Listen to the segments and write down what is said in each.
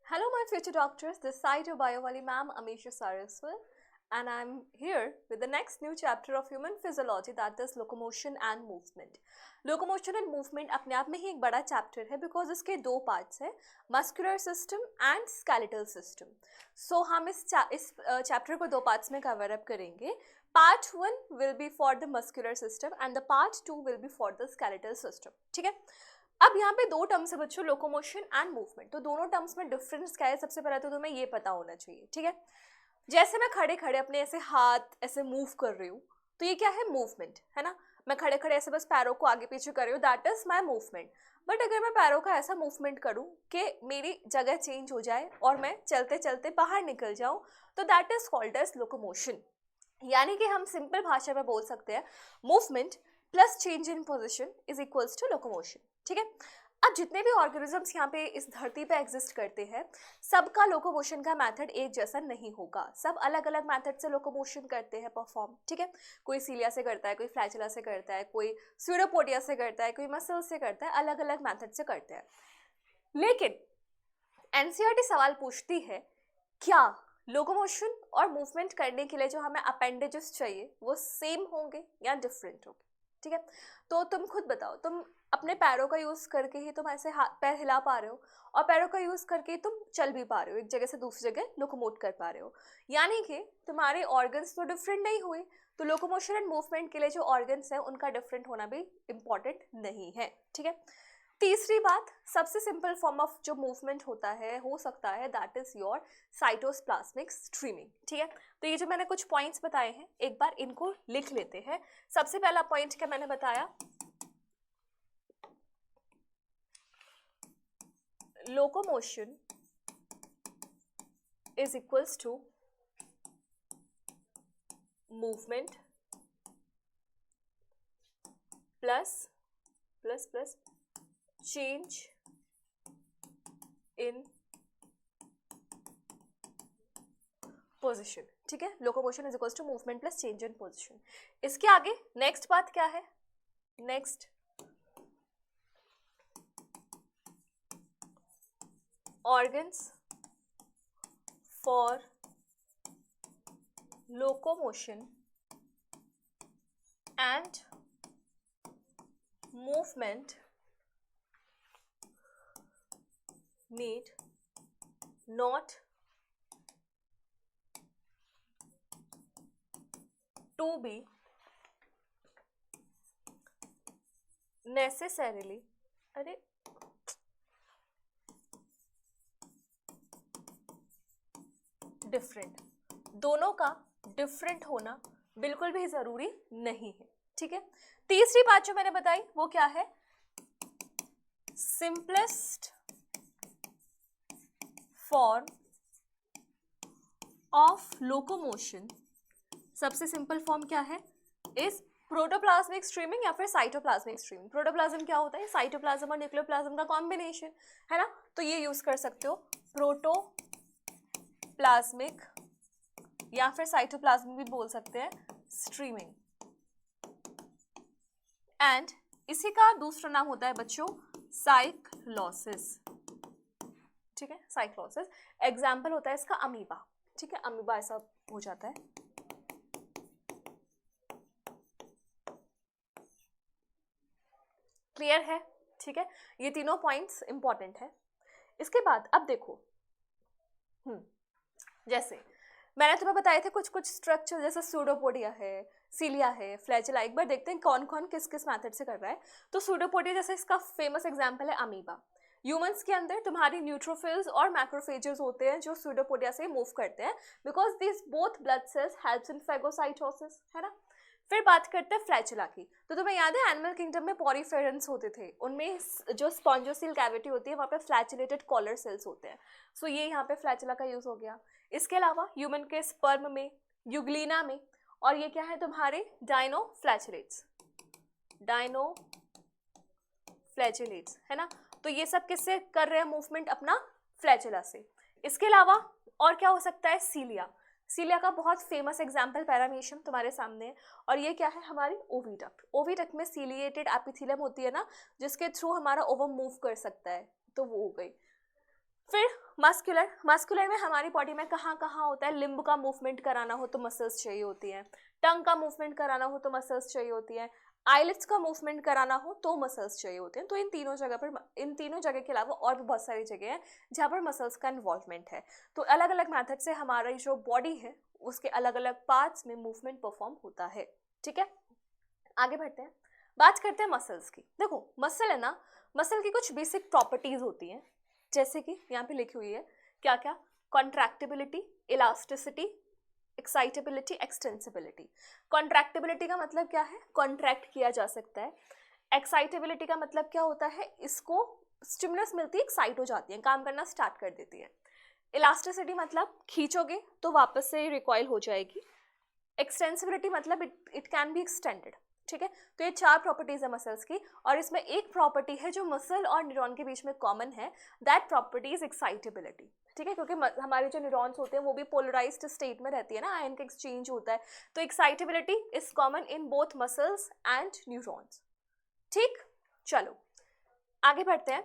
Hello, my future doctors. This side your BioValley ma'am, Amisha Saraswat, and I'm here with the next new chapter of human physiology, that is locomotion and movement. Locomotion and movement अपने आप में ही एक बड़ा chapter है because इसके दो parts हैं, muscular system and skeletal system. So हम इस चैप्टर को दो पार्ट्स में कवर अप करेंगे. Part 1 will be for the muscular system and the part 2 will be for the skeletal system. ठीक है. अब यहाँ पे दो टर्म्स है बच्चों, लोकोमोशन एंड मूवमेंट. तो दोनों टर्म्स में डिफरेंस क्या है सबसे पहले तो तुम्हें ये पता होना चाहिए. ठीक है. जैसे मैं खड़े खड़े अपने ऐसे हाथ ऐसे मूव कर रही हूँ तो ये क्या है, मूवमेंट है ना. मैं खड़े खड़े ऐसे बस पैरों को आगे पीछे कर रही हूँ, that is my movement. But अगर मैं पैरों का ऐसा मूवमेंट करूँ कि मेरी जगह चेंज हो जाए और मैं चलते चलते बाहर निकल जाऊँ तो that is called as locomotion. यानी कि हम सिंपल भाषा में बोल सकते हैं movement plus change in position is equals to locomotion. ठीक है. अब जितने भी ऑर्गेनिजम्स यहाँ पे इस धरती पे एग्जिस्ट करते हैं सबका लोकोमोशन का मेथड एक जैसा नहीं होगा. सब अलग अलग मेथड से लोकोमोशन करते हैं परफॉर्म. ठीक है. कोई सीलिया से करता है, कोई फ्लैचुला से करता है, कोई स्यूडोपोडिया से करता है, कोई मसल से करता है, अलग अलग मेथड से करते हैं. लेकिन एनसीईआरटी सवाल पूछती है क्या लोकोमोशन और मूवमेंट करने के लिए जो हमें अपेंडेजेस चाहिए वो सेम होंगे या डिफरेंट होंगे. ठीक है. तो तुम खुद बताओ, तुम अपने पैरों का यूज करके ही तुम ऐसे हाथ पैर हिला पा रहे हो और पैरों का यूज करके ही तुम चल भी पा रहे हो, एक जगह से दूसरी जगह लोकोमोट कर पा रहे हो. यानी कि तुम्हारे ऑर्गन्स तो डिफरेंट नहीं हुए. तो लोकोमोशन एंड मूवमेंट के लिए जो ऑर्गन्स है उनका डिफरेंट होना भी इंपॉर्टेंट नहीं है. ठीक है. तीसरी बात, सबसे सिंपल फॉर्म ऑफ जो मूवमेंट होता है हो सकता है that is your cytoplasmic streaming. ठीक है. तो ये जो मैंने कुछ पॉइंट्स बताए हैं एक बार इनको लिख लेते हैं. सबसे पहला पॉइंट क्या मैंने बताया, locomotion is equals to movement plus plus plus change in position. ठीक है. Locomotion is equals to movement plus change in position. इसके आगे नेक्स्ट बात क्या है, next organs for locomotion and movement need not to be necessarily different. दोनों का different होना बिल्कुल भी जरूरी नहीं है. ठीक है. तीसरी बात जो मैंने बताई वो क्या है, सिंपलेस्ट फॉर्म ऑफ लोकोमोशन, सबसे सिंपल फॉर्म क्या है, इज प्रोटोप्लाज्मिक स्ट्रीमिंग या फिर साइटोप्लाज्मिक स्ट्रीमिंग. प्रोटोप्लाज्म क्या होता है, साइटोप्लाज्म और न्यूक्लियोप्लाज्म का कॉम्बिनेशन है ना. तो ये यूज कर सकते हो, प्लाज्मिक या फिर साइटोप्लाज्मिक भी बोल सकते हैं, स्ट्रीमिंग. एंड इसी का दूसरा नाम होता है बच्चों साइक्लोसिस. ठीक है. साइक्लोसिस एग्जाम्पल होता है इसका अमीबा. ठीक है. अमीबा ऐसा हो जाता है. क्लियर है. ठीक है. ये तीनों पॉइंट्स इंपॉर्टेंट है. इसके बाद अब देखो, जैसे मैंने तुम्हें बताए थे कुछ कुछ स्ट्रक्चर, जैसे सूडोपोडिया है, सीलिया है, फ्लैचेला. एक बार देखते हैं कौन कौन किस किस मेथड से कर रहा है. तो सूडोपोडिया जैसे इसका फेमस एग्जांपल है अमीबा. ह्यूमंस के अंदर तुम्हारी न्यूट्रोफिल्स और मैक्रोफेजेस होते हैं जो सूडोपोडिया से मूव करते हैं because this both blood cells helps in phagocytosis, है ना. फिर बात करते हैं फ्लैचुला की. तो तुम्हें याद है एनिमल किंगडम में पॉरीफेरेंस होते थे, उनमें जो स्पॉन्जोसिल कैविटी होती है वहाँ पे फ्लैचुलेटेड कॉलर सेल्स होते हैं. सो ये यहाँ पे फ्लैचुला का यूज हो गया. इसके अलावा ह्यूमन के स्पर्म में, यूग्लिना में, और ये क्या है तुम्हारे डाइनोफ्लैचुलेट्स, डाइनोफ्लैचुलेट्स है ना. तो ये सब किससे कर रहे हैं मूवमेंट, अपना फ्लैचुला से. इसके अलावा और क्या हो सकता है, सीलिया. सीलिया का बहुत फेमस एग्जाम्पल पैरामीशियम तुम्हारे सामने है. और ये क्या है, हमारी ओविडक्ट. ओविडक्ट में सीलिएटेड एपिथेलियम होती है ना, जिसके थ्रू हमारा ओवम मूव कर सकता है, तो वो हो गई. फिर मस्कुलर, मस्कुलर में हमारी बॉडी में कहाँ कहाँ होता है, लिम्ब का मूवमेंट कराना हो तो मसल्स चाहिए होती हैं, टंग का मूवमेंट कराना हो तो मसल्स चाहिए होती है, आईलिड्स का मूवमेंट कराना हो तो मसल्स चाहिए होते हैं। तो इन तीनों जगह पर, इन तीनों जगह के अलावा और भी बहुत सारी जगह हैं जहाँ पर मसल्स का इन्वॉल्वमेंट है। तो अलग अलग मेथड से हमारी जो बॉडी है उसके अलग अलग पार्ट्स में मूवमेंट परफॉर्म होता है। ठीक है, आगे बढ़ते हैं, बात करते हैं मसल्स की। देखो मसल है ना, मसल की कुछ बेसिक प्रॉपर्टीज होती हैं, जैसे कि यहाँ पे लिखी हुई है, क्या क्या, contractibility, elasticity, excitability, extensibility. Contractibility का मतलब क्या है, कॉन्ट्रैक्ट किया जा सकता है। एक्साइटेबिलिटी का मतलब क्या होता है, इसको स्टिमुलस मिलती है, एक्साइट हो जाती है, काम करना स्टार्ट कर देती है। इलास्टिसिटी मतलब खींचोगे तो वापस से रिकॉइल हो जाएगी। एक्सटेंसिबिलिटी मतलब इट कैन बी एक्सटेंडेड। ठीक है, तो ये चार प्रॉपर्टीज है मसल्स की, और इसमें एक प्रॉपर्टी है जो मसल और न्यूरॉन के बीच में कॉमन है, दैट प्रॉपर्टी इज एक्साइटेबिलिटी। ठीक है, क्योंकि हमारे जो न्यूरॉन्स होते हैं वो भी पोलराइज्ड स्टेट में रहती है ना, आयन का एक्सचेंज होता है, तो excitability is common in both muscles and neurons. ठीक, चलो आगे बढ़ते हैं।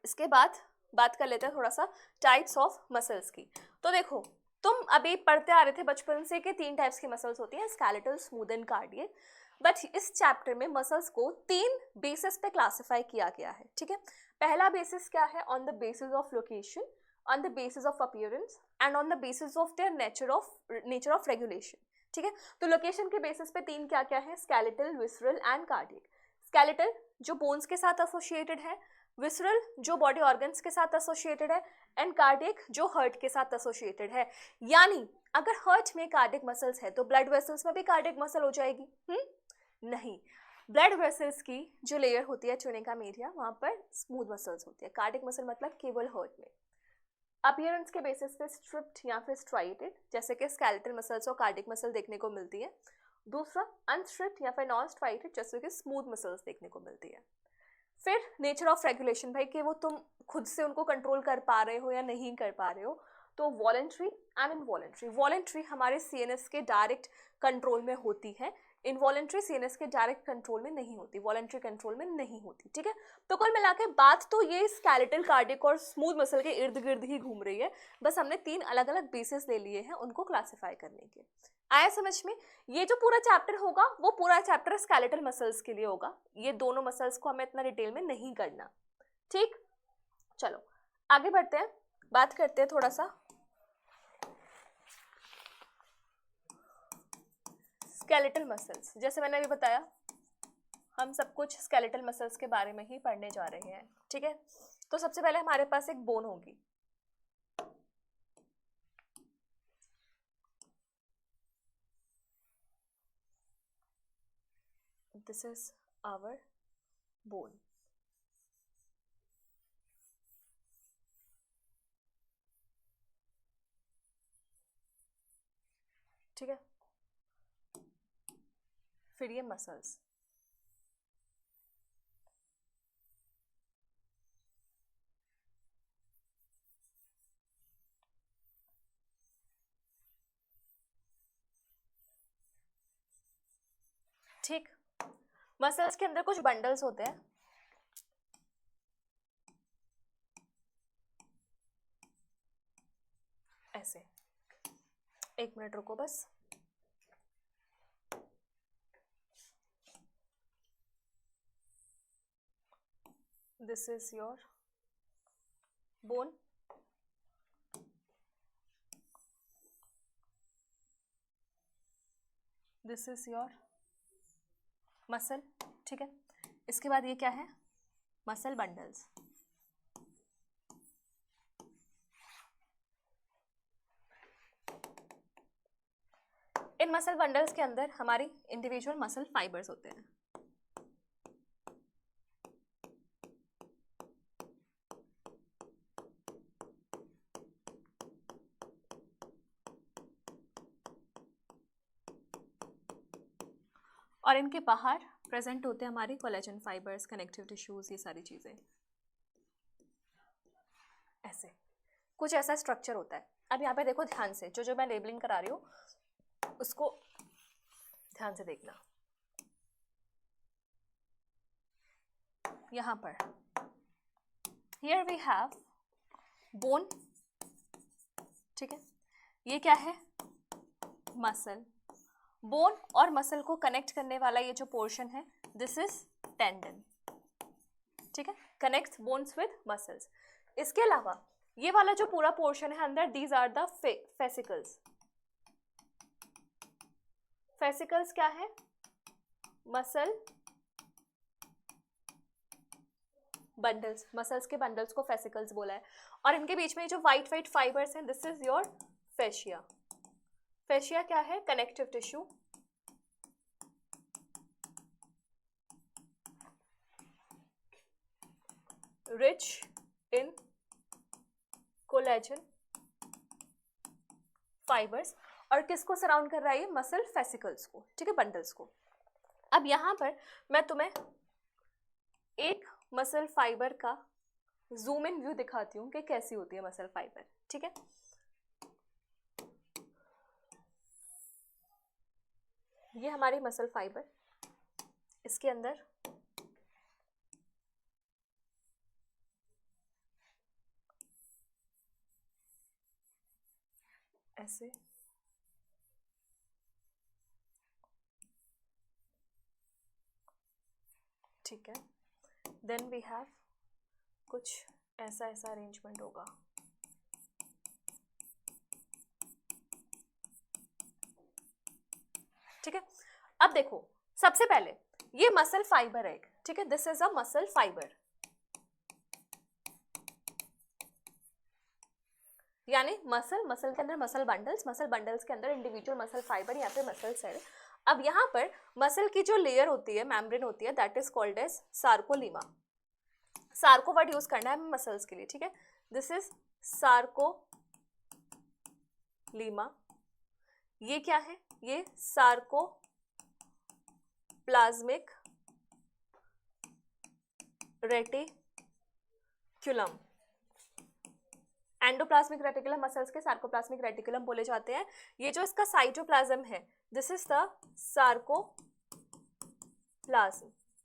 इसके बाद बात कर लेते हैं थोड़ा सा टाइप्स ऑफ मसल्स की। तो देखो, तुम अभी पढ़ते आ रहे थे बचपन से कि 3 टाइप्स की मसल्स होती हैं, skeletal, smooth and cardiac. But इस चैप्टर में मसल्स को 3 बेसिस पे क्लासिफाई किया गया है। ठीक है, पहला बेसिस क्या है, on the basis of location, on the basis of appearance and on the basis of their nature of regulation. ठीक है, तो लोकेशन के बेसिस पे 3 क्या क्या है, skeletal, visceral and cardiac. Skeletal जो बोन्स के साथ एसोसिएटेड है, विसरल जो बॉडी ऑर्गन्स के साथ एसोसिएटेड है, एंड कार्डियक जो हार्ट के साथ एसोसिएटेड है। यानी अगर हार्ट में कार्डियक मसल्स है तो ब्लड वेसल्स में भी कार्डियक मसल हो जाएगी? नहीं, ब्लड वेसल्स की जो लेयर होती है चूने का मीडिया, वहां पर स्मूथ मसल्स होती है। कार्डियक मसल मतलब केवल हार्ट में। अपीयरेंस के बेसिस पे स्ट्रिप्ड या फिर स्ट्राइटेड, जैसे कि स्केलेटल मसल्स और कार्डियक मसल देखने को मिलती है। दूसरा अनस्ट्रिप्ड या फिर नॉन स्ट्राइटेड, जैसे कि स्मूथ मसल्स देखने को मिलती है। फिर नेचर ऑफ रेगुलेशन, भाई कि वो तुम खुद से उनको कंट्रोल कर पा रहे हो या नहीं कर पा रहे हो। तो वॉलेंट्री एंड इनवॉलेंट्री। वॉलेंट्री हमारे सीएनएस के डायरेक्ट कंट्रोल में होती है, इनवॉलेंट्री सीएनएस के डायरेक्ट कंट्रोल में नहीं होती, वॉलेंट्री कंट्रोल में नहीं होती। ठीक है, तो कुल मिला के बात तो ये स्केलेटल, कार्डियक और स्मूथ मसल के इर्द गिर्द ही घूम रही है, बस हमने 3 अलग अलग बेसिस ले लिए हैं उनको क्लासिफाई करने के। आया समझ में? ये जो पूरा चैप्टर होगा वो पूरा चैप्टर स्केलेटल मसल्स के लिए होगा, ये दोनों मसल्स को हमें इतना डिटेल में नहीं करना। ठीक, चलो आगे बढ़ते हैं, बात करते हैं थोड़ा सा स्केलेटल मसल्स। जैसे मैंने अभी बताया, हम सब कुछ स्केलेटल मसल्स के बारे में ही पढ़ने जा रहे हैं। ठीक है, तो सबसे पहले हमारे पास एक बोन होगी, दिस इज आवर बोन। ठीक है, फिर ये मसल्स, ठीक, मसल्स के अंदर कुछ बंडल्स होते हैं, ऐसे। एक मिनट रुको बस, this is your bone, this is your muscle. ठीक है, इसके बाद ये क्या है, मसल बंडल्स। इन मसल बंडल्स के अंदर हमारी इंडिविजुअल मसल फाइबर्स होते हैं। और इनके बाहर प्रेजेंट होते हैं हमारी कोलेजन फाइबर्स, कनेक्टिव टिश्यूज, ये सारी चीजें। ऐसे कुछ ऐसा स्ट्रक्चर होता है। अब यहाँ पे देखो ध्यान से, जो जो मैं लेबलिंग करा रही हूँ उसको ध्यान से देखना। यहाँ पर हियर वी हैव बोन, ठीक है, ये क्या है, मसल। बोन और मसल को कनेक्ट करने वाला ये जो पोर्शन है, दिस इज टेंडन, ठीक है, कनेक्ट्स बोन्स विद मसल्स। इसके अलावा ये वाला जो पूरा पोर्शन है अंदर, these are the fascicles. Fascicles क्या है, मसल बंडल्स, मसल्स के बंडल्स को फेसिकल्स बोला है। और इनके बीच में जो वाइट वाइट फाइबर्स हैं, this is your fascia. Fascia क्या है, connective tissue, rich in collagen fibres, और किसको सराउंड कर रहा है ये, मसल फेसिकल्स को, ठीक है, बंडल्स को। अब यहां पर मैं तुम्हें एक मसल फाइबर का जूम इन व्यू दिखाती हूँ कि कैसी होती है मसल फाइबर, ठीक है। ये हमारी मसल फाइबर, इसके अंदर ऐसे ठीक है, देन वी हैव कुछ ऐसा ऐसा अरेंजमेंट होगा, ठीक है। अब देखो, सबसे पहले ये मसल फाइबर है, ठीक है, this is a muscle fibre, यानी मसल के अंदर मसल बंडल्स के अंदर इंडिविजुअल मसल फाइबर या फिर मसल सेल। अब यहाँ पर मसल की जो लेयर होती है, मेम्ब्रेन होती है, that is called as sarcolemma. Sarco word use करना है मसल्स के लिए, ठीक है, दिस इज सार्कोलीमा। ये क्या है, ये sarcoplasmic reticulum. Endoplasmic reticulum muscles के सार्कोप्लाज्मिक रेटिकुलम बोले जाते हैं। ये जो इसका साइटोप्लाज्म है, दिस इज द सार्कोप्लाज्म,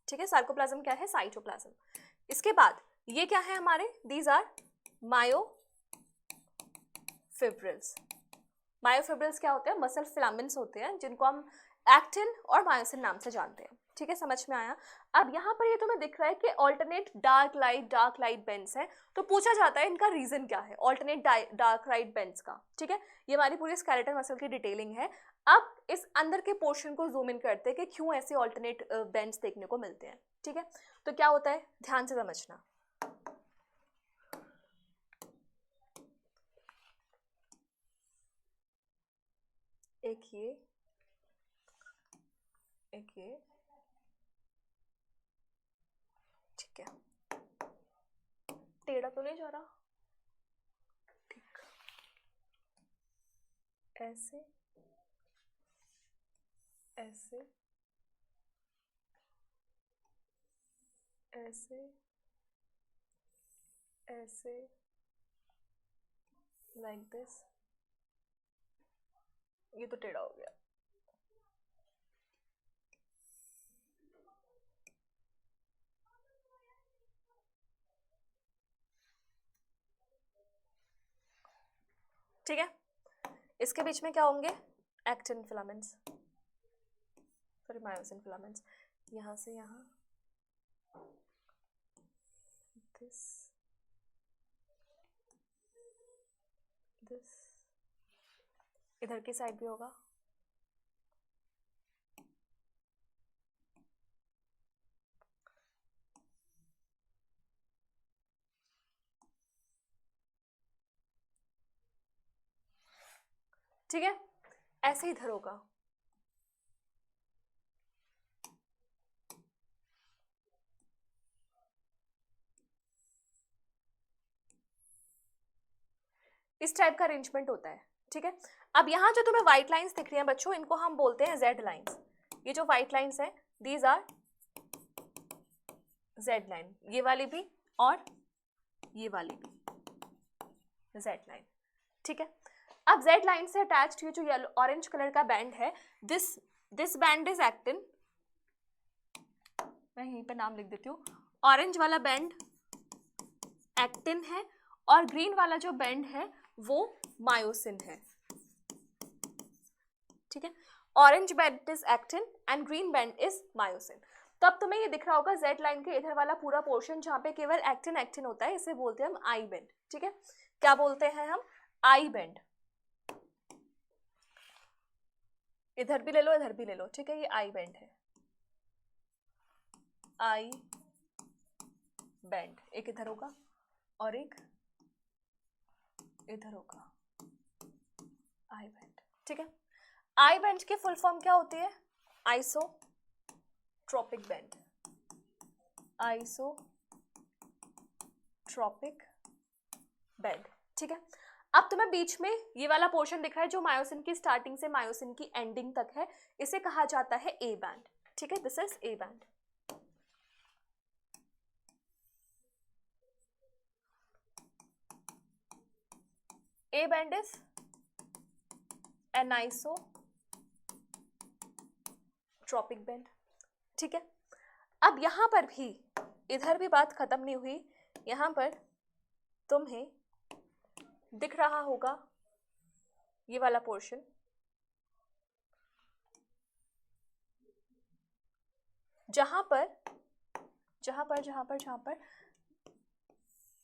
ठीक है, सार्कोप्लाज्म क्या है, साइटोप्लाज्म। इसके बाद ये क्या है हमारे, दीज आर मायोफिब्रिल्स। मायोफिब्रिल्स क्या होते हैं, मसल फिलामेंट्स होते हैं, जिनको हम एक्टिन और मायोसिन नाम से जानते हैं, ठीक है, समझ में आया। अब यहाँ पर ये तुम्हें दिख रहा है कि ऑल्टरनेट डार्क लाइट बेंड्स है, तो पूछा जाता है इनका रीजन क्या है, ऑल्टरनेट डार्क लाइट बेंड्स का, ठीक है। ये हमारी पूरी स्केलेटल मसल की डिटेलिंग है। अब इस अंदर के पोर्शन को जूम इन करते हैं कि क्यों ऐसे ऑल्टरनेट बेंड्स देखने को मिलते हैं, ठीक है। तो क्या होता है, ध्यान से समझना। एक ये ठीक है, टेढ़ा तो नहीं जा रहा, ठीक, ऐसे ऐसे ऐसे ऐसे, लाइक दिस, ये तो टेढ़ा हो गया, ठीक है। इसके बीच में क्या होंगे, actin filaments, sorry myosin filaments, यहाँ से यहाँ, दिस इधर की साइड भी होगा, ठीक है, ऐसे इधर होगा, इस टाइप का अरेंजमेंट होता है, ठीक है। अब यहाँ जो तुम्हें व्हाइट लाइंस दिख रही हैं बच्चों, इनको हम बोलते हैं जेड लाइंस। ये जो व्हाइट लाइंस है, दीज आर जेड लाइन, ये वाली भी और ये वाली भी जेड लाइन, ठीक है। अब जेड लाइन से अटैच्ड ये जो येलो ऑरेंज कलर का बैंड है, दिस बैंड इज एक्टिन, मैं यहीं पे नाम लिख देती हूँ, ऑरेंज वाला बैंड एक्टिन है और ग्रीन वाला जो बेंड है वो मायोसिन है, ठीक है। Orange bend is actin and green bend is myosin. तो अब तुम्हें ये दिख रहा होगा जेड लाइन के इधर वाला पूरा पोर्शन जहाँ पे केवल एक्टिन एक्टिन होता है, इसे बोलते हैं हम आई बेंड, ठीक है। क्या बोलते हैं हम? आई बेंड। इधर भी ले लो इधर भी ले लो, ठीक है, ये आई बेंड है, आई बेंड। एक इधर होगा और एक इधर होगा, आई बेंड, ठीक है। आई बेंड की फुल फॉर्म क्या होती है? आइसोट्रोपिक बेंड, आइसोट्रोपिक बेंड, ठीक है। अब तुम्हें बीच में ये वाला पोर्शन दिख रहा है जो मायोसिन की स्टार्टिंग से मायोसिन की एंडिंग तक है, इसे कहा जाता है ए बैंड, ठीक है, this is a band. A band is anisotropic band, ठीक है। अब यहां पर भी इधर भी बात खत्म नहीं हुई, यहां पर तुम्हें दिख रहा होगा ये वाला पोर्शन, जहां पर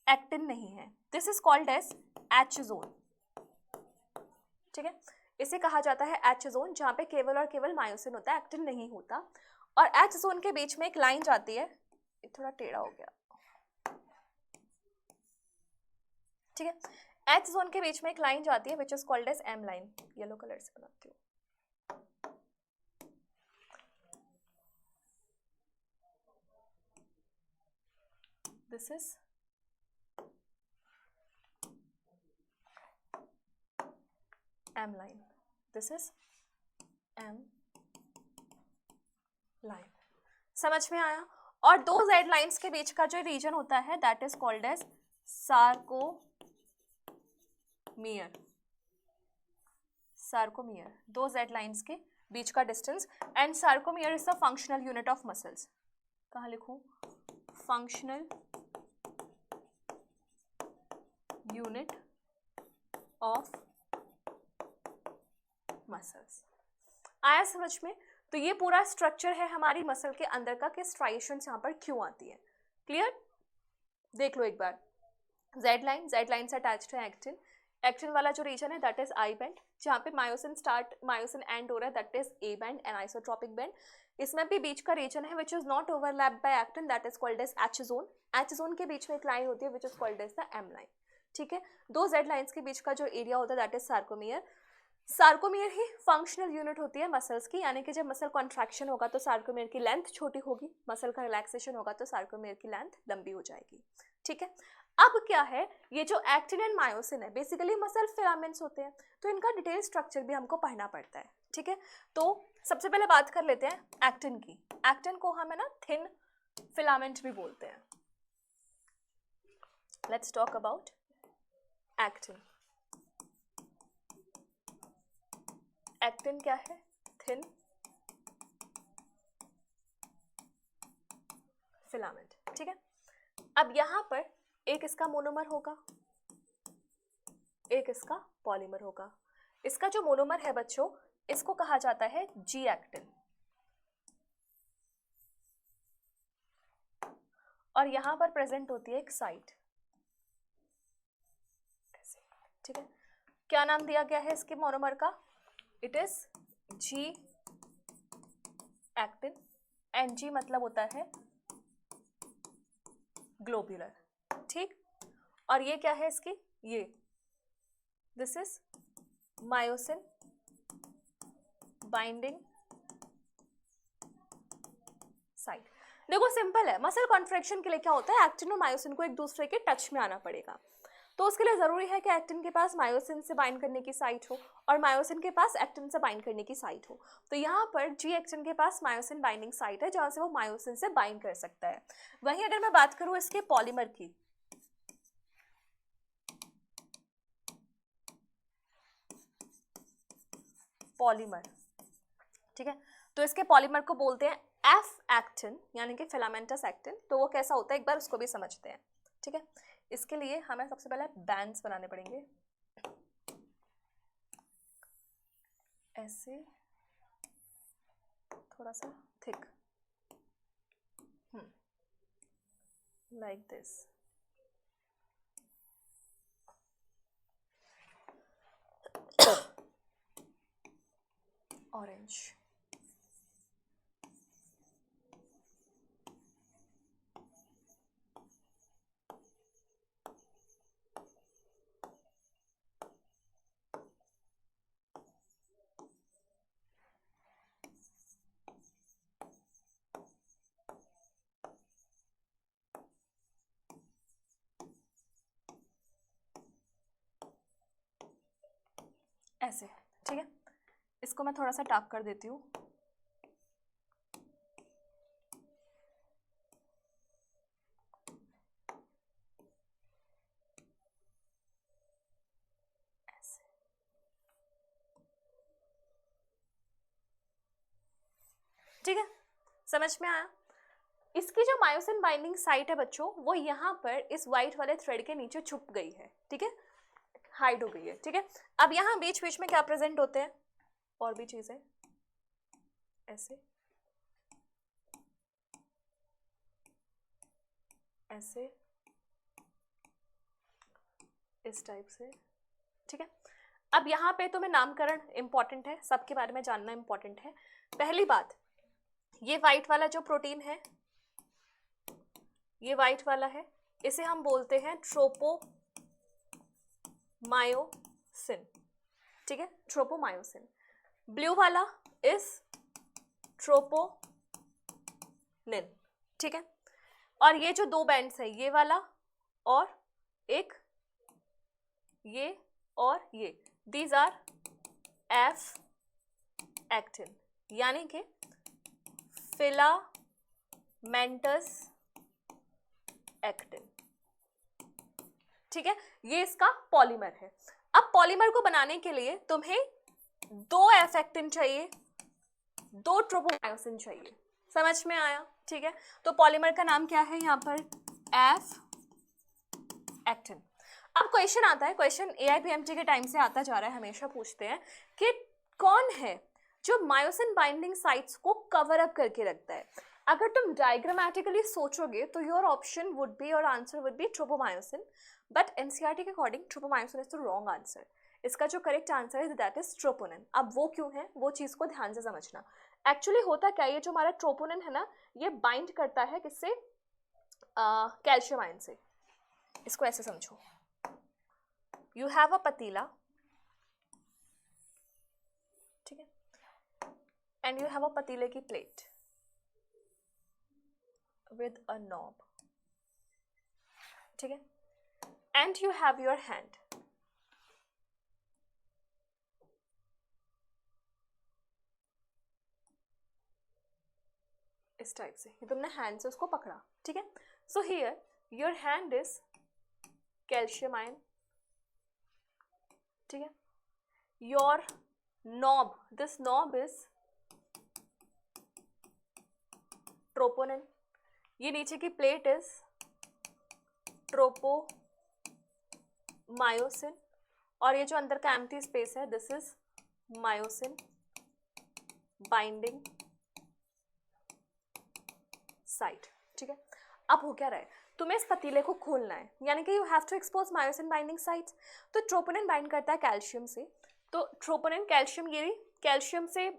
एक्टिन नहीं है, this is called as H zone, ठीक है। इसे कहा जाता है एच जोन, जहां पे केवल और केवल मायोसिन होता है, एक्टिन नहीं होता। और एच जोन के बीच में एक लाइन जाती है, थोड़ा टेढ़ा हो गया, ठीक है। एच जोन के बीच में एक लाइन जाती है which is called as M line, yellow colour से बनाती हूँ। This is M line, this is M line, समझ में आया? और दो जेड लाइंस के बीच का जो रीजन होता है that is called as sarcomere, sarcomere, दो जेड लाइंस के बीच का distance. And sarcomere is the functional unit of muscles. कहाँ लिखूं? Functional unit of muscles. आया समझ में? तो ये पूरा स्ट्रक्चर है हमारी मसल के अंदर का कि स्ट्राइएशंस यहाँ पर क्यों आती है। क्लियर? देख लो एक बार, जेड लाइन से अटैच्ड है एक्टिन, एक्टिन वाला जो रीजन है दैट इज आई बैंड, जहाँ पे मायोसिन स्टार्ट मायोसिन एंड हो रहा है that is a band, anisotropic band. इसमें भी बीच का रीजन है which is not overlap by actin that is called as H zone. H zone के बीच में एक लाइन होती है which is called as the M line, ठीक है। दो जेड लाइन्स के बीच का जो एरिया होता है that is sarcomere. Sarcomere he functional unit होती है मसल्स की, यानी कि जब मसल कॉन्ट्रैक्शन होगा तो सार्कोमियर की लेंथ छोटी होगी, मसल का रिलैक्सेशन होगा तो सार्कोमियर की लेंथ लंबी हो जाएगी, ठीक है। अब क्या है, ये जो एक्टिन एंड मायोसिन है बेसिकली मसल फिलामेंट्स होते हैं, तो इनका डिटेल स्ट्रक्चर भी हमको पढ़ना पड़ता है, ठीक है। तो सबसे पहले बात कर लेते हैं एक्टिन की। एक्टिन को हम है ना थिन फिलामेंट भी बोलते हैं। Let's talk about actin. Actin क्या है? थिन फिलामेंट, ठीक है। अब यहां पर एक इसका मोनोमर होगा, एक इसका पॉलीमर होगा। इसका जो मोनोमर है बच्चों, इसको कहा जाता है जी एक्टिन, और यहां पर प्रेजेंट होती है एक साइट, ठीक है। क्या नाम दिया गया है इसके मोनोमर का? It is G actin, and G मतलब होता है ग्लोब्यूलर, ठीक। और ये क्या है इसकी? ये this is myosin binding site. देखो सिंपल है, मसल कॉन्ट्रैक्शन के लिए क्या होता है, एक्टिन और मायोसिन को एक दूसरे के टच में आना पड़ेगा, तो उसके लिए जरूरी है कि एक्टिन के पास मायोसिन से बाइंड करने की साइट हो और मायोसिन के पास एक्टिन से बाइंड करने की साइट हो। तो यहाँ पर जी एक्टिन के पास मायोसिन बाइंडिंग साइट है जहां से वो मायोसिन से बाइंड कर सकता है। वहीं अगर मैं बात करूं इसके पॉलीमर की, पॉलीमर, ठीक है, तो इसके पॉलीमर को बोलते हैं एफ एक्टिन, यानी कि फिलामेंटस एक्टिन। तो वो कैसा होता है एक बार उसको भी समझते हैं, ठीक है। इसके लिए हमें सबसे पहले बैंड्स बनाने पड़ेंगे, ऐसे थोड़ा सा थिक, लाइक दिस। ऑरेंज, ऐसे, ठीक है। इसको मैं थोड़ा सा डार्क कर देती हूँ, ऐसे। ठीक है, समझ में आया। इसकी जो मायोसिन बाइंडिंग साइट है बच्चों, वो यहाँ पर इस वाइट वाले थ्रेड के नीचे छुप गई है, ठीक है, हाइड हो गई है, ठीक है। अब यहाँ बीच बीच में क्या प्रेजेंट होते हैं, और भी चीजें, ऐसे ऐसे, इस टाइप से, ठीक है। अब यहाँ पे तुम्हें नामकरण इंपॉर्टेंट है, सबके बारे में जानना इंपॉर्टेंट है। पहली बात, ये व्हाइट वाला जो प्रोटीन है, ये व्हाइट वाला है, इसे हम बोलते हैं ट्रोपोमायोसिन, ठीक है, ट्रोपोमायोसिन। ब्लू वाला इज ट्रोपोनिन, ठीक है। और ये जो दो बैंड्स है, ये वाला और एक ये और ये, दीज आर एफ एक्टिन, यानी कि फिलामेंटस एक्टिन, ठीक है। ये इसका पॉलीमर है। अब पॉलीमर को बनाने के लिए तुम्हें दो एफ एक्टिन चाहिए, दो ट्रोपोमायोसिन चाहिए, समझ में आया, ठीक है। तो पॉलीमर का नाम क्या है यहाँ पर, एफ एक्टिन। अब क्वेश्चन आता है, क्वेश्चन एआईपीएमटी के टाइम से आता जा रहा है, हमेशा पूछते हैं कि कौन है जो मायोसिन बाइंडिंग साइट्स को कवर अप करके रखता है। अगर तुम डायग्रामेटिकली सोचोगे तो your option would be, your answer would be tropomyosin, but NCERT के according tropomyosin is the wrong answer. इसका जो करेक्ट आंसर है दैट इज ट्रोपोनिन। अब वो क्यों है, वो चीज को ध्यान से समझना। एक्चुअली होता क्या है, ये जो हमारा ट्रोपोनिन है ना, ये बाइंड करता है किससे, कैल्शियम आयन से। इसको ऐसे समझो, यू हैव अ पतीला, ठीक है, एंड यू हैव अ पतीले की प्लेट with a knob, ठीक है, and you have your hand, इस टाइप से, ये तुमने हैंड से उसको पकड़ा, ठीक है। So here your hand is calcium ion, ठीक है। Your knob, this knob is troponin, ये नीचे की प्लेट इज ट्रोपोमायोसिन, और ये जो अंदर का एम्प्टी स्पेस है this is myosin binding site, ठीक है। अब हो क्या रहा है, तुम्हें इस पतीले को खोलना है, यानी कि you have to expose myosin binding sites. तो ट्रोपोनिन बाइंड करता है कैल्शियम से, तो ट्रोपोनिन कैल्शियम, ये कैल्शियम से,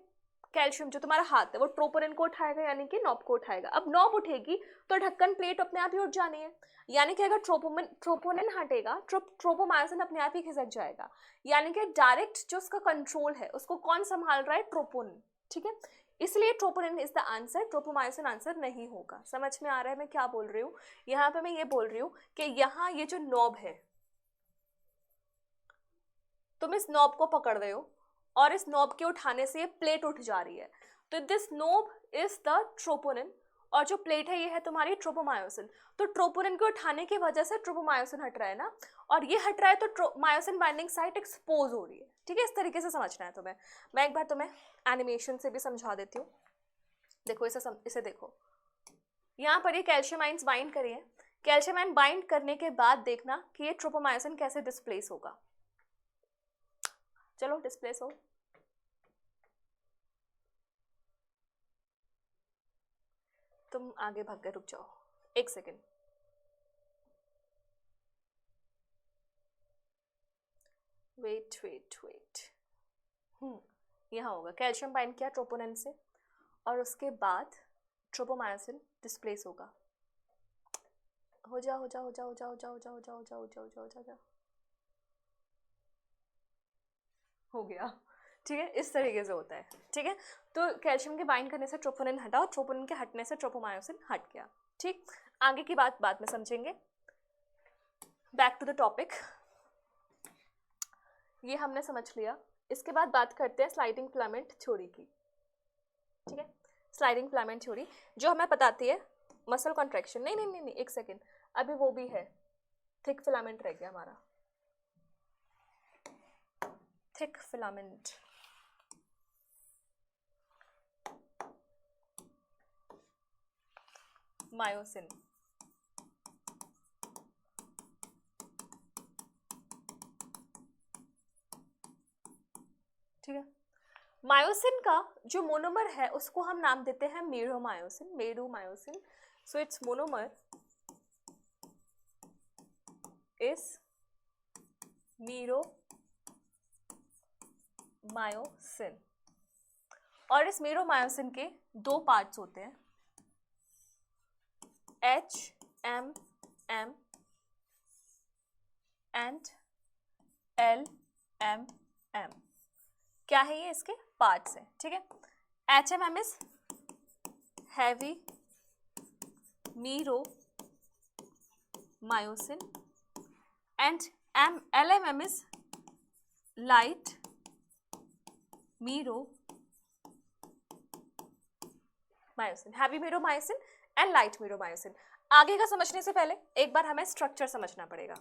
कैल्शियम जो तुम्हारा हाथ है वो ट्रोपोनिन को उठाएगा, यानी कि नॉब को उठाएगा। अब नॉब उठेगी तो ढक्कन प्लेट अपने आप ही उठ जानी है, यानी कि अगर ट्रोपोनिन हटेगा, ट्रोपोमायोसिन अपने आप ही खिसक जाएगा, यानी कि डायरेक्ट जो उसका कंट्रोल है उसको कौन संभाल रहा है, ट्रोपोनिन, ठीक है। इसलिए troponin is the answer, tropomyosin answer नहीं होगा। समझ में आ रहा है मैं क्या बोल रही हूँ, यहाँ पे मैं ये बोल रही हूँ कि यहाँ ये जो नॉब है, तुम इस नॉब को पकड़ रहे हो और इस नॉब के उठाने से ये प्लेट उठ जा रही है, तो this knob is the troponin, और जो प्लेट है ये है तुम्हारी ट्रोपोमायोसिन। तो ट्रोपोनिन को उठाने की वजह से ट्रोपोमायोसिन हट रहा है ना, और ये हट रहा है तो मायोसिन बाइंडिंग साइट एक्सपोज हो रही है, ठीक है। इस तरीके से समझना है तुम्हें। मैं एक बार तुम्हें एनिमेशन से भी समझा देती हूँ। देखो इसे देखो, यहाँ पर ये कैल्शियम आइंस बाइंड करी है, कैल्शियम आयन बाइंड करने के बाद देखना कि ये ट्रोपोमायोसिन कैसे डिस्प्लेस होगा। चलो डिस्प्लेस हो। तुम आगे भाग गए, रुक जाओ 1 सेकेंड। वेट वेट वेट, यहाँ होगा कैल्शियम बाइंड किया ट्रोपोनिन से और उसके बाद ट्रोपोमायोसिन डिस्प्लेस होगा। हो जा हो जा हो जा हो जा हो जा हो जा हो जा हो जा हो जा हो जा हो जा हो गया। ठीक है, इस तरीके से होता है। ठीक है, तो कैल्शियम के बाइंड करने से ट्रोपोनिन हटा और ट्रोपोनिन के हटने से ट्रोपोमायोसिन हट गया। ठीक, आगे की बात बाद में समझेंगे। बैक टू द टॉपिक, ये हमने समझ लिया। इसके बाद बात करते हैं स्लाइडिंग फिलामेंट थ्योरी की। ठीक है, स्लाइडिंग फिलामेंट थ्योरी जो हमें बताती है मसल कॉन्ट्रैक्शन। नहीं नहीं नहीं नहीं, 1 सेकेंड, अभी वो भी है। थिक फिलामेंट रह गया हमारा, थिक फिलामेंट। मायोसिन, ठीक है। मायोसिन का जो मोनोमर है उसको हम नाम देते हैं meromyosin, meromyosin. So its monomer is meromyosin. और इस मेरोमायोसिन के 2 पार्ट्स होते हैं, HMM एंड LMM। क्या है ये? इसके पार्ट्स हैं। ठीक है, HMM is heavy meromyosin and LMM is light meromyosin, heavy meromyosin and light meromyosin. आगे का समझने से पहले एक बार हमें स्ट्रक्चर समझना पड़ेगा।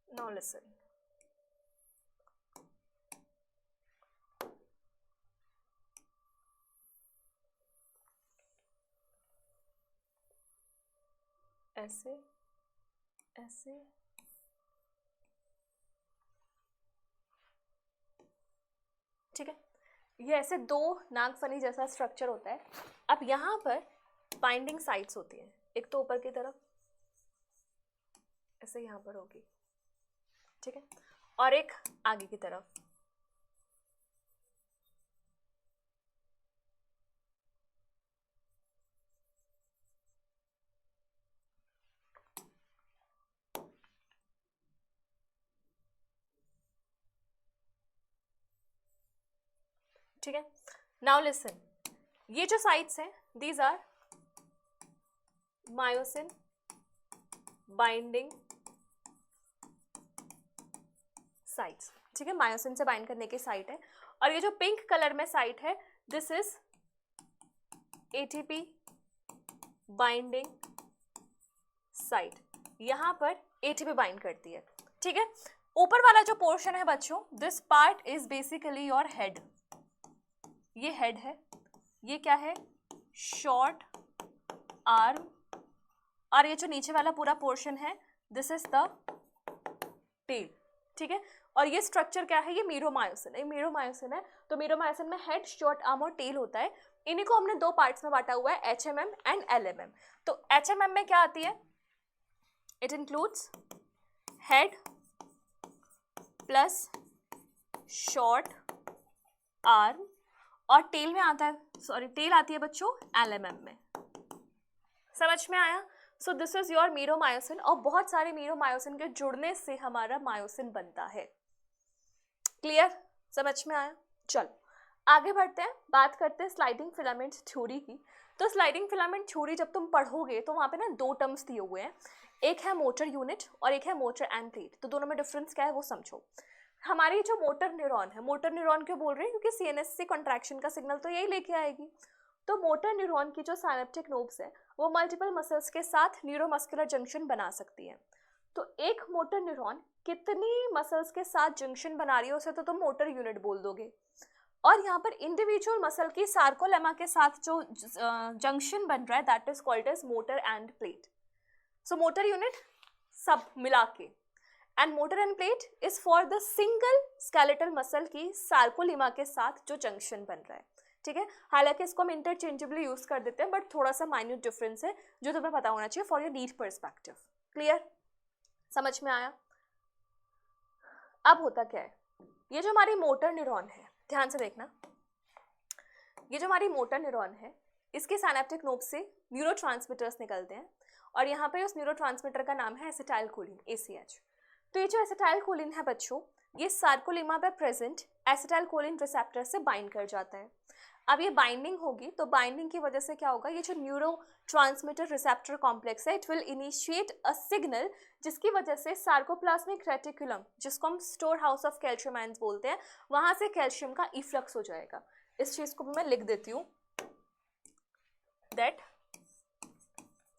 Now listen. ऐसे ऐसे ठीक है, ये ऐसे 2 नागफनी जैसा स्ट्रक्चर होता है। अब यहाँ पर बाइंडिंग साइट्स होती हैं, एक तो ऊपर की तरफ ऐसे यहाँ पर होगी, ठीक है, और एक आगे की तरफ। ठीक है, नाउ लिसन, ये जो साइट्स हैं these are myosin binding sites. ठीक है, मायोसिन से बाइंड करने की साइट है। और ये जो पिंक कलर में साइट है this is ATP binding site, यहां पर ATP बाइंड करती है। ठीक है, ऊपर वाला जो पोर्शन है बच्चों, this part is basically your head, ये हेड है, ये क्या है, शॉर्ट आर्म, और ये जो नीचे वाला पूरा पोर्शन है दिस इज द टेल। ठीक है, और ये स्ट्रक्चर क्या है, ये मेरोमायोसिन, ये मेरोमायोसिन है। तो मेरोमायोसिन में हेड, शॉर्ट आर्म और टेल होता है। इन्हीं को हमने 2 पार्ट्स में बांटा हुआ है, HMM एंड LMM। तो HMM में क्या आती है, it includes head plus short arm, और टेल में आता है, सॉरी टेल आती है बच्चों LMM में। समझ में आया? सो दिस इज योर मेरोमायोसिन, और बहुत सारे मेरोमायोसिन के जुड़ने से हमारा मायोसिन बनता है। क्लियर? समझ में आया? चलो आगे बढ़ते हैं, बात करते हैं स्लाइडिंग फिलामेंट थ्योरी की। तो स्लाइडिंग फिलामेंट थ्योरी जब तुम पढ़ोगे तो वहां पे ना 2 टर्म्स दिए हुए हैं, एक है मोटर यूनिट और एक है मोटर एंड प्लेट। तो दोनों में डिफरेंस क्या है वो समझो। हमारी जो मोटर न्यूरॉन है, मोटर न्यूरॉन क्यों बोल रहे हैं, क्योंकि सीएनएस से कॉन्ट्रैक्शन का सिग्नल तो यही लेके आएगी। तो मोटर न्यूरॉन की जो साइनेप्टिक नोब्स है वो मल्टीपल मसल्स के साथ न्यूरोमस्कुलर जंक्शन बना सकती है। तो एक मोटर न्यूरॉन कितनी मसल्स के साथ जंक्शन बना रही है उसे तो तुम मोटर यूनिट बोल दोगे। और यहाँ पर इंडिविजुअल मसल की सार्कोलेमा के साथ जो जंक्शन बन रहा है that is called as motor end plate. So motor unit सब मिला के and motor end plate is for the single skeletal muscle की सार्कोलेमा के साथ जो जंक्शन बन रहा है। ठीक है, हालांकि इसको हम इंटरचेंजेबली यूज कर देते हैं बट थोड़ा सा माइन्यूट डिफरेंस है जो तुम्हें पता होना चाहिए for your NEET perspective. Clear, समझ में आया। अब होता क्या है, ये जो हमारी मोटर न्यूरॉन है, ध्यान से देखना, ये जो हमारी मोटर न्यूरॉन है इसके सिनैप्टिक नोब से न्यूरोट्रांसमीटर्स निकलते हैं और यहाँ पे उस न्यूरोट्रांसमीटर का नाम है एसिटाइलकोलिन, ACH। तो ये जो एसिटाइलकोलिन है बच्चों, ये सार्कोलेमा पे प्रेजेंट एसिटाइलकोलिन रिसेप्टर से बाइंड कर जाता है। अब ये बाइंडिंग होगी तो बाइंडिंग की वजह से क्या होगा, ये जो न्यूरोट्रांसमीटर रिसेप्टर कॉम्प्लेक्स है it will initiate a signal जिसकी वजह से सार्कोप्लाज्मिक रेटिकुलम, जिसको हम store house of calcium ions बोलते हैं, वहां से कैल्शियम का इफ्लक्स हो जाएगा। इस चीज को भी मैं लिख देती हूँ, दैट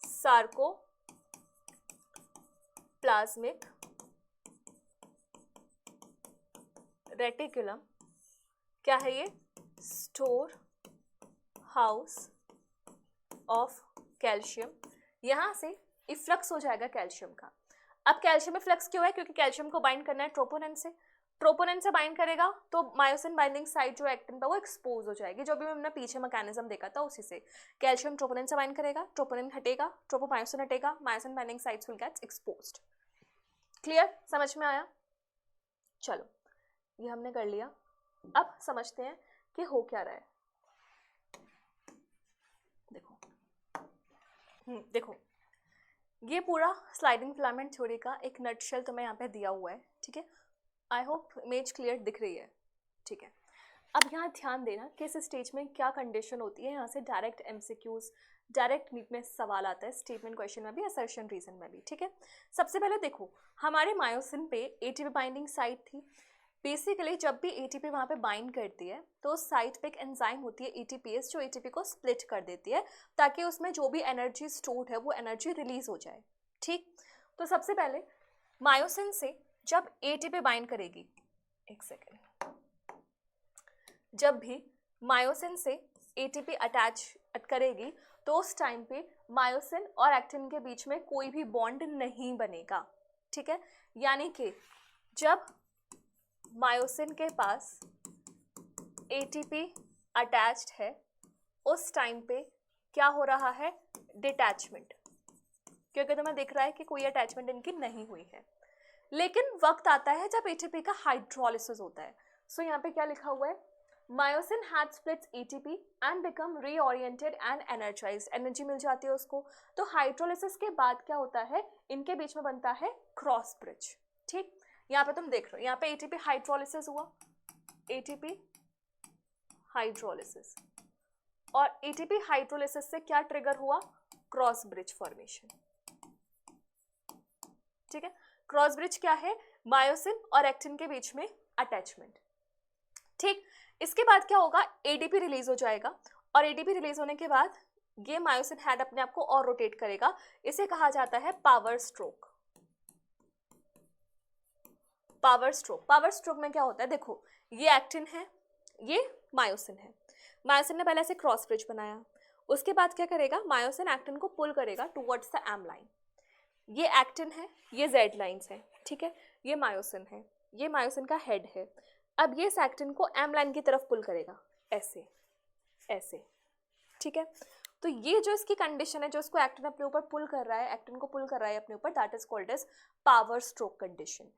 सार्कोप्लाज्मिक रेटिकुलम क्या है, ये स्टोर हाउस ऑफ कैल्शियम, यहाँ से इफ्लक्स हो जाएगा कैल्शियम का। अब कैल्शियम इफ्लक्स क्यों है, क्योंकि कैल्शियम को बाइंड करना है ट्रोपोनिन से, ट्रोपोनिन से बाइंड करेगा तो मायोसिन बाइंडिंग साइट जो एक्टिन पर वो एक्सपोज हो जाएगी, जो भी हमने पीछे मैकेनिज्म देखा था उसी से। कैल्शियम ट्रोपोनिन से बाइंड करेगा, ट्रोपोनिन हटेगा, ट्रोपोमायोसिन हटेगा, myosin binding sites will get exposed. Clear, समझ में आया। चलो ये हमने कर लिया, अब समझते हैं कि हो क्या रहा है। देखो ये पूरा स्लाइडिंग फिलामेंट थ्योरी का एक नटशेल तुम्हें यहाँ पे दिया हुआ है। ठीक है, आई होप इमेज क्लियर दिख रही है। ठीक है, अब यहाँ ध्यान देना कि इस स्टेज में क्या कंडीशन होती है। यहाँ से डायरेक्ट MCQs, डायरेक्ट नीट में सवाल आता है, स्टेटमेंट क्वेश्चन में भी, असर्शन रीजन में भी। ठीक है, सबसे पहले देखो हमारे मायोसिन पे ATP बाइंडिंग साइट थी। बेसिकली जब भी ATP वहाँ पे बाइंड करती है तो उस साइट पे एक एंजाइम होती है ATPase जो ATP को स्प्लिट कर देती है ताकि उसमें जो भी एनर्जी स्टोर्ड है वो एनर्जी रिलीज हो जाए। ठीक, तो सबसे पहले मायोसिन से जब ATP बाइंड करेगी, एक सेकेंड, जब भी मायोसिन से ATP अटैच करेगी तो उस टाइम पे मायोसिन और एक्टिन के बीच में कोई भी बॉन्ड नहीं बनेगा। ठीक है, यानी कि जब मायोसिन के पास ATP अटैच्ड है उस टाइम पे क्या हो रहा है, डिटैचमेंट, क्योंकि तुम्हें दिख रहा है कि कोई अटैचमेंट इनकी नहीं हुई है। लेकिन वक्त आता है जब ATP का हाइड्रोलिसिस होता है। सो यहाँ पे क्या लिखा हुआ है, myosin head splits ATP and become reoriented and energized, energy मिल जाती है उसको। तो हाइड्रोलिसिस के बाद क्या होता है, इनके बीच में बनता है क्रॉस ब्रिज। ठीक, यहाँ पे तुम देख रहे हो यहाँ पे ATP हाइड्रोलिसिस हुआ, ATP हाइड्रोलिसिस, और ATP हाइड्रोलिसिस से क्या ट्रिगर हुआ, क्रॉस ब्रिज फॉर्मेशन। ठीक है, क्रॉस ब्रिज क्या है, मायोसिन और एक्टिन के बीच में अटैचमेंट। ठीक, इसके बाद क्या होगा, ADP रिलीज हो जाएगा और ADP रिलीज होने के बाद ये मायोसिन हेड अपने आप को और रोटेट करेगा। इसे कहा जाता है power stroke. Power stroke, power stroke में क्या होता है, देखो ये एक्टिन है, ये मायोसिन है। मायोसिन ने पहले से क्रॉस ब्रिज बनाया, उसके बाद क्या करेगा, मायोसिन एक्टिन को पुल करेगा टुवर्ड्स द एम लाइन। ये एक्टिन है, ये जेड लाइन्स है। ठीक है, ये मायोसिन है, ये मायोसिन का हेड है। अब ये एक्टिन को एम लाइन की तरफ पुल करेगा, ऐसे ऐसे। ठीक है, तो ये जो इसकी कंडीशन है, जो इसको एक्टिन अपने ऊपर पुल कर रहा है, एक्टिन को पुल कर रहा है अपने ऊपर, that is called as power stroke condition.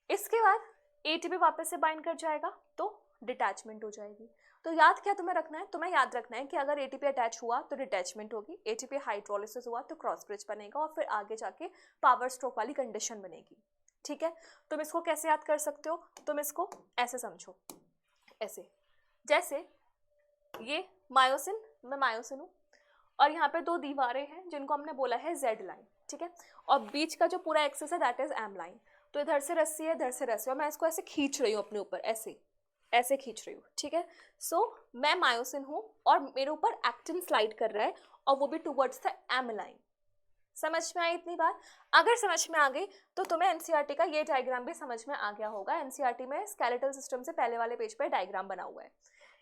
इसके बाद ATP वापस से बाइंड कर जाएगा तो डिटैचमेंट हो जाएगी। तो याद क्या तुम्हें रखना है, तुम्हें याद रखना है कि अगर ATP अटैच हुआ तो डिटैचमेंट होगी, ATP हाइड्रोलिसिस हुआ तो क्रॉस ब्रिज बनेगा और फिर आगे जाके पावर स्ट्रोक वाली कंडीशन बनेगी। ठीक है, तुम इसको कैसे याद कर सकते हो, तुम इसको ऐसे समझो, ऐसे जैसे ये मायोसिन, मैं मायोसिन हूँ और यहाँ पे दो दीवारें हैं जिनको हमने बोला है जेड लाइन। ठीक है, और बीच का जो पूरा एक्सिस है दैट इज एम लाइन। तो इधर से रस्सी है, इधर से रस्सी है, और मैं इसको ऐसे खींच रही हूँ अपने ऊपर, ऐसे ऐसे खींच रही हूँ, ठीक है। सो मैं मायोसिन हूँ और मेरे ऊपर एक्टिन स्लाइड कर रहा है और वो भी टुवर्ड्स द एम लाइन। समझ में आई इतनी बात? अगर समझ में आ गई तो तुम्हें एनसीईआरटी का ये डायग्राम भी समझ में आ गया होगा। एनसीईआरटी में स्केलेटल सिस्टम से पहले वाले पेज पर डायग्राम बना हुआ है।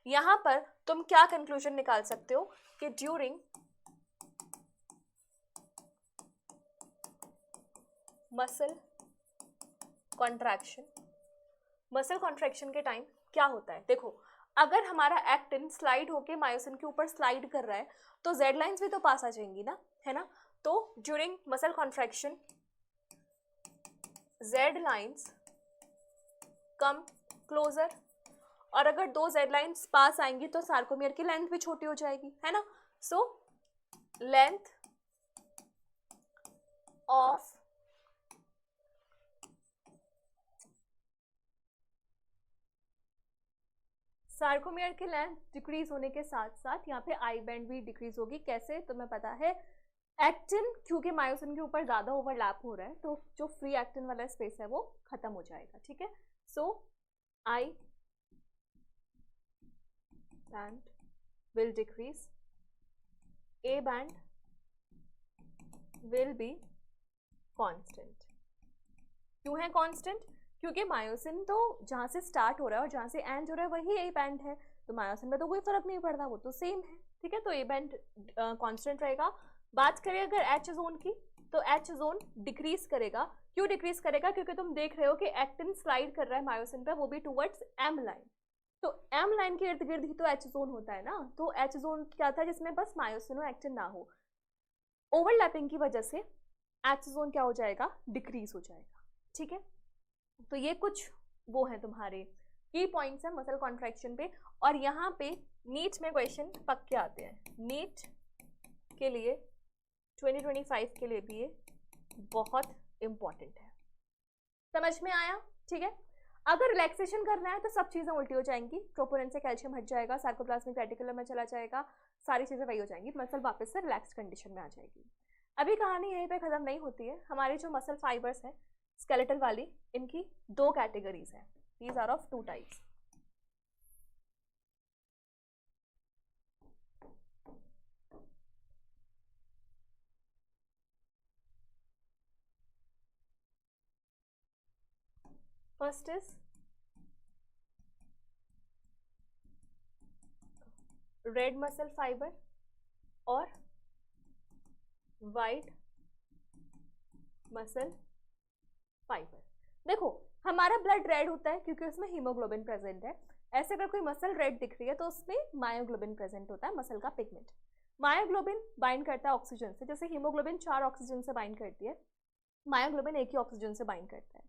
यहाँ पर तुम क्या कंक्लूजन निकाल सकते हो कि during muscle contraction, muscle contraction के टाइम क्या होता है? देखो, अगर हमारा एक्टिन स्लाइड होके मायोसिन के ऊपर स्लाइड कर रहा है तो जेड लाइंस भी तो पास आ जाएंगी ना, है ना। तो during muscle contraction Z lines come closer, और अगर दो जेड लाइंस पास आएंगी तो सार्कोमियर की लेंथ भी छोटी हो जाएगी, है ना। सो लेंथ ऑफ सार्कोमियर की लेंथ डिक्रीज होने के साथ साथ यहाँ पे आई बैंड भी डिक्रीज होगी। कैसे? तुम्हें पता है, एक्टिन क्योंकि मायोसिन के ऊपर ज्यादा ओवरलैप हो रहा है तो जो फ्री एक्टिन वाला स्पेस है वो खत्म हो जाएगा, ठीक है। So I band will decrease, A band will be constant. क्यों है कांस्टेंट? क्योंकि मायोसिन तो जहाँ से स्टार्ट हो रहा है और जहाँ से एंड हो रहा है वही ए बैंड है, तो मायोसिन में तो कोई फर्क नहीं पड़ता, वो तो सेम है, ठीक है। तो ए बैंड कांस्टेंट रहेगा। बात करें अगर एच जोन की, तो एच जोन डिक्रीज करेगा। क्यों डिक्रीज करेगा? क्योंकि तुम देख रहे हो कि एक्टिन स्लाइड कर रहा है मायोसिन पे, वो भी टुवर्ड्स एम लाइन। तो एम लाइन के इर्द गिर्द ही तो एच जोन होता है ना। तो एच जोन क्या था? जिसमें बस मायोसिन और एक्टिन ना हो। ओवरलैपिंग की वजह से एच जोन क्या हो जाएगा? डिक्रीज हो जाएगा, ठीक है। तो ये कुछ वो है तुम्हारे की पॉइंट्स है मसल कॉन्ट्रैक्शन पे। और यहाँ पे नीट में क्वेश्चन पक्के आते हैं, नीट के लिए 2025 के लिए भी ये बहुत इंपॉर्टेंट है। समझ में आया? ठीक है। अगर रिलैक्सेशन करना है तो सब चीजें उल्टी हो जाएंगी, प्रोपोनेन से कैल्शियम हट जाएगा, सार्कोप्लाज्मिक रेटिकुलम में चला जाएगा, सारी चीजें वही हो जाएंगी, मसल वापस से रिलैक्स कंडीशन में आ जाएगी। अभी कहानी यहीं पे खत्म नहीं होती है। हमारी जो मसल फाइबर्स है स्केलेटल वाली, इनकी दो कैटेगरीज है। These are of two types. First is red muscle fibre और वाइट मसल फाइबर। देखो, हमारा ब्लड रेड होता है क्योंकि उसमें हीमोग्लोबिन प्रेजेंट है। ऐसे अगर कोई मसल रेड दिख रही है तो उसमें मायोग्लोबिन प्रेजेंट होता है, मसल का पिगमेंट। मायोग्लोबिन बाइंड करता है ऑक्सीजन से, जैसे हीमोग्लोबिन 4 ऑक्सीजन से बाइंड करती है, मायोग्लोबिन एक ही ऑक्सीजन से बाइंड करता है।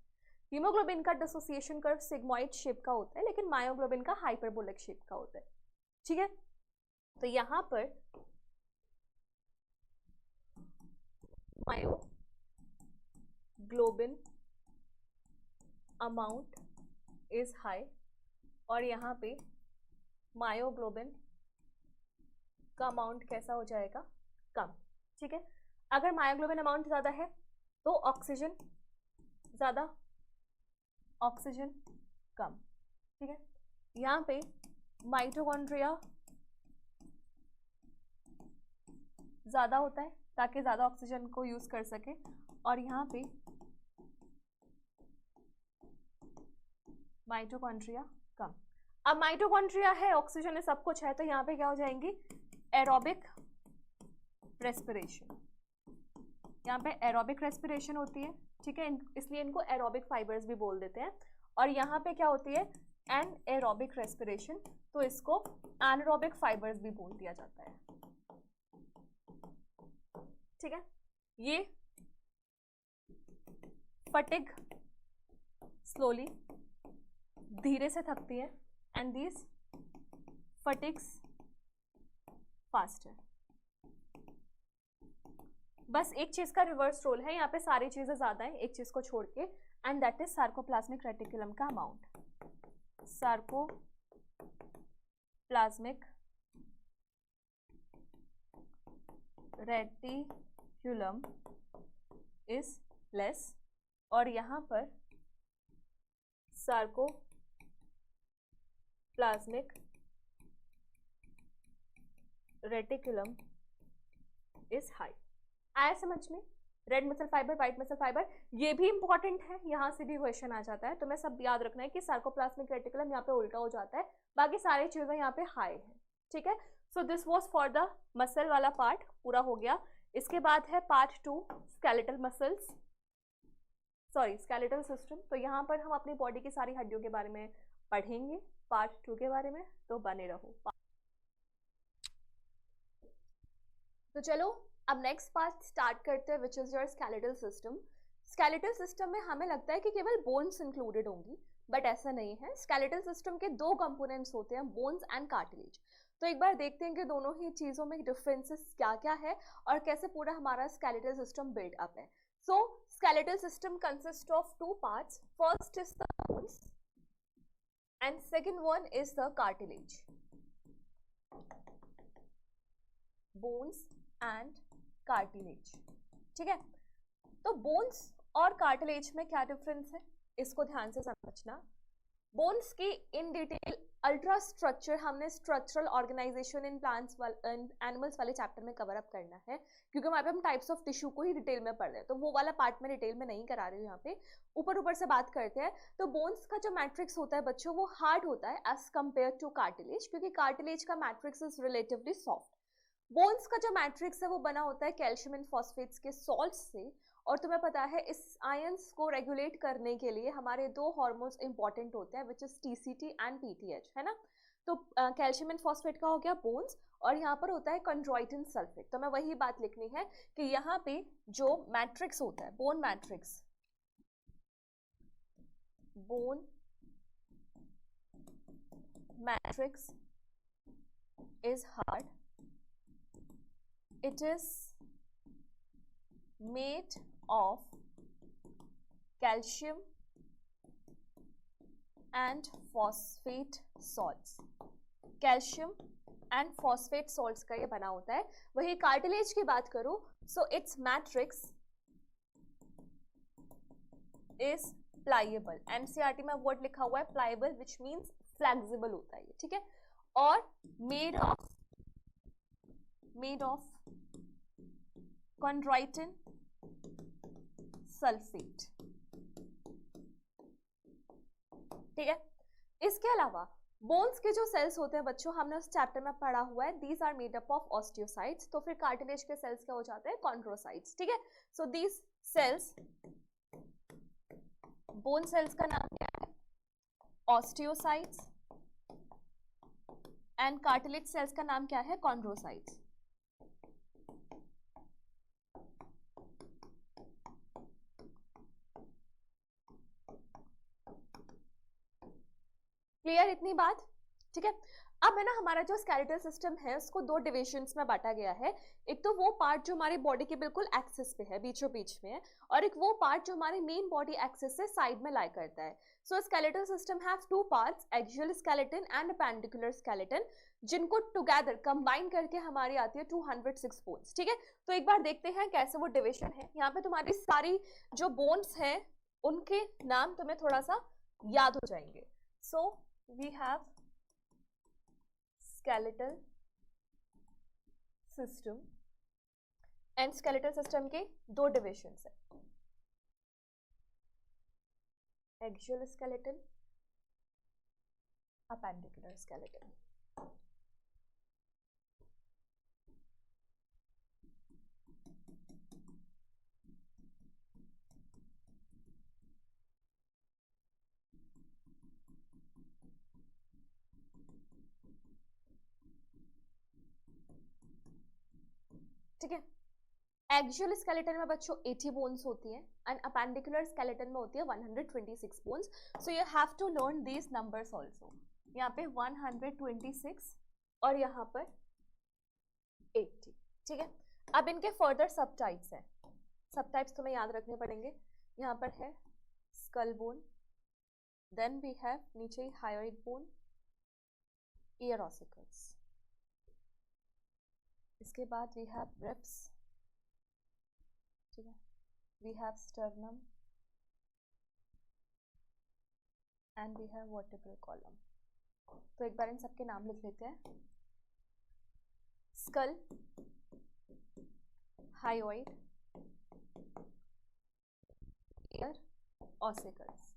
हीमोग्लोबिन का डिसोसिएशन कर्व सिग्मोइड शेप का होता है, लेकिन मायोग्लोबिन का हाइपरबोलिक शेप का होता है, ठीक है। तो यहां पर मायोग्लोबिन अमाउंट इज हाई और यहाँ पे मायोग्लोबिन का अमाउंट कैसा हो जाएगा? कम, ठीक है। अगर मायोग्लोबिन अमाउंट ज्यादा है तो ऑक्सीजन ज्यादा, ऑक्सीजन कम, ठीक है। यहाँ पे माइटोकॉन्ड्रिया ज्यादा होता है ताकि ज्यादा ऑक्सीजन को यूज कर सके, और यहाँ पे माइटोकॉन्ड्रिया कम। अब माइटोकॉन्ड्रिया है, ऑक्सीजन है, सब कुछ है, तो यहाँ पे क्या हो जाएंगी? Aerobic respiration. यहाँ पे एरोबिक रेस्पिरेशन होती है, ठीक है, इसलिए इनको एरोबिक फाइबर्स भी बोल देते हैं। और यहाँ पे क्या होती है? एन एरोबिक रेस्पिरेशन, तो इसको एनारोबिक फाइबर्स भी बोल दिया जाता है, ठीक है। ये फटिग स्लोली, धीरे से थकती है, एंड दीज फटिग्स फास्टर। बस एक चीज का रिवर्स रोल है, यहाँ पे सारी चीजें ज्यादा है एक चीज को छोड़ के, and that is sarcoplasmic reticulum का amount. Sarcoplasmic reticulum is less और यहाँ पर सार्कोप्लाज्मिक रेटिकुलम इज हाई। आया समझ में? Red muscle fibre, white muscle fibre, ये भी इंपॉर्टेंट है, यहाँ से भी क्वेश्चन आ जाता है, तो मैं सब याद रखना है कि सार्कोप्लाज्मिक रेटिकुलम यहाँ पे उल्टा हो जाता है, बाकी सारी चीजें यहाँ पे हाई है, ठीक है। So this was for the muscle वाला पार्ट, पूरा हो गया। इसके बाद है part 2, skeletal muscles, sorry skeletal system. तो यहाँ पर हम अपनी बॉडी की सारी हड्डियों के बारे में पढ़ेंगे पार्ट 2 के बारे में, तो बने रहो। तो चलो अब नेक्स्ट पार्ट स्टार्ट करते हैं, which is your skeletal system. Skeletal system में हमें लगता है कि केवल बोन्स इंक्लूडेड होंगी, बट ऐसा नहीं है। स्केलेटल सिस्टम के दो कंपोनेंट्स होते हैं, बोन्स एंड कार्टिलेज। तो एक बार देखते हैं कि दोनों ही चीजों में डिफरेंसेस क्या क्या है और कैसे पूरा हमारा स्केलेटल सिस्टम बिल्ड अप है। So skeletal system consist of two parts, first is the bones and second one is the cartilage. Bones and cartilage, ठीक है। तो बोन्स और कार्टिलेज में क्या डिफरेंस है, इसको ध्यान से समझना। बोन्स की इन डिटेल अल्ट्रा स्ट्रक्चर हमने structural organisation in plants animals वाले चैप्टर में कवर अप करना है, क्योंकि वहाँ पे हम टाइप्स ऑफ टिश्यू को ही डिटेल में पढ़ रहे हैं, तो वो वाला पार्ट में डिटेल में नहीं करा रही हूँ, यहाँ पे ऊपर ऊपर से बात करते हैं। तो बोन्स का जो मैट्रिक्स होता है बच्चों, वो हार्ड होता है एज कम्पेयर टू कार्टिलेज, क्योंकि कार्टिलेज का matrix is relatively soft. Bones का जो मैट्रिक्स है वो बना होता है कैल्शियम एंड फॉस्फेट्स के सॉल्ट से, और तुम्हें पता है इस आयंस को रेगुलेट करने के लिए हमारे दो हार्मोन्स इंपॉर्टेंट होते हैं, which is TCT and PTH, है ना। तो कैल्शियम एंड फॉस्फेट का हो गया बोन्स, और यहाँ पर होता है कंड्रोइटिन सल्फेट। तो मैं वही बात लिखनी है कि यहाँ पे जो मैट्रिक्स होता है, bone matrix, bone matrix is hard, it is made of calcium and phosphate salts। Calcium and phosphate salts का ये बना होता है। वही कार्टिलेज की बात करूं, so its matrix is pliable. NCERT में वर्ड लिखा हुआ है प्लाइएबल, विच मीन्स फ्लेक्सिबल होता है ये, ठीक है। और मेड ऑफ chondroitin सल्फेट, ठीक है। इसके अलावा बोन्स के जो सेल्स होते हैं बच्चों, हमने उस चैप्टर में पढ़ा हुआ है, these are made up of osteocytes. तो फिर कार्टिलेज के सेल्स क्या हो जाते हैं, कॉन्ड्रोसाइट्स, ठीक है। So these cells, bone cells का नाम क्या है, ऑस्टियोसाइट्स, एंड कार्टिलेज सेल्स का नाम क्या है, कॉन्ड्रोसाइट्स। क्लियर इतनी बात, ठीक है। अब है ना, हमारा जो स्केलेटल सिस्टम है उसको दो डिविजन्स में बांटा गया है। एक तो वो पार्ट जो हमारी बॉडी के बिल्कुल एक्सिस पे है, बीचों बीच में है, और एक वो पार्ट जो हमारी मेन बॉडी एक्सिस से साइड में लाई करता है। So skeletal system have two parts, axial skeleton and appendicular skeleton, जिनको टुगेदर कंबाइन करके हमारी आती है 206 बोन्स, ठीक है। तो एक बार देखते हैं कैसे वो डिविजन है। यहाँ पे तुम्हारी सारी जो बोन्स हैं उनके नाम तुम्हें थोड़ा सा याद हो जाएंगे। सो we have skeletal system and skeletal system के दो divisions है, axial skeleton, appendicular skeleton। ठीक है। एक्सियल स्केलेटन में बच्चों 80 बोन्स होती हैं एंड अपेंडिकुलर स्केलेटन में होती है 126 bones. So you have to learn these numbers also. यहाँ पे 126 और यहाँ पर 80, ठीक है। अब इनके फर्दर सब टाइप्स हैं, सब टाइप्स तुम्हें याद रखने पड़ेंगे। यहाँ पर है skull bone, then we have नीचे हायोइड बोन, ईयर ऑसिकल्स, इसके बाद वी हैव रिब्स, ठीक है, we have sternum, and we have vertebral column. तो एक बार इन सबके नाम लिख लेते हैं. Skull, hyoid, ear ossicles.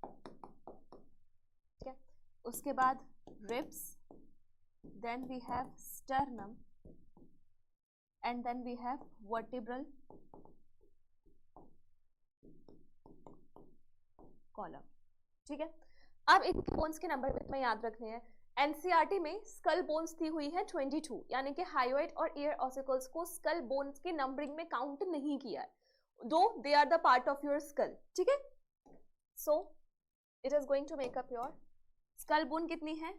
ठीक है. उसके बाद ribs, then we have sternum, and then we have vertebral column. ठीक है. अब इन बोन्स के नंबर में याद रखने हैं. एनसीईआरटी में स्कल बोन्स दी हुई है 22, यानी कि हायोइड और ईयर ऑसिकल्स को स्कल बोन्स के नंबरिंग में काउंट नहीं किया है, though they are the part of your skull. ठीक है. So it is going to make up your skull bone. कितनी है?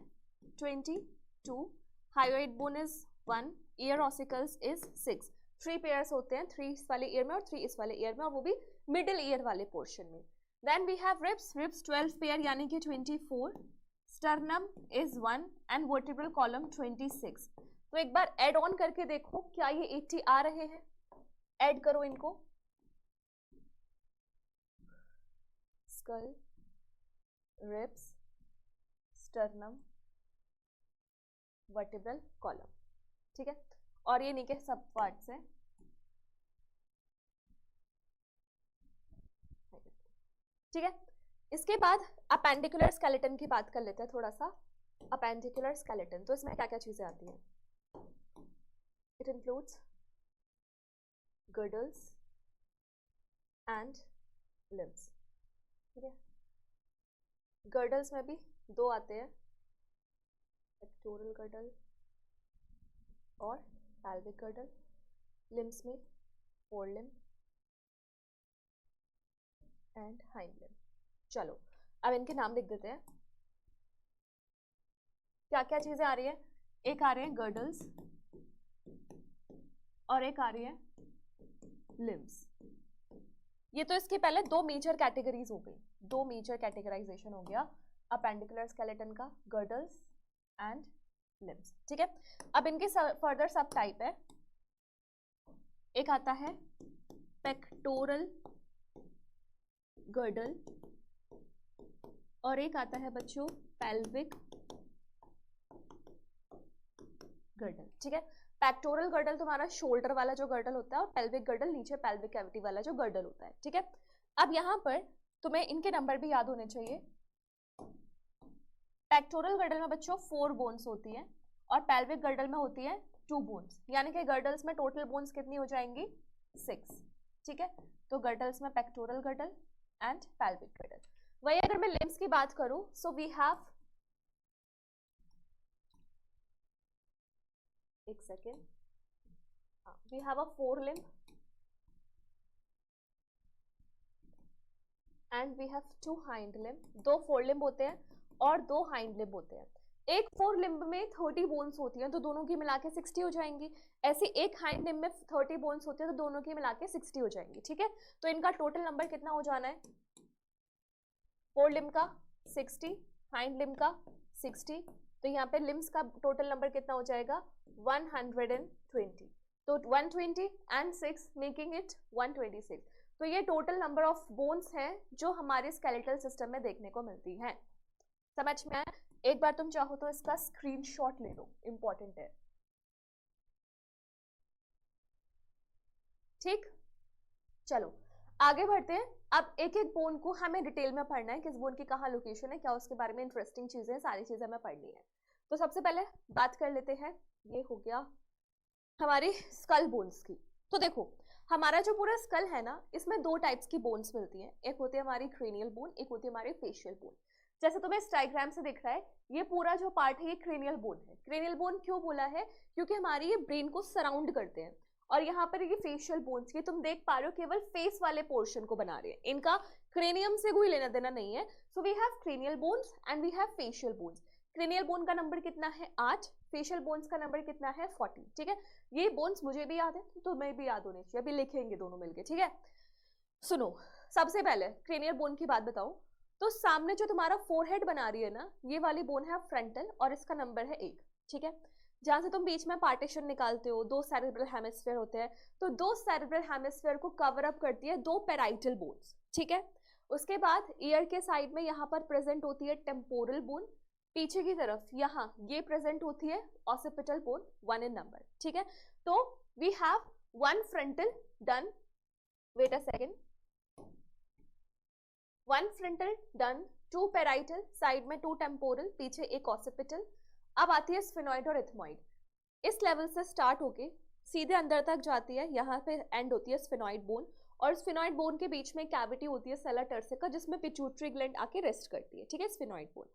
22. Hyoid bone is 1, ear ossicles is 6. 3 pairs होते हैं, 3 इस वाले ईयर में और 3 इस वाले ईयर में, और वो भी मिडिल ईयर वाले पोर्शन में. Then we have ribs, ribs 12 pair यानी कि 24. Sternum is 1 and vertebral column 26. तो एक बार ऐड ऑन करके देखो क्या ये 80 आ रहे हैं. ऐड करो इनको. Skull, ribs, sternum, vertebral column. ठीक है. और ये नीचे सब पार्ट्स हैं. ठीक है. इसके बाद अपेंडिकुलर स्केलेटन की बात कर लेते हैं थोड़ा सा. अपेंडिकुलर स्केलेटन, तो इसमें क्या क्या चीजें आती हैं? It includes girdles and limbs. ठीक है. गर्डल्स में भी 2 आते हैं, पेक्टोरल गर्डल और पैल्विक गर्डल. लिम्स में फोरलिम्ब एंड हाइंड लिम्ब. चलो अब इनके नाम लिख देते हैं. क्या क्या चीजें आ रही है? एक आ रहे हैं गर्डल्स और एक आ रही है लिम्स. ये तो इसके पहले 2 मेजर कैटेगरीज हो गई, 2 मेजर कैटेगराइजेशन हो गया अपेंडिकुलर स्केलेटन का, गर्डल्स एंड लिम्स. ठीक है. अब इनके फर्दर सब टाइप है. एक आता है पेक्टोरल गर्डल और एक आता है बच्चों पेल्विक गर्डल. ठीक है. पेक्टोरल गर्डल तुम्हारा शोल्डर वाला जो गर्डल होता है, और पेल्विक गर्डल नीचे पेल्विक कैविटी वाला जो गर्डल होता है. ठीक है. अब यहाँ पर तुम्हें इनके नंबर भी याद होने चाहिए. पेक्टोरल गर्डल में बच्चों 4 बोन्स होती है और पेल्विक गर्डल में होती है 2 बोन्स, यानी कि गर्डल्स में टोटल बोन्स कितनी हो जाएंगी? 6. ठीक है. तो गर्डल्स में pectoral girdle and pelvic girdle. वही अगर मैं लिम्स की बात करूं, सो वी हैव, एक second, we have a forelimb and we have 2 hind limb. 2 forelimb होते हैं और 2 हाइंड लिम्ब होते हैं. एक फोरलिम्ब में 30 बोन्स होती हैं तो दोनों की मिला के 60 हो जाएंगी. ऐसे एक हाइंड लिम्ब में 30 बोन्स होते हैं तो दोनों की मिला के 60 हो जाएंगी. ठीक है. तो इनका टोटल नंबर कितना हो जाना है? फोरलिम्ब का 60, हाइंड लिम्ब का 60. तो यहाँ पे लिम्स का टोटल नंबर कितना हो जाएगा? 120. तो 120 एंड 6 मेकिंग इट 126. तो ये टोटल नंबर ऑफ बोन्स हैं जो हमारे स्केलेटल सिस्टम में देखने को मिलती हैं. समझ में आया? एक बार तुम चाहो तो इसका स्क्रीनशॉट ले लो, इंपॉर्टेंट है. ठीक. चलो आगे बढ़ते हैं. अब एक एक बोन को हमें डिटेल में पढ़ना है, किस बोन की कहाँ लोकेशन है, क्या उसके बारे में इंटरेस्टिंग चीजें हैं, सारी चीजें हमें पढ़नी है. तो सबसे पहले बात कर लेते हैं, ये हो गया हमारी स्कल बोन्स की. तो देखो हमारा जो पूरा स्कल है ना, इसमें 2 टाइप्स की बोन्स मिलती हैं. एक होती है हमारी क्रेनियल बोन, एक होती है हमारी फेशियल बोन. जैसे तुम्हें इस डायग्राम से दिख रहा है, ये पूरा जो पार्ट है ये क्रेनियल बोन है. क्रेनियल बोन क्यों बोला है? क्योंकि हमारी ये ब्रेन को सराउंड करते हैं. और यहाँ पर ये फेशियल बोन्स की तुम देख पा रहे हो केवल फेस वाले पोर्शन को बना रहे हैं, इनका क्रेनियम से कोई लेना देना नहीं है. So we have cranial bones and we have facial bones. Cranial bone का नंबर कितना है? 8. फेशियल बोन्स का नंबर कितना है? 40. ठीक है. ये बोन्स मुझे भी याद है तो तुम्हें भी याद होने चाहिए. अभी लिखेंगे दोनों मिलके. ठीक है. सुनो, सबसे पहले क्रेनियल बोन की बात बताओ. तो सामने जो तुम्हारा फोरहेड बना रही है ना, ये वाली बोन है फ्रंटल और इसका नंबर है 1. ठीक है. जहाँ से तुम बीच में पार्टीशन निकालते हो, दो सेरेब्रल हेमिस्फीयर होते हैं, तो दो सेरेब्रल हेमिस्फीयर को कवर अप करती है दो पेराइटल बोन्स, ठीक है। उसके बाद ईयर के साइड में यहाँ पर प्रेजेंट होती है टेम्पोरल बोन, पीछे की तरफ यहाँ ये प्रेजेंट होती है ऑसिपिटल बोन, 1 इन नंबर, ठीक है। तो we have 1 frontal done, wait a second, 1 frontal done, 2 parietal, side में 2 टेम्पोरल, पीछे एक ऑसिपिटल। अब आती है स्फेनॉइड और इथमॉइड, इस लेवल से स्टार्ट होके सीधे अंदर तक जाती है, यहाँ पे एंड होती है स्फेनॉइड बोन, और स्फेनॉइड बोन के बीच में कैविटी होती है सेला टर्सिका, जिसमें पिट्यूटरी ग्लैंड आके रेस्ट करती है, ठीक है, स्फेनॉइड बोन।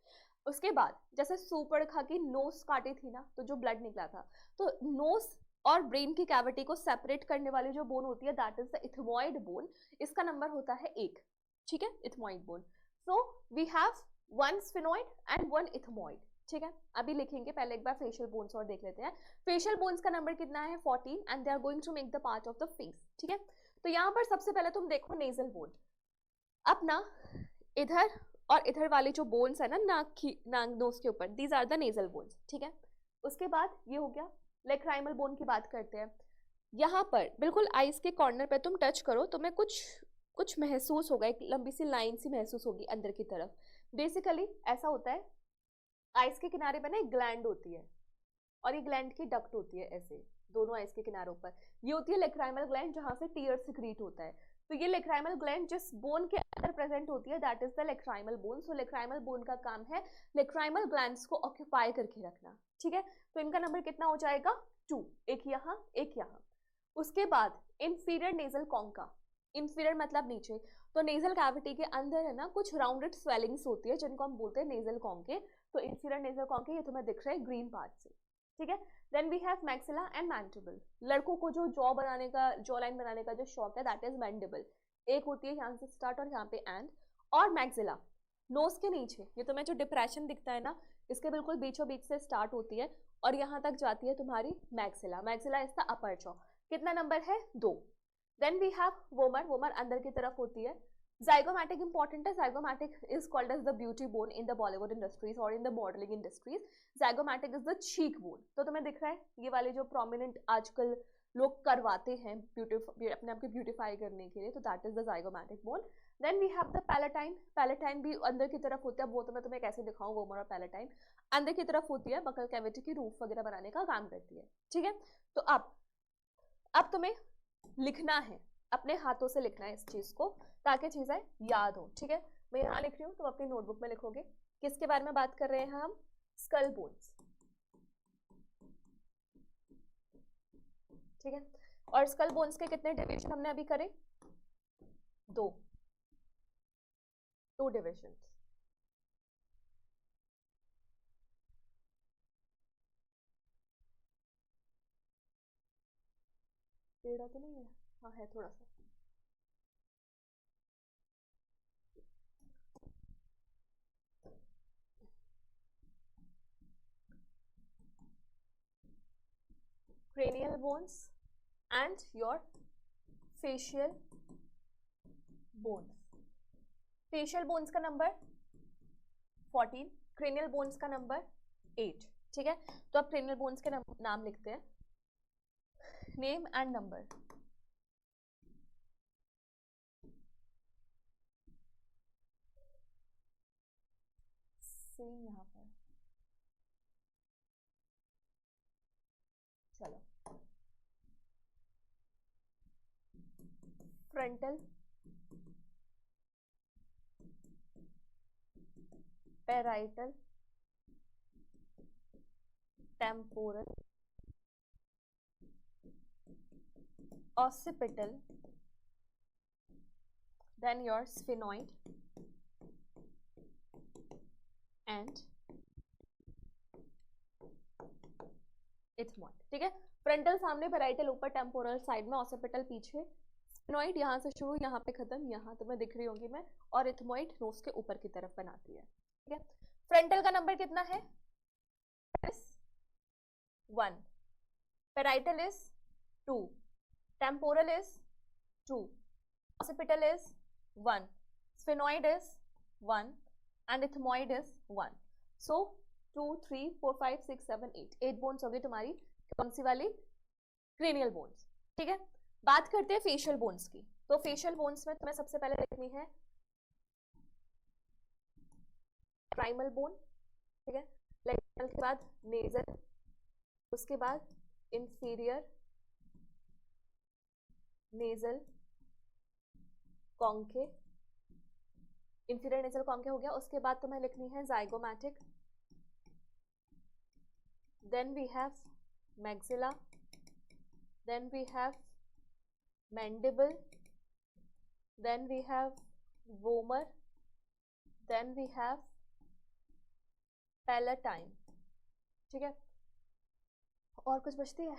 उसके बाद जैसे सुपर खा की नोज काटी थी ना, तो जो ब्लड निकला था, तो नोज और ब्रेन की कैविटी को सेपरेट करने वाली जो बोन होती है that is the ethmoid bone, इसका नंबर होता है 1, ठीक है, ethmoid bone. So we have 1 sphenoid and 1 ethmoid, ठीक है। अभी लिखेंगे, पहले एक बार फेशियल बोन्स और देख लेते हैं। फेशियल बोन्स का नंबर कितना है 14 and they are going to make the part of the face, ठीक है। तो यहाँ पर सबसे पहले तुम देखो नेजल बोन, अपना इधर और इधर वाले जो बोन्स है ना नाक नोज के ऊपर, these are the nasal bones, ठीक है। उसके बाद ये हो गया लेक्राइमल बोन की बात करते हैं। यहाँ पर बिल्कुल आईज के कॉर्नर पे तुम टच करो, तुम्हें कुछ महसूस होगा, एक लंबी सी लाइन सी महसूस होगी अंदर की तरफ। बेसिकली ऐसा होता है, आइस के किनारे पे ना एक ग्लैंड होती है, और ये ग्लैंड की डक्ट होती है ऐसे दोनों आइस के किनारों पर, ये होती है लेक्राइमल ग्लैंड, जहाँ से टीयर सिक्रीट होता है। तो ये लेक्राइमल ग्लैंड जिस बोन के अंदर प्रेजेंट होती है that is the lacrimal bone. So lacrimal bone का काम है लेक्राइमल ग्लैंड्स को ऑक्यूपाई करके रखना, ठीक है। तो इनका नंबर कितना हो जाएगा 2, एक यहाँ एक यहाँ। उसके बाद इंफीरियर नेजल कॉन्का, इंफीरियर मतलब नीचे, तो नेजल कैविटी के अंदर है ना कुछ राउंडेड स्वेलिंग्स होती है जिनको हम बोलते हैं नेजल कॉन्के। तो इंफीरियर नेजल कॉन्के ये तुम्हें दिख रहा है ग्रीन पार्ट से, ठीक है। Then we have maxilla and mandible, लड़कों को जो जॉ बनाने का, जॉ लाइन बनाने का जो शौक है दैट इज मैंडिबल, एक होती है यहाँ से स्टार्ट और यहाँ पे एंड। और मैक्सिला नोज के नीचे, ये तुम्हें जो डिप्रेशन दिखता है ना, इसके बिल्कुल बीचों बीच से स्टार्ट होती है और यहाँ तक जाती है तुम्हारी maxilla. Maxilla is the upper jaw, कितना नंबर है 2। Then we have vomer, vomer अंदर की तरफ होती है। zygomatic इंपॉर्टेंट है, zygomatic is called as the beauty bone in the Bollywood industries or in the modeling industries. zygomatic is the cheek bone। तो तुम्हें दिख रहा है ये वाले जो prominent आजकल लोग करवाते हैं अपने आप को ब्यूटीफाई करने के लिए, तो that is the zygomatic bone। Then we have the palatine, palatine भी अंदर की तरफ होता है, वो तो मैं तुम्हें कैसे दिखाऊं, वोमर और पैलेटाइन अंदर की तरफ होती है, बकल कैविटी की रूफ वगैरह बनाने का काम करती है, ठीक है। तो अब तुम्हें लिखना है, अपने हाथों से लिखना है इस चीज को, ताकि चीजें याद हो, ठीक है। मैं यहाँ लिख रही हूँ, तुम अपनी नोटबुक में लिखोगे। किसके बारे में बात कर रहे हैं हम, स्कल बोन्स, ठीक है। और स्कल बोन्स के कितने डिवीजन हमने अभी करे, 2 डिविजन। टेढ़ा तो नहीं है, हाँ है थोड़ा सा। cranial bones and your facial bones। facial bones का नंबर 14, cranial bones का नंबर 8, ठीक है। तो अब cranial bones के नाम लिखते हैं, नेम एंड नंबर। सेम यहाँ पर, चलो frontal, parietal, temporal, occipital, then your sphenoid and ethmoid, ठीक है। फ्रंटल सामने, पैराइटल ऊपर, टेम्पोरल साइड में, ऑसिपिटल पीछे, स्फेनॉइड यहाँ से शुरू यहाँ पे खत्म, यहाँ तुम्हें दिख रही होगी मैं, और इथमॉइड नोज के ऊपर की तरफ बनाती है, ठीक है। फ्रंटल का नंबर कितना है 1, parietal is 2, temporal is 2, occipital is 1, sphenoid is 1 and ethmoid is 1. So 2 3 4 5 6 7 8 8 bones हो गई तुम्हारी कौन सी वाली, क्रेनियल बोन्स। ठीक है, बात करते हैं फेशियल बोन्स की। तो फेशियल बोन्स में तुम्हें सबसे पहले लिखनी है प्राइमल बोन। ठीक है, लैक्रिमल के बाद नेजल, उसके बाद inferior nasal conchae, inferior nasal conchae हो गया। उसके बाद तुम्हें लिखनी है zygomatic, then we have maxilla, then we have mandible, then we have vomer, then we have palatine. ठीक है, और कुछ बचती है?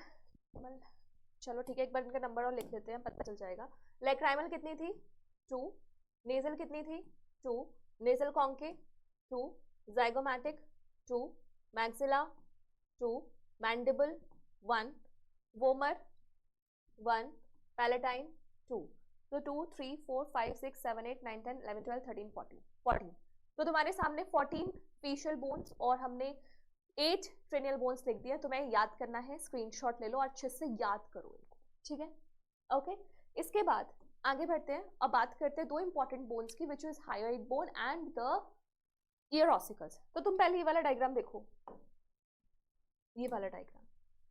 चलो ठीक है, एक बार इनका नंबर और लिख लेते हैं, पता चल जाएगा। लैक्राइमल कितनी थी 2, नेजल कितनी थी 2, nasal conchae 2, zygomatic 2, maxilla 2, mandible 1, vomer 1, palatine 2। तो 2 3 4 5 6 7 8 9 10 11 12 13 14। तो तुम्हारे सामने 14 फेशियल बोन्स और हमने 8 क्रेनियल बोन्स लिख दिया। तुम्हें याद करना है, स्क्रीनशॉट ले लो और अच्छे से याद करो इनको। ठीक है, ओके। इसके बाद आगे बढ़ते हैं और बात करते हैं दो इंपॉर्टेंट बोन्स की, which is hyoid bone and the ear ossicles. तो तुम पहले ये वाला डायग्राम देखो, ये वाला डायग्राम।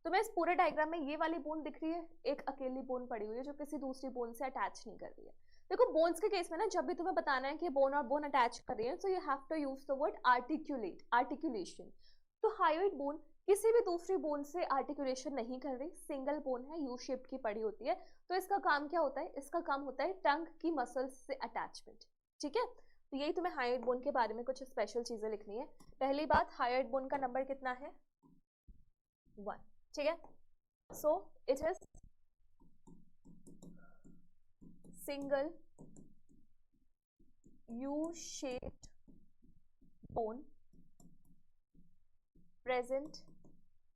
तुम्हें इस पूरे डायग्राम में ये वाली बोन दिख रही है, एक अकेली बोन पड़ी हुई है जो किसी दूसरी बोन से अटैच नहीं कर रही है। देखो बोन्स के केस में ना, जब भी तुम्हें बताना है कि बोन और बोन अटैच कर रही है, so you have to use the word articulate, articulation. तो हायोइड बोन किसी भी दूसरी बोन से आर्टिकुलेशन नहीं कर रही, सिंगल बोन है, यू शेप की पड़ी होती है। तो इसका काम क्या होता है? इसका काम होता है टंग की मसल्स से अटैचमेंट। ठीक है, तो यही तुम्हें हायोइड बोन के बारे में कुछ स्पेशल चीजें लिखनी है। पहली बात, हायोइड बोन का नंबर कितना है 1। ठीक है, so it is single U shaped bone present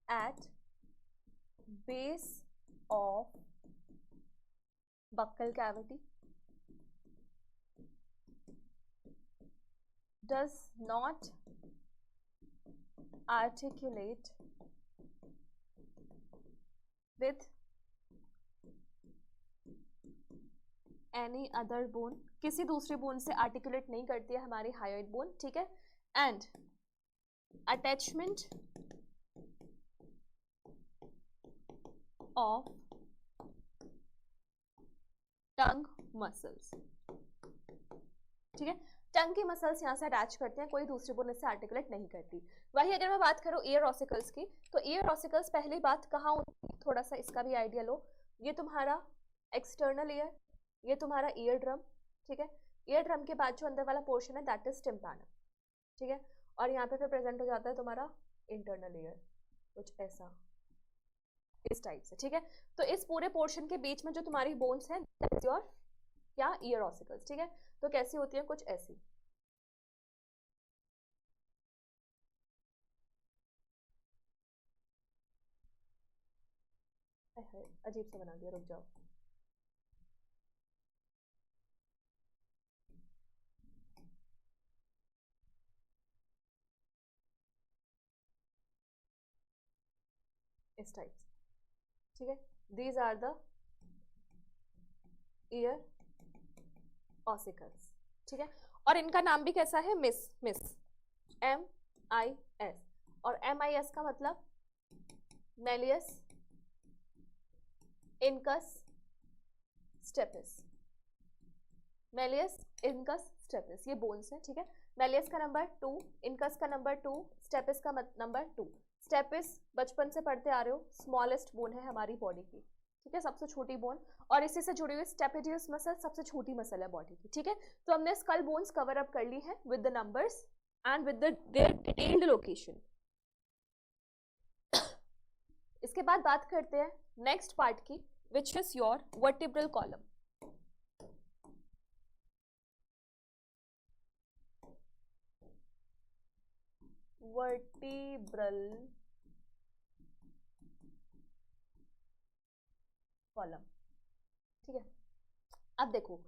at base of buccal cavity, does not articulate with any other bone, किसी दूसरी बोन से आर्टिकुलेट नहीं करती है हमारी हायोइड बोन। ठीक है, and attachment of tongue muscles। ठीक है, टंग की मसल्स यहाँ से अटैच करते हैं, कोई दूसरी बोन इससे आर्टिकुलेट नहीं करती। वही अगर मैं बात करूँ ईयर ऑसिकल्स की, तो ईयर ऑसिकल्स पहली बात कहाँ होती है, थोड़ा सा इसका भी आइडिया लो। ये तुम्हारा एक्सटर्नल ईयर, ये तुम्हारा ईयर ड्रम। ठीक है, ईयर ड्रम के बाद जो अंदर वाला पोर्शन है दैट इज टिम्पैनम। ठीक है, और यहाँ पे फिर प्रेजेंट हो जाता है तुम्हारा इंटरनल ईयर, कुछ ऐसा इस टाइप से। ठीक है, तो इस पूरे पोर्शन के बीच में जो तुम्हारी बोन्स हैं दैट इज योर क्या, ईयर ऑसिकल्स। ठीक है, तो कैसी होती है, कुछ ऐसी। अजीब सा बना दिया, रुक जाओ। इस टाइप से। ठीक है, these are the ear ossicles. ठीक है, और इनका नाम भी कैसा है, मिस, मिस, MIS। और MIS का मतलब malleus incus stapes, malleus incus stapes, ये बोन्स है। ठीक है, मैलियस का नंबर 2, इनकस का नंबर 2, स्टेपिस का नंबर 2। स्टेपिस बचपन से पढ़ते आ रहे हो, स्मॉलेस्ट बोन है हमारी बॉडी की। ठीक है, सबसे छोटी बोन, और इसी से जुड़ी हुई स्टेपिडियस मसल सबसे छोटी मसल है बॉडी की। ठीक है, तो हमने स्कल बोन्स कवर अप कर ली है with the numbers and with their detailed location. इसके बाद बात करते हैं नेक्स्ट पार्ट की, which is your vertebral column. Vertebral column. ठीक है, अब देखो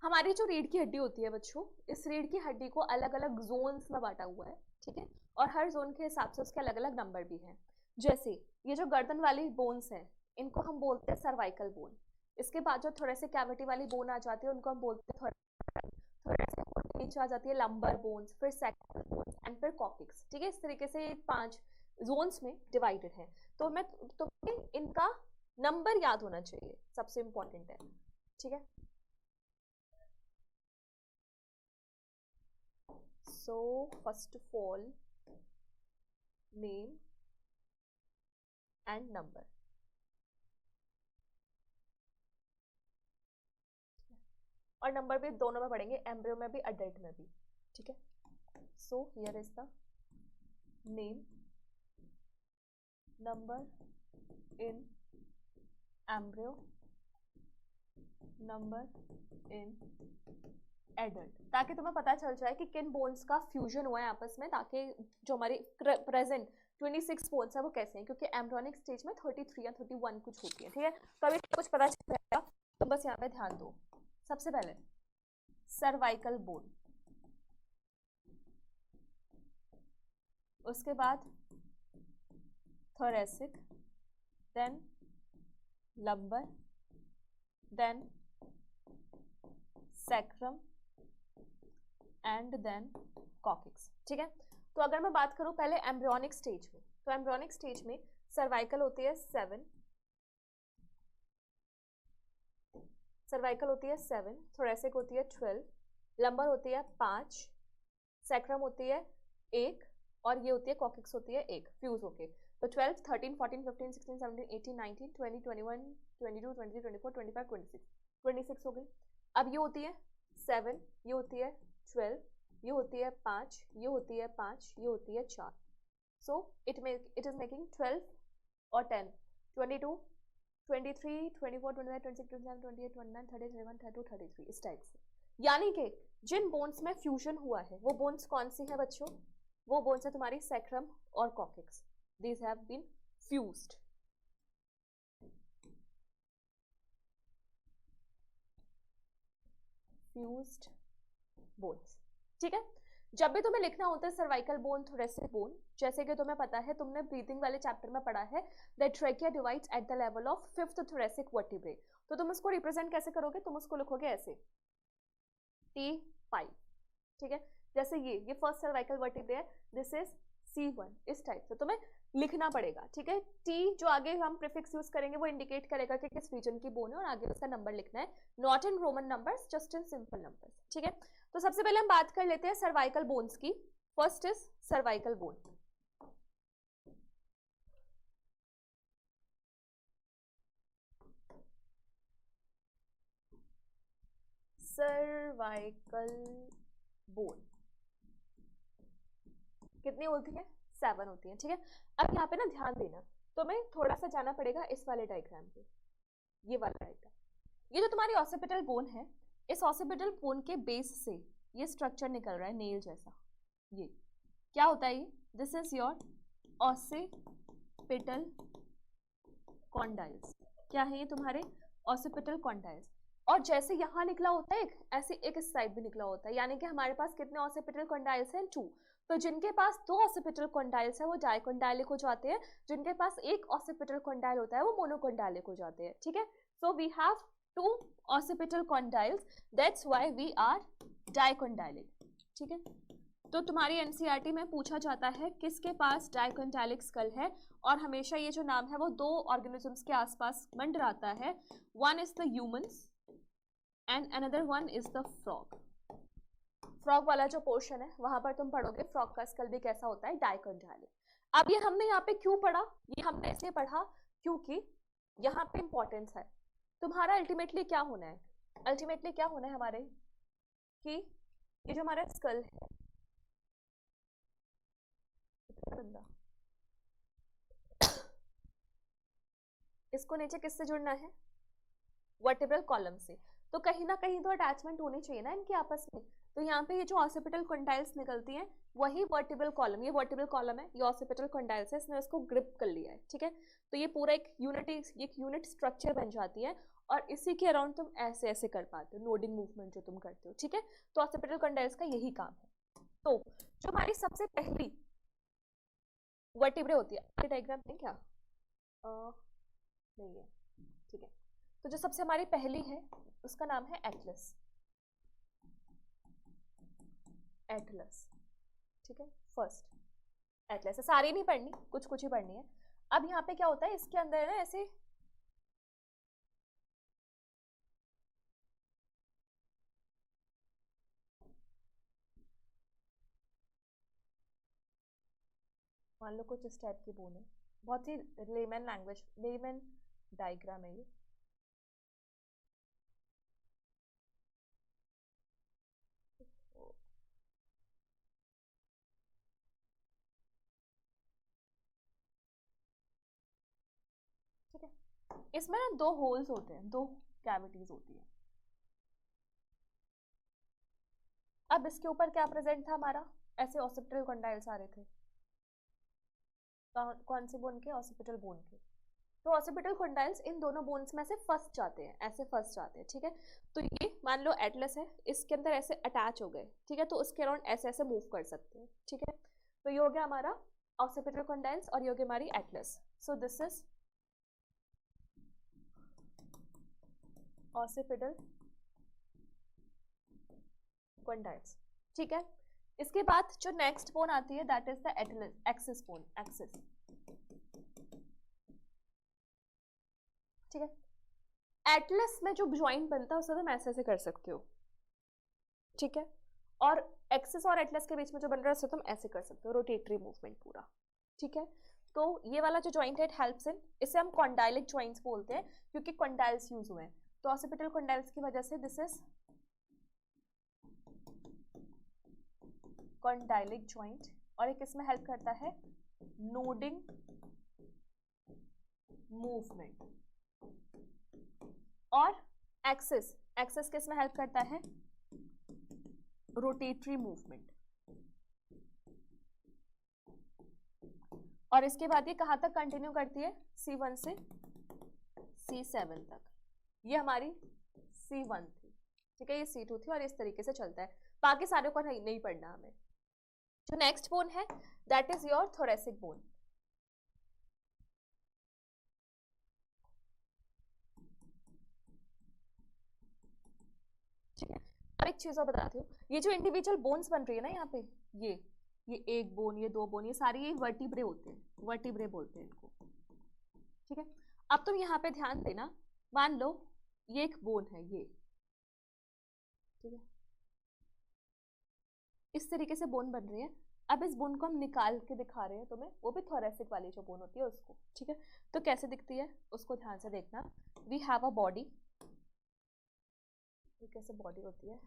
हमारी जो रीढ़ की हड्डी होती है बच्चों, इस रीढ़ की हड्डी को अलग अलग जोन्स में बांटा हुआ है। ठीक है, और हर जोन के हिसाब से उसके अलग अलग नंबर भी हैं। जैसे ये जो गर्दन वाली बोन्स हैं इनको हम बोलते हैं सर्वाइकल बोन। इसके बाद जो थोड़े से कैविटी वाली बोन आ जाती है उनको हम बोलते हैं थोड़े से नीचे आ जाती है लंबर बोन्स, फिर सैक्रल बोन्स एंड फिर कॉक्सिक्स। ठीक है, इस तरीके से 5 जोन्स में डिवाइडेड है। तो इनका नंबर याद होना चाहिए, सबसे इंपॉर्टेंट है। ठीक है, so first of all name and number. और नंबर भी दोनों में पढ़ेंगे, एम्ब्रियो में भी अडल्ट में भी। ठीक है, so here is the name, number in embryo, number in adult, ताकि तुम्हें पता चल जाए कि किन बोन्स का फ्यूजन हुआ है आपस में, ताकि जो हमारी प्रेजेंट 26 बोन्स है वो कैसे हैं, क्योंकि एम्ब्रियोनिक स्टेज में 33 या 31 कुछ होती है। ठीक है, कभी कुछ पता चल जाएगा तो बस यहाँ पे ध्यान दो। सबसे पहले सर्वाइकल बोन, उसके बाद thoracic, then lumbar, then sacrum and then coccyx. ठीक है, तो अगर मैं बात करूं पहले एम्ब्रियोनिक स्टेज में, तो एम्ब्रियोनिक स्टेज में सर्वाइकल होती है 7, सर्वाइकल होती है 7, थोरेसिक होती है 12, लंबर होती है 5, सैक्रम होती है 1 और ये होती है कॉक्सिक्स होती है 1 फ्यूज होके। तो 12, 13, 14, 15, 16, 17, 18, 19, 20, 21, 22, 23, 24, 25, 26, 26 हो गई। अब ये होती है 7, ये होती है 12, ये होती है 5, ये होती है 5, ये होती है 4। सो इट इज मेकिंग 12 और 10, 22, 23, 24, 25, 26, 27, 28, 29, 30, 31, 32, 33, इस टाइप से। यानी कि जिन बोन्स में फ्यूजन हुआ है वो बोन्स कौन सी हैं बच्चों? वो बोन्स है तुम्हारी सैक्रम और coccyx. These have been fused. Fused bones. ठीक है, जब भी तुम्हें लिखना होता है सर्वाइकल बोन, थोरेसिक बोन, जैसे कि तुम्हें पता है तुमने ब्रीथिंग वाले चैप्टर में पढ़ा है that trachea divides at the level of 5th thoracic vertebrae, तो तुम उसको रिप्रेजेंट कैसे करोगे? तुम उसको लिखोगे ऐसे T5। ठीक है, जैसे ये फर्स्ट सर्वाइकल वर्टिब्रे है, दिस इज C1, इस टाइप से तुम्हें लिखना पड़ेगा। ठीक है, टी जो आगे हम प्रीफिक्स यूज करेंगे वो इंडिकेट करेगा कि किस रीजन की बोन है और आगे उसका नंबर लिखना है, not in Roman numbers, just in simple numbers. ठीक है, तो सबसे पहले हम बात कर लेते हैं सर्वाइकल बोन्स की। First is cervical bone. Cervical bone कितनी होती है? 7 होती है। ठीक है, अब यहाँ पे ना ध्यान देना, तो मैं थोड़ा सा जाना पड़ेगा इस वाले डायग्राम पे, ये वाला डायग्राम। ये जो तुम्हारी ऑसिपिटल बोन है, इस ऑसिपिटल बोन के बेस से ये स्ट्रक्चर निकल रहा है नेल जैसा। ये क्या होता है? ये this is your occipital condyles. क्या है ये तुम्हारे? Occipital condyles. और जैसे यहाँ निकला होता है ऐसे एक इस साइड भी निकला होता है, यानी कि हमारे पास कितने ऑसिपिटल कॉन्डाइल्स हैं? 2। तो जिनके पास 2 ऑसिपिटल कॉन्डाइल्स है वो डाइकोंडाइलिक हो जाते हैं, जिनके पास एक ऑसिपिटल कॉन्डाइल होता है वो मोनोकॉन्डाइलिक हो जाते हैं। ठीक है, so we have 2 occipital condyles, that's why we are dicondylic. ठीक है, तो तुम्हारी एनसीईआरटी में पूछा जाता है किसके पास डाइकोंडाइलिक स्कल है, और हमेशा ये जो नाम है वो 2 ऑर्गेनिजम्स के आसपास मंडराता है। One is the humans and another one is the frog. Frog वाला जो पोर्शन है वहां पर तुम पढ़ोगे फ्रॉग का स्कल भी कैसा होता है, डाइकोंडाइलिक। अब ये हमने यहाँ पे क्यों पढ़ा? ये हमने इसलिए पढ़ा क्योंकि यहाँ पे इंपॉर्टेंस है। तुम्हारा अल्टीमेटली क्या होना है? अल्टीमेटली क्या होना है हमारे कि ये जो हमारा स्कल है, इसको नीचे किससे जुड़ना है? वर्टिब्रल कॉलम से। तो कहीं ना कहीं तो अटैचमेंट होनी चाहिए ना इनके आपस में। तो यहाँ पे ये जो ऑसिपिटल कॉन्डाइल्स निकलती हैं वही वर्टिब्रल कॉलम, ये वर्टिब्रल कॉलम है, ये ऑसिपिटल कॉन्डाइल्स है, इसने इसको ग्रिप कर लिया है। ठीक है, तो ये पूरा एक यूनिट स्ट्रक्चर बन जाती है और इसी के अराउंड तुम ऐसे ऐसे कर पाते हो, नोडिंग मूवमेंट जो तुम करते हो। ठीक है, तो ऑसिपिटल कॉन्डाइल्स का यही काम है। तो जो हमारी सबसे पहली वर्टिब्रे होती है। डायग्राम है क्या? नहीं है, ठीक है। तो जो सबसे हमारी पहली है उसका नाम है एटलस। एटलस, ठीक है, फर्स्ट एटलस है। सारी नहीं पढ़नी, कुछ कुछ ही पढ़नी है। अब यहाँ पे क्या होता है, इसके अंदर है ना ऐसे मान लो कुछ इस टाइप की बोन है, बहुत ही लेमन लैंग्वेज, लेमन डायग्राम है ये। ठीक है, इसमें ना दो होल्स होते हैं, दो कैविटीज होती है। अब इसके ऊपर क्या प्रेजेंट था हमारा, ऐसे ऑसिपिटल कंडाइल्स आ रहे थे। कौन से बोन के? ऑसिपिटल बोन के। तो ऑसिपिटल कंडाइल्स इन दोनों बोन्स में से फंस जाते हैं, ऐसे फंस जाते हैं, ठीक है। तो ये मान लो एटलस है, इसके अंदर ऐसे अटैच हो गए, ठीक है, तो उसके अराउंड ऐसे ऐसे मूव कर सकते हैं, ठीक है। तो ये हो गया हमारा ऑसिपिटल कंडाइल्स और ये हो गया हमारी atlas. So this is occipital condyles, ठीक है। इसके बाद जो नेक्स्ट बोन आती है that is the atlas axis bone, axis, ठीक है। एटलस में जो ज्वाइंट बनता है उसे तुम ऐसे ऐसे कर सकते हो, ठीक है। और एक्सिस और एटलस के बीच में जो बन रहा है उसे तुम ऐसे कर सकते हो, रोटेटरी मूवमेंट पूरा, ठीक है। तो ये वाला जो ज्वाइंट है इट हेल्प्स इन, इसे हम कॉन्डाइलिक ज्वाइंट्स बोलते हैं क्योंकि कॉन्डाइल्स यूज हुए हैं। तो ऑसिपिटल कॉन्डाइल्स की वजह से दिस इज कॉन्डाइलिक ज्वाइंट, और एक इसमें हेल्प करता है नोडिंग मूवमेंट। और एक्सिस, एक्सिस किस में हेल्प करता है? Rotatory movement. और इसके बाद ये कहाँ तक कंटिन्यू करती है? C1 से C7 तक। ये हमारी C1 थी, ठीक है, ये C2 थी, और इस तरीके से चलता है। बाकी सारे को नहीं पढ़ना हमें। जो नेक्स्ट बोन है that is your thoracic bone, ठीक है। और एक चीज और बताती हूँ, ये जो इंडिविजुअल बोन्स बन रही है ना यहाँ पे, ये एक बोन, ये दो बोन, ये सारी ये वर्टिब्रे होते हैं, वर्टिब्रे बोलते हैं इनको, ठीक है। अब तुम यहाँ पे ध्यान देना, मान लो ये एक बोन है ये, ठीक है, इस तरीके से बोन बन रही है। अब इस बोन को हम निकाल के दिखा रहे हैं तुम्हें, वो भी थोरेसिक वाली जो बोन होती है उसको, ठीक है। तो कैसे दिखती है उसको ध्यान से देखना। वी हैव अ बॉडी, ये कैसे बॉडी होती है,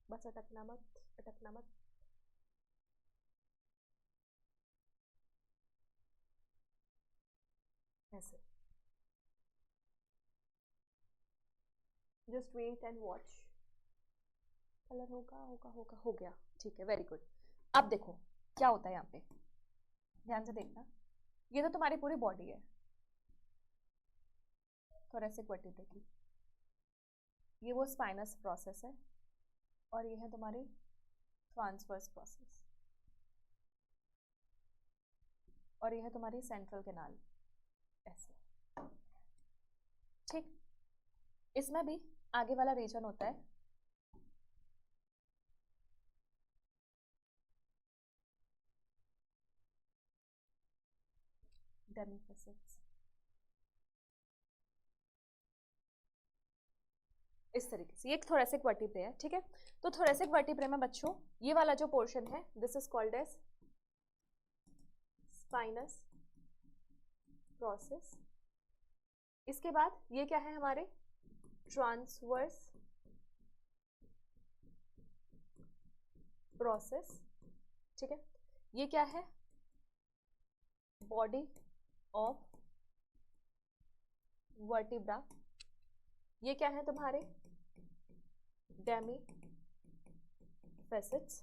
बस अटकना मत, अटकना मत। ऐसे just wait and watch. Colour होगा होगा होगा, हो गया, ठीक है, वेरी गुड। अब देखो क्या होता है यहाँ पे, ध्यान से देखना। ये तो तुम्हारी पूरी बॉडी है थोरेसिक वर्टिब्रे की, ये वो स्पाइनस प्रोसेस है, और ये है तुम्हारी ट्रांसवर्स प्रोसेस, और ये है तुम्हारी सेंट्रल कैनाल, ऐसे, ठीक। इसमें भी आगे वाला रीजन होता है डेमिफेसिट्स, इस तरीके से। ये एक थोरेसिक वर्टिब्रे है, ठीक है। तो थोरेसिक वर्टिब्रे में बच्चों ये वाला जो पोर्शन है this is called as spinous process. इसके बाद ये क्या है हमारे ट्रांसवर्स प्रोसेस, ठीक है। ये क्या है? बॉडी ऑफ वर्टिब्रा, ये क्या है तुम्हारे डेमी फैसेट्स,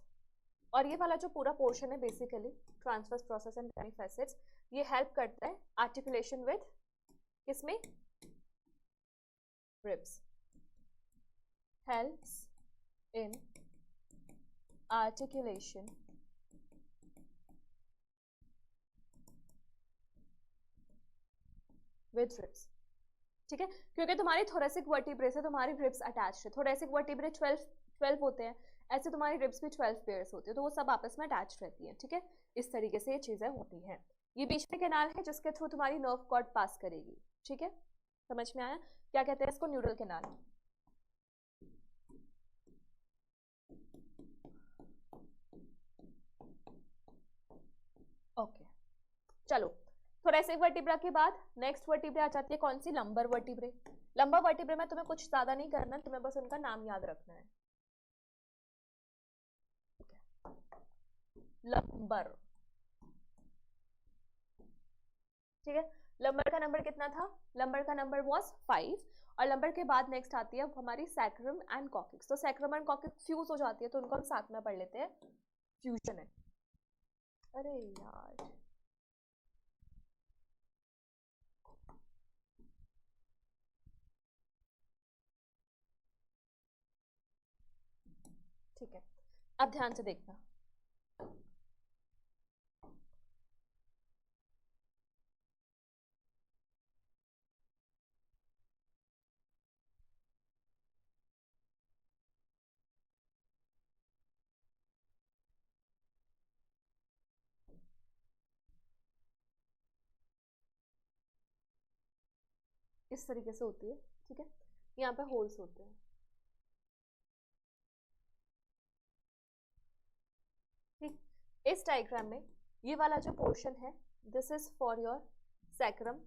और ये वाला जो पूरा पोर्शन है basically transverse process and Demi facets, ये हेल्प करता है आर्टिकुलेशन विद किसमें, ribs, helps in articulation with ribs, ठीक है, क्योंकि तुम्हारी थोरेसिक वर्टिब्रे से तुम्हारी रिब्स अटैच है, थोरेसिक वर्टिब्रे 12 होते हैं, ऐसे तुम्हारी रिब्स भी 12 पेयर्स होती है, तो वो सब आपस में अटैच रहती है, ठीक है, इस तरीके से ये चीजें होती हैं। ये बीच में कैनाल है जिसके थ्रू तुम्हारी नर्व कॉर्ड पास करेगी, ठीक है, समझ में आया, क्या कहते हैं इसको, न्यूरल कैनाल। ओके चलो, थोरेसिक वर्टिब्रा के बाद नेक्स्ट वर्टिब्रा आ जाती है कौन सी, लंबर वर्टिब्रे। लंबर वर्टिब्रे में तुम्हें कुछ ज्यादा नहीं करना, तुम्हें बस उनका नाम याद रखना है, लंबर, ठीक है, लंबर का नंबर कितना था, लंबर का नंबर वाज 5, और लंबर के बाद नेक्स्ट आती है हमारी सैक्रम एंड कॉक्सिक्स। तो सैक्रम एंड कॉक्सिक्स फ्यूज हो जाती है, तो उनको हम साथ में पढ़ लेते हैं, फ्यूजन है, अरे यार ठीक है, अब ध्यान से देखना, इस तरीके से होती है, ठीक है, यहाँ पे होल्स होते हैं, ठीक, इस डायग्राम में ये वाला जो पोर्शन है this is for your sacrum,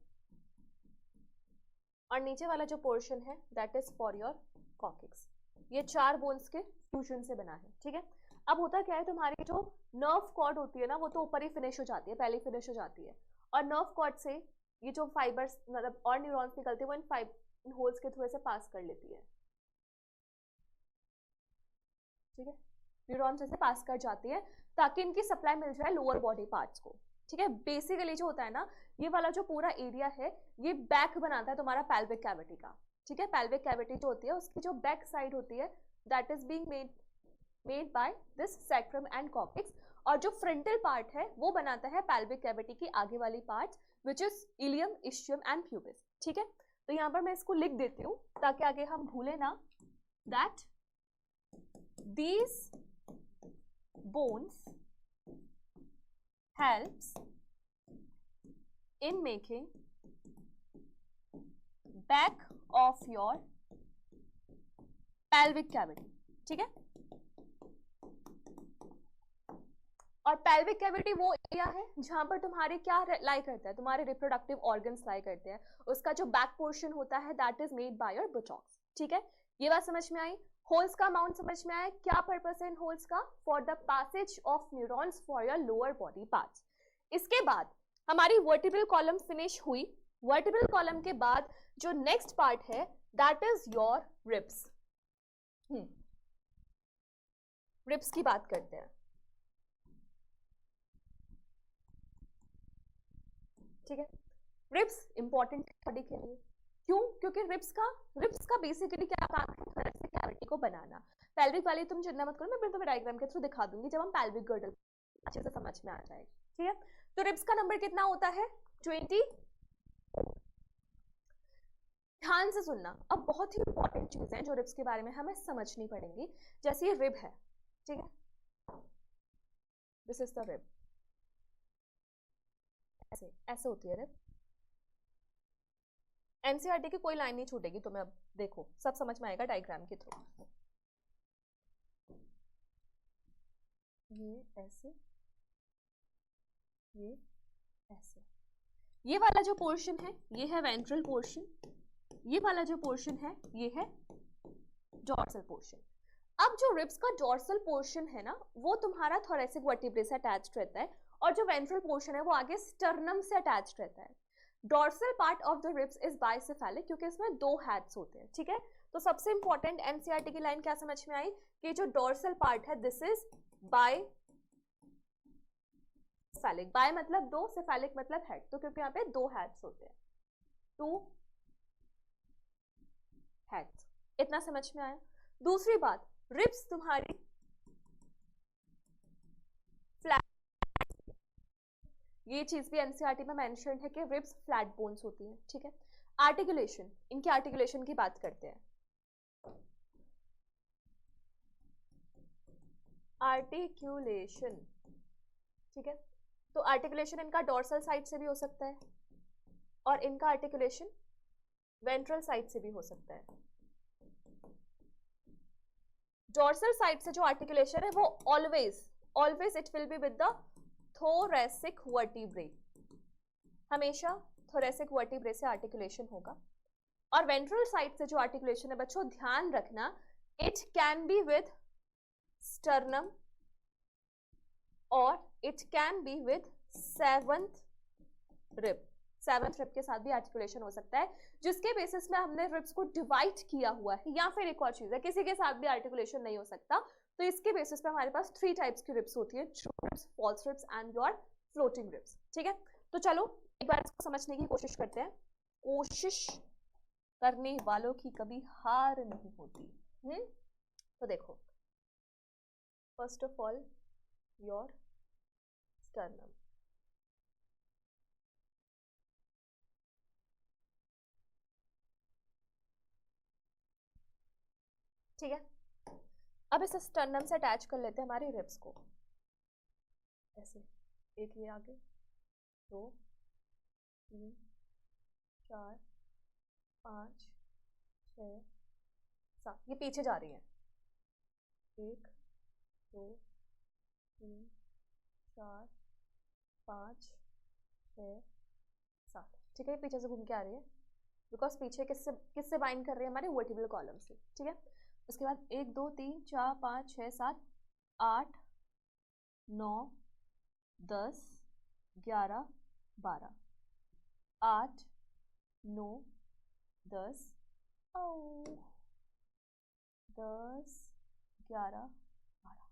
और नीचे वाला जो पोर्शन है that is for your coccyx, ये 4 बोन्स के फ्यूजन से बना है, ठीक है। अब होता क्या है, तुम्हारी जो नर्व कॉर्ड होती है ना वो तो ऊपर ही फिनिश हो जाती है, पहले फिनिश हो जाती है, और नर्व कॉर्ड से ये जो फाइबर्स मतलब और न्यूरॉन्स निकलते हैं वो इन होल्स के थ्रू से पास कर लेती है, ठीक है, न्यूरॉन्स से पास कर जाती है ताकि इनकी सप्लाई मिल जाए लोअर बॉडी पार्ट्स को, ठीक है। बेसिकली जो होता है ना ये वाला जो पूरा एरिया है ये बैक बनाता है तुम्हारा पेल्विक कैविटी का, ठीक है, पेल्विक कैविटी जो होती है उसकी जो बैक साइड होती है that is being made by this sacrum and coccyx, और जो फ्रंटल पार्ट है वो बनाता है पेल्विक कैविटी की आगे वाली part which is ilium, ischium and pubis, ठीक है। तो यहाँ पर मैं इसको लिख देती हूँ ताकि आगे हम भूले ना, that these bones helps in making back of your pelvic cavity, ठीक है, और पेल्विक कैविटी वो एरिया है जहां पर तुम्हारे क्या लाई करता है, तुम्हारे रिप्रोडक्टिव ऑर्गन्स लाई करते हैं, उसका जो बैक पोर्शन होता है that is made by your botox, ठीक है, ये बात समझ में आई। होल्स का अमाउंट समझ में आया, क्या पर्पस है इन होल्स का, for the passage of neurons for your lower body parts. इसके बाद हमारी वर्टिब्रल कॉलम फिनिश हुई, वर्टिब्रल कॉलम के बाद जो नेक्स्ट पार्ट है that is your ribs, ribs की बात करते हैं, ठीक है, रिब्स इंपॉर्टेंट बॉडी के लिए, क्यों, क्योंकि रिब्स का बेसिकली क्या काम है, कैविटी को बनाना। पेल्विक वाली तुम चिंता मत करो, मैं फिर तुम्हें डायग्राम के थ्रू दिखा दूंगी जब हम पेल्विक गर्डल अच्छे से समझ में आ जाएगी, ठीक है। तो रिब्स का नंबर कितना होता है 20, ध्यान से सुनना, अब बहुत ही इंपॉर्टेंट चीज है जो रिब्स के बारे में हमें समझनी पड़ेंगी, जैसे ये रिब है, ठीक है, दिस इज द रिब, ऐसे ऐसे होती है रिब, एनसीईआरटी की कोई लाइन नहीं छूटेगी तुम्हें, अब देखो सब समझ में आएगा डायग्राम के थ्रू, ये ऐसे, ये ऐसे, ये वाला जो पोर्शन है ये है वेंट्रल पोर्शन, ये वाला जो पोर्शन है ये है डॉर्सल पोर्शन। अब जो रिब्स का डॉर्सल पोर्शन है ना वो तुम्हारा थोरेसिक वर्टिब्रे से अटैच्ड रहता है, और जो वेंट्रल पोर्शन है वो आगे स्टर्नम से अटैच रहता है। Dorsal part of the ribs is bicephalic क्योंकि इसमें 2 हेड्स होते हैं, ठीक है। तो सबसे इंपॉर्टेंट एनसीईआरटी की लाइन क्या समझ में आई कि जो डोर्सल पार्ट है दिस इज बाइसेफेलिक। बाय मतलब 2, सेफेलिक मतलब हेड, तो क्योंकि यहाँ पे 2 हेड्स होते हैं, 2 हेड्स। इतना समझ में आया। दूसरी बात, रिब्स तुम्हारी फ्लैट, ये चीज भी एनसीईआरटी में मेंशन है कि रिब्स फ्लैट बोन्स होती है, ठीक है। आर्टिकुलेशन, इनकी आर्टिकुलेशन की बात करते हैं। आर्टिकुलेशन, ठीक है। तो आर्टिकुलेशन इनका डोर्सल साइड से भी हो सकता है और इनका आर्टिकुलेशन वेंट्रल साइड से भी हो सकता है। डोर्सल साइड से जो आर्टिकुलेशन है वो always it will be with the thoracic vertebrae, हमेशा thoracic vertebrae से आर्टिकुलेशन होगा। और वेंट्रल साइड से जो आर्टिकुलेशन है बच्चों ध्यान रखना, it can be with sternum और it can be with seventh rib. Seventh rib के साथ भी आर्टिकुलेशन हो सकता है, जिसके बेसिस में हमने रिब्स को डिवाइड किया हुआ है। या फिर एक और चीज है, किसी के साथ भी आर्टिकुलेशन नहीं हो सकता, तो इसके बेसिस पे हमारे पास 3 टाइप्स की रिब्स होती है, true ribs, false ribs and your floating ribs, ठीक है। तो चलो एक बार इसको समझने की कोशिश करते हैं। कोशिश करने वालों की कभी हार नहीं होती। तो देखो, first of all your sternum, ठीक है। अब इस स्टर्नम से अटैच कर लेते हैं हमारी रिब्स को, ऐसे। एक ये आगे, 2 3 4 5 6 7, ये पीछे जा रही है। 1 2 3 4 5 6 7, ठीक है। पीछे से घूम के आ रही है बिकॉज पीछे किससे बाइंड कर रही है, हमारे वर्टिब्रल कॉलम से, ठीक है। उसके बाद 1 2 3 4 5 6 7 8 9 10 11 12, 8 9 10 10 11 12।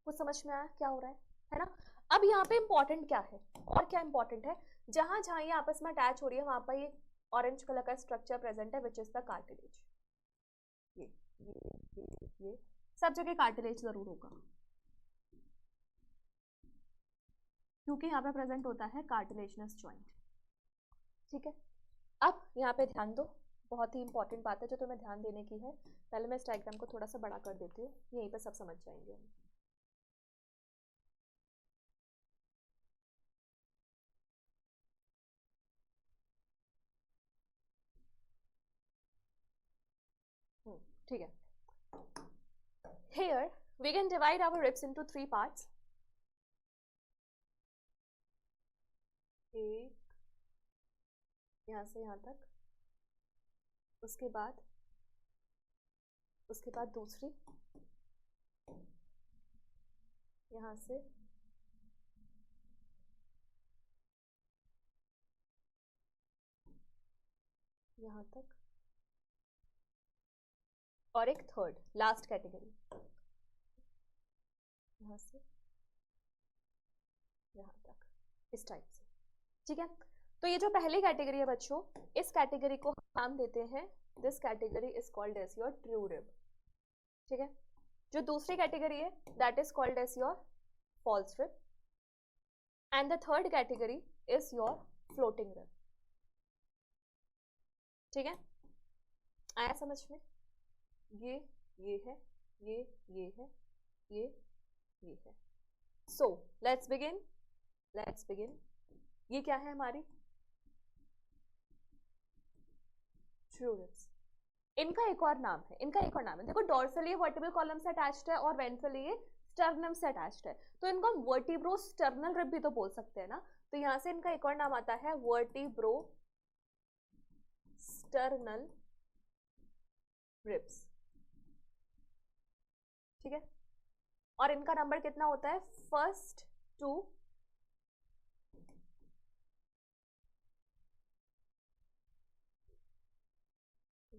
कुछ समझ में आया क्या हो रहा है ना। अब यहाँ पे इंपॉर्टेंट क्या है, और क्या इंपॉर्टेंट है, जहां जहां ये आपस में अटैच हो रही है वहां पर ये ऑरेंज कलर का स्ट्रक्चर प्रेजेंट है, विच इज द कार्टिलेज। ये सब जगह कार्टिलेज जरूर होगा क्योंकि यहाँ पे प्रेजेंट होता है कार्टिलेजनस जॉइंट, ठीक है। अब यहाँ पे ध्यान दो, बहुत ही इंपॉर्टेंट बात है जो तुम्हें ध्यान देने की है। पहले मैं इस डायग्राम को थोड़ा सा बड़ा कर देती हूँ, यहीं पे सब समझ जाएंगे हम। ठीक है। Here we can divide our ribs into 3 parts. एक यहाँ से यहाँ तक, उसके बाद दूसरी यहाँ से यहाँ तक, और एक थर्ड लास्ट कैटेगरी यहाँ से यहाँ तक, इस टाइप से, ठीक है। तो ये जो पहली कैटेगरी है बच्चों, इस कैटेगरी को हम नाम देते हैं, this category is called as your true rib, ठीक है। जो दूसरी कैटेगरी है that is called as your false rib, and the third category is your floating rib, ठीक है। आया समझ में? ये है, ये है, ये है। So let's begin. ये क्या है हमारी ट्रू रिब्स। इनका एक और नाम है, देखो डोर्सली वर्टिब्रल कॉलम से अटैच्ड है और वेंट्रली ये स्टर्नम से अटैच्ड है, तो इनको हम वर्टिब्रो स्टर्नल रिब भी तो बोल सकते हैं ना। तो यहां से इनका एक और नाम आता है वर्टिब्रो स्टर्नल रिब्स, ठीक है। और इनका नंबर कितना होता है, 1st to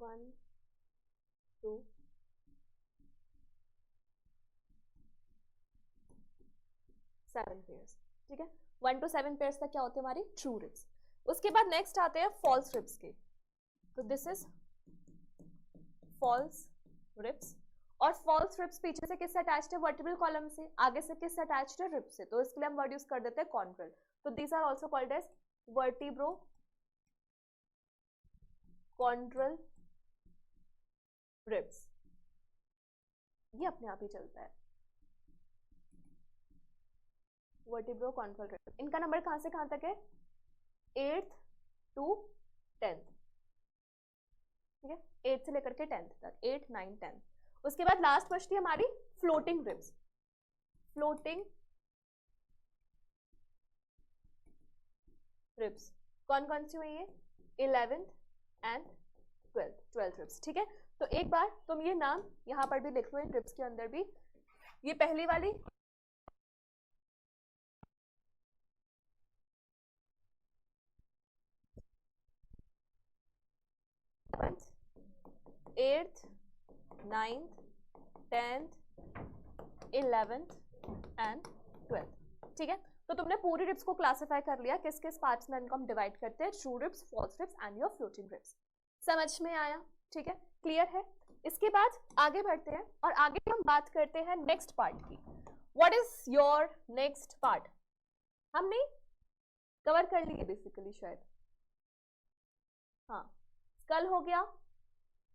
1 2 7 पेयर्स, ठीक है। 1 to 7 पेयर्स तक क्या होते हैं हमारी ट्रू रिब्स। उसके बाद नेक्स्ट आते हैं फॉल्स रिब्स के। तो दिस इज फॉल्स रिब्स। और फॉल्स रिब्स पीछे से किससे अटैच्ड है? वर्टिब्रल कॉलम से। आगे से किससे अटैच्ड है? रिब से। तो इसके लिए हम वर्ड यूज कर देते हैं कॉन्ड्रल। तो these are also called as vertebrochondral ribs. ये अपने आप ही चलता है, वर्टिब्रो कॉन्ड्रल रिब्स। इनका नंबर कहां से कहां तक है? 8th to 10th, ठीक है। 8 से लेकर के 10th तक, 8 9 10। उसके बाद लास्ट बचती है हमारी फ्लोटिंग रिब्स। फ्लोटिंग रिब्स कौन कौन सी हुई है? 11th एंड 12th रिब्स, ठीक है। तो एक बार तुम ये नाम यहां पर भी लिख लो, इन रिब्स के अंदर भी। ये पहली वाली 8th 9th 10th 11th and 12th, ठीक है। तो तुमने पूरी रिब्स को क्लासिफाई कर लिया, किस किस पार्ट्स में इनको हम डिवाइड करते हैं, true ribs, false ribs and your floating ribs. समझ में आया? ठीक है, क्लियर है। इसके बाद आगे बढ़ते हैं और आगे हम बात करते हैं नेक्स्ट पार्ट की। What is your next part? हमने कवर कर लिए बेसिकली शायद, हाँ। स्कल हो गया,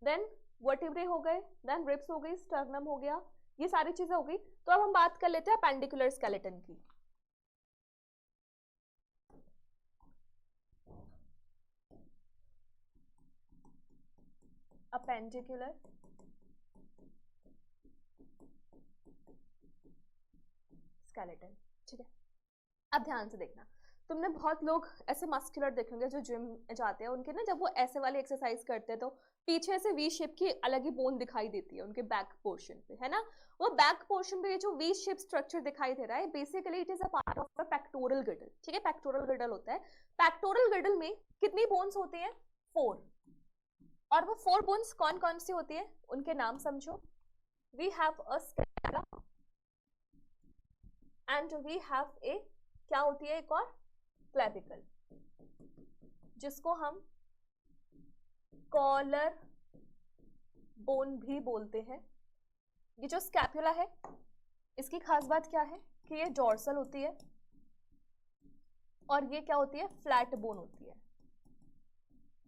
देन वर्टिब्रे हो गए, देन रिब्स हो गई, स्टर्नम हो गया, ये सारी चीजें हो गई। तो अब हम बात कर लेते हैं अपेंडिकुलर स्केलेटन की। अपेंडिकुलर स्केलेटन, ठीक है। अब ध्यान से देखना, तुमने बहुत लोग ऐसे मस्कुलर देखे होंगे जो जिम जाते हैं, उनके ना जब वो ऐसे वाली एक्सरसाइज करते हैं तो पीछे से वी शेप की अलग ही बोन दिखाई देती है उनके बैक पोर्शन पे, है ना। वो बैक पोर्शन पे ये जो वी शेप स्ट्रक्चर दिखाई दे रहा है, basically it is a part of pectoral girdle, ठीक है। पेक्टोरल गिडल होता है। पेक्टोरल गिडल में कितनी बोन्स होती है? 4। और वो 4 बोन्स कौन कौन सी होती है, उनके नाम समझो। We have a scapula and we have a, क्या होती है एक और? क्लेविकल, जिसको हम कॉलर बोन भी बोलते हैं। ये जो स्कैपुला है, इसकी खास बात क्या है कि ये डोर्सल होती है और ये क्या होती है? फ्लैट बोन होती है।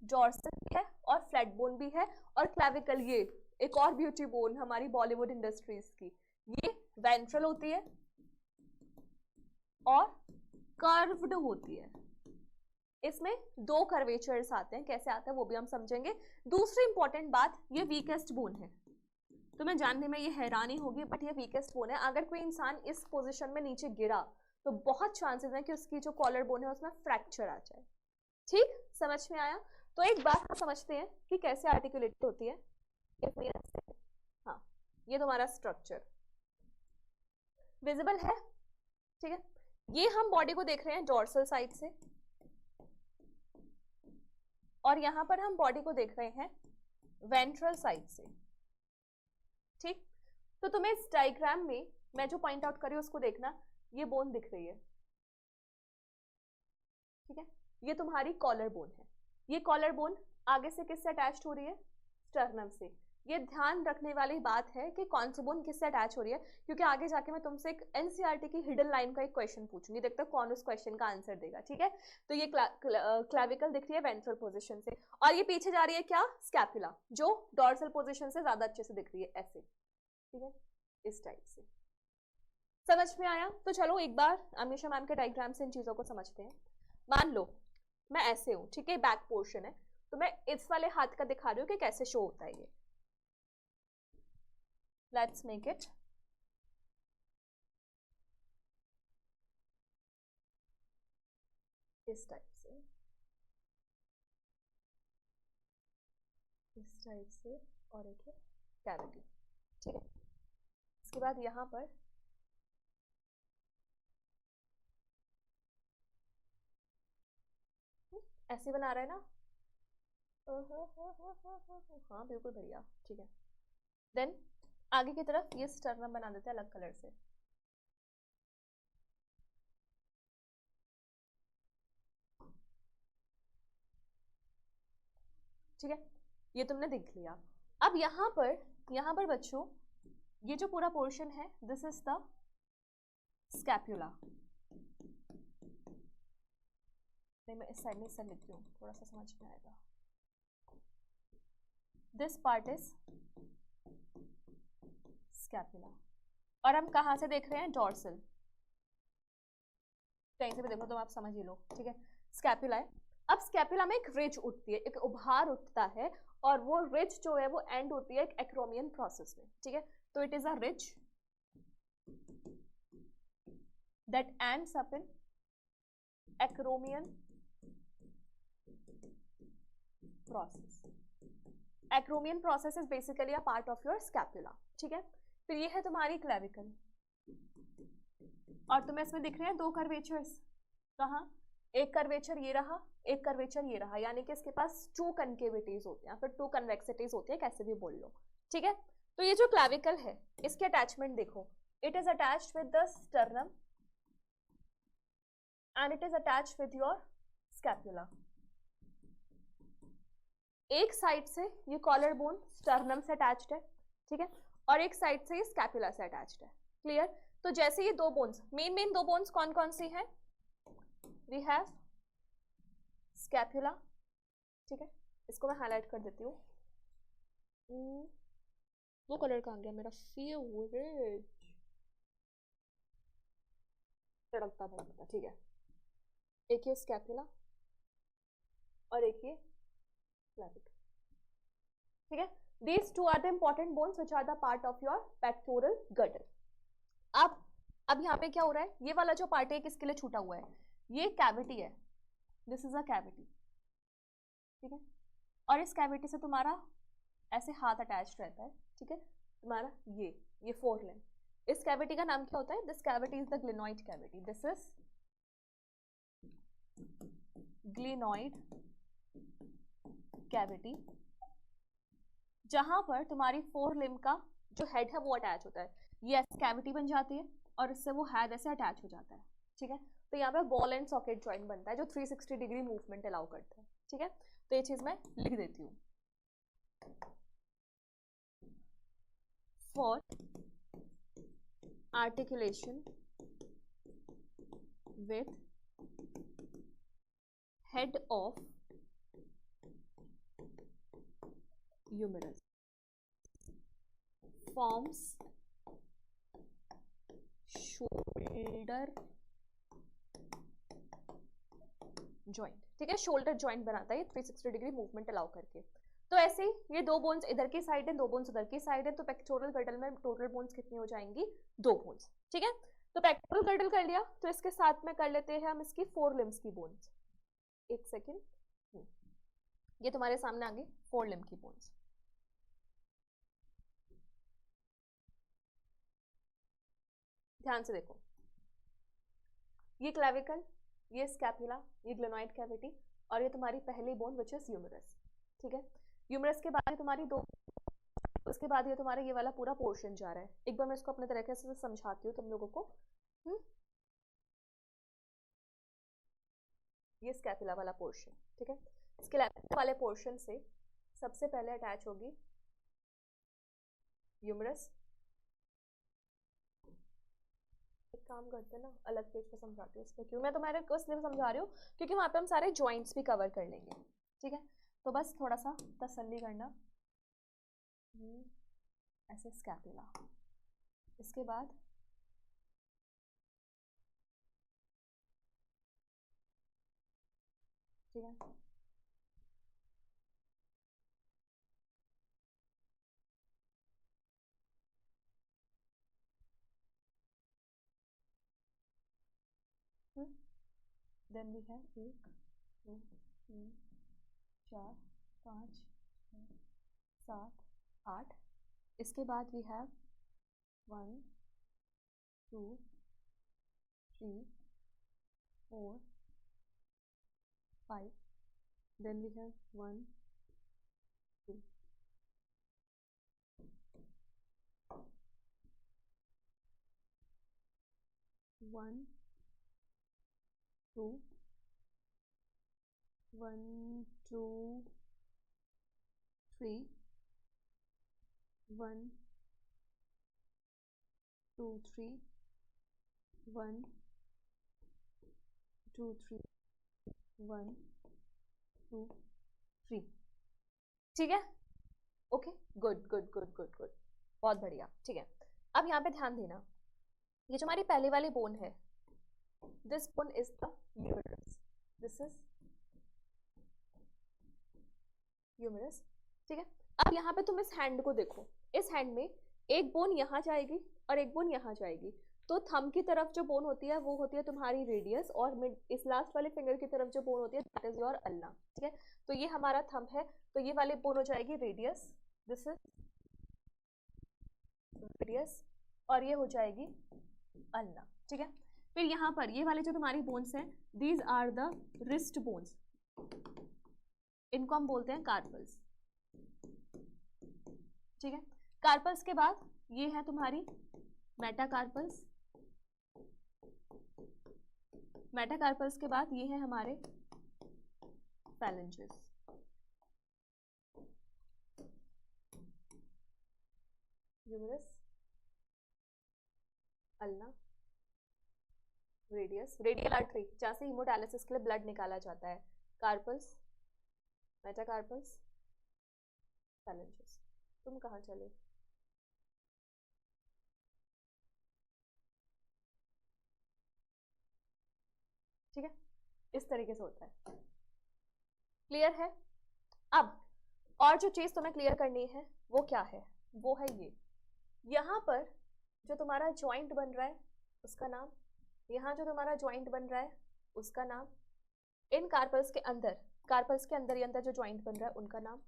डोर्सल भी है और फ्लैट बोन भी है। और क्लेविकल, ये एक और ब्यूटी बोन हमारी बॉलीवुड इंडस्ट्रीज की, ये वेंट्रल होती है और कर्व्ड होती है। इसमें 2 कर्वेचर्स आते हैं, कैसे आते हैं वो भी हम समझेंगे। दूसरी इंपॉर्टेंट बात, ये वीकेस्ट बोन है। तुम्हें जानने में ये हैरानी होगी, बट ये वीकेस्ट बोन है। अगर कोई इंसान इस पोजीशन में नीचे गिरा तो बहुत चांसेस है कि उसकी जो कॉलर बोन है उसमें फ्रैक्चर आ जाए। ठीक, समझ में आया? तो एक बात समझते हैं कि कैसे आर्टिकुलेट होती है। हाँ, ये तुम्हारा स्ट्रक्चर विजिबल है, ठीक है। ये हम बॉडी को देख रहे हैं डोर्सल साइड से, और यहां पर हम बॉडी को देख रहे हैं वेंट्रल साइड से, ठीक। तो तुम्हें इस डायग्राम में मैं जो पॉइंट आउट कर रही हूं उसको देखना, ये बोन दिख रही है, ठीक है। ये तुम्हारी कॉलर बोन है। ये कॉलर बोन आगे से किससे अटैच हो रही है? स्टर्नम से। ये ध्यान रखने वाली बात है कि कौन सी बोन किससे अटैच हो रही है, क्योंकि आगे जाके मैं तुमसे एक एनसीईआरटी की हिडन लाइन का एक क्वेश्चन पूछूंगी, देखते हैं कौन उस क्वेश्चन का आंसर देगा, ठीक है। तो ये क्लैविकल दिख रही है वेंट्रल पोजीशन से, और ये पीछे जा रही है क्या? स्कैपुला, जो डॉर्सल पोजीशन से ज्यादा अच्छे से दिख रही है, ऐसे, ठीक है, इस टाइप से। समझ में आया? तो चलो एक बार अमीशा मैम के डायग्राम से इन चीजों को समझते हैं। मान लो मैं ऐसे हूं, ठीक है, बैक पोर्शन है, तो मैं इस वाले हाथ का दिखा रही हूँ कि कैसे शो होता है ये। लेट्स मेक इट इस टाइप से, इस टाइप से, और एक है कैविटी, ठीक है। इसके बाद यहां पर ऐसे बना रहा है ना, हाँ बिल्कुल बढ़िया, ठीक है। देन आगे की तरफ ये स्टर्नम बना देते हैं अलग कलर से। ठीक है, ये तुमने देख लिया। अब यहाँ पर बच्चों ये जो पूरा पोर्शन है, दिस इज द स्कैप्यूला। नहीं, मैं इस साइड में इस लिखती हूँ, थोड़ा सा समझ में आएगा। This part is scapula. और हम कहाँ से देख रहे हैं? डॉर्सल। कहीं से भी देखो तो आप समझ ही लो, ठीक है। स्कैप्यूला है। अब स्कैप्यूला में एक रिज उठती है, एक उभार उठता है, और वो रिज जो है वो एंड होती है एक एक्रोमियन प्रोसेस में, ठीक है। तो it is a ridge that ends up in acromion process. Acromion process is basically a part of your scapula, ठीक है। फिर ये है तुम्हारी क्लेविकल, और तुम्हें इसमें दिख रहे हैं दो कर्वेचर्स। कहाँ? एक कर्वेचर ये रहा, एक कर्वेचर ये रहा, यानी कि इसके पास टू कनकेविटीज होते हैं, फिर टू कन्वेक्सिटीज होती है, कैसे भी बोल लो, ठीक है। तो ये जो क्लेविकल है इसके अटैचमेंट देखो, it is attached with the sternum and it is attached with your scapula. एक साइड से ये कॉलर बोन स्टर्नम से अटैच्ड है, ठीक है, और एक साइड से ये स्कैप्यूला से अटैच्ड है। क्लियर? तो जैसे ये दो बोन्स, मेन दो बोन्स कौन कौन सी हैं? वी हैव स्कैप्यूला, ठीक है, इसको मैं हाईलाइट कर देती हूँ। वो कलर कहाँ गया मेरा फेवरेट? तड़कता भड़कता, ठीक है। एक ये स्कैप्यूला और एक ये क्लेविकल, ठीक है। These two are the important bones which are the part of your pectoral girdle. अब यहाँ पे क्या हो रहा है? ये वाला जो पार्ट है किसके लिए छूटा हुआ है? ये कैविटी है, दिस इज अ कैविटी, ठीक है। और इस कैविटी से तुम्हारा ऐसे हाथ अटैच रहता है, ठीक है, तुम्हारा ये फोर लिम्ब। इस कैविटी का नाम क्या होता है? This cavity is the glenoid cavity. This is glenoid cavity, जहां पर तुम्हारी फोर लिम्ब का जो हेड है वो अटैच होता है। ये ऐसे कैविटी बन जाती है और इससे वो हेड ऐसे अटैच हो जाता है, ठीक है। तो यहाँ पे बॉल एंड सॉकेट जॉइंट बनता है जो 360 डिग्री मूवमेंट अलाउ करता है, ठीक है। तो ये चीज मैं लिख देती हूँ। For articulation with head of humerus forms shoulder joint, ठीक है। शोल्डर जॉइंट बनाता है 360 डिग्री मूवमेंट अलाउ करके। तो ऐसे ही ये दो बोन्स इधर की साइड है, दो बोन्स उधर की साइड है, तो पेक्टोरल गर्डल में टोटल बोन्स कितनी हो जाएंगी? दो बोन्स, ठीक है। तो पेक्टोरल गर्डल कर लिया, तो इसके साथ में कर लेते हैं हम इसकी फोर लिम्स की बोन्स। एक सेकेंड, ये तुम्हारे सामने आ गई फोर लिम्ब की बोन्स। ध्यान से देखो, ये क्लेविकल, ये स्कैपुला, ये ग्लेनॉइड कैविटी, और ये तुम्हारी पहली बोन विच इज ह्यूमरस, ठीक है। ह्यूमरस के बाद तुम्हारी दो, उसके बाद ये तुम्हारा ये वाला पूरा पोर्शन जा रहा है। एक बार मैं इसको अपने तरीके से समझाती हूँ तुम लोगों को। ये स्कैपुला वाला पोर्शन, ठीक है। स्कैपुला वाले पोर्शन से सबसे पहले अटैच होगी ह्यूमरस। एक काम करते हैं ना, अलग पेज पे समझाती हूँ इसमें, क्यों मैं तुम्हारे को इसलिए समझा रही हूँ क्योंकि वहाँ पे हम सारे जॉइंट्स भी कवर कर लेंगे, ठीक है। तो बस थोड़ा सा तसल्ली करना। ऐसे स्कैपुला, इसके बाद ठीक है, देन वी हैव 1 2 3 4 5 6 7 8। इसके बाद we have 1 2 3 4 5। Then we have 1 2, 1, 2, 1, 2, 3, 1, 2, 3, 1, 2, 3, 1, 2, 3। ठीक है, okay, good good good good good, बहुत बढ़िया। ठीक है, अब यहाँ पे ध्यान देना, ये जो हमारी पहले वाली बोन है, this bone is the humerus, this is humerus. ठीक है, अब यहाँ पे तुम इस हैंड को देखो, इस हैंड में एक बोन यहाँ जाएगी और एक बोन यहाँ जाएगी, तो थंब की तरफ जो बोन होती है वो होती है तुम्हारी रेडियस, और मिड इस लास्ट वाले फिंगर की तरफ जो बोन होती है दैट इज योर अल्ना। ठीक है, तो ये हमारा थंब है, तो ये वाली बोन हो जाएगी रेडियस, दिस इज रेडियस, और ये हो जाएगी अल्ना। ठीक है, फिर यहाँ पर ये वाले जो तुम्हारी बोन्स हैं, these are the wrist bones, इनको हम बोलते हैं कार्पल्स। ठीक है, कार्पल्स के बाद ये है तुम्हारी मेटाकार्पल्स, मेटाकार्पल्स के बाद ये है हमारे phalanges. Humerus, ulna, radius, radial artery जहाँ से हीमोडायलिसिस के लिए ब्लड निकाला जाता है, कार्पल्स, मेटाकार्पल्स, फैलेंजेस। तुम कहाँ चले? ठीक है, इस तरीके से होता है, क्लियर है? अब और जो चीज तुम्हें क्लियर करनी है वो क्या है, वो है ये, यहाँ पर जो तुम्हारा जॉइंट बन रहा है उसका नाम, यहाँ जो तुम्हारा जॉइंट बन रहा है उसका नाम, इन कार्पल्स के अंदर, कार्पल्स के अंदर ही अंदर जो जॉइंट बन रहा है उनका नाम,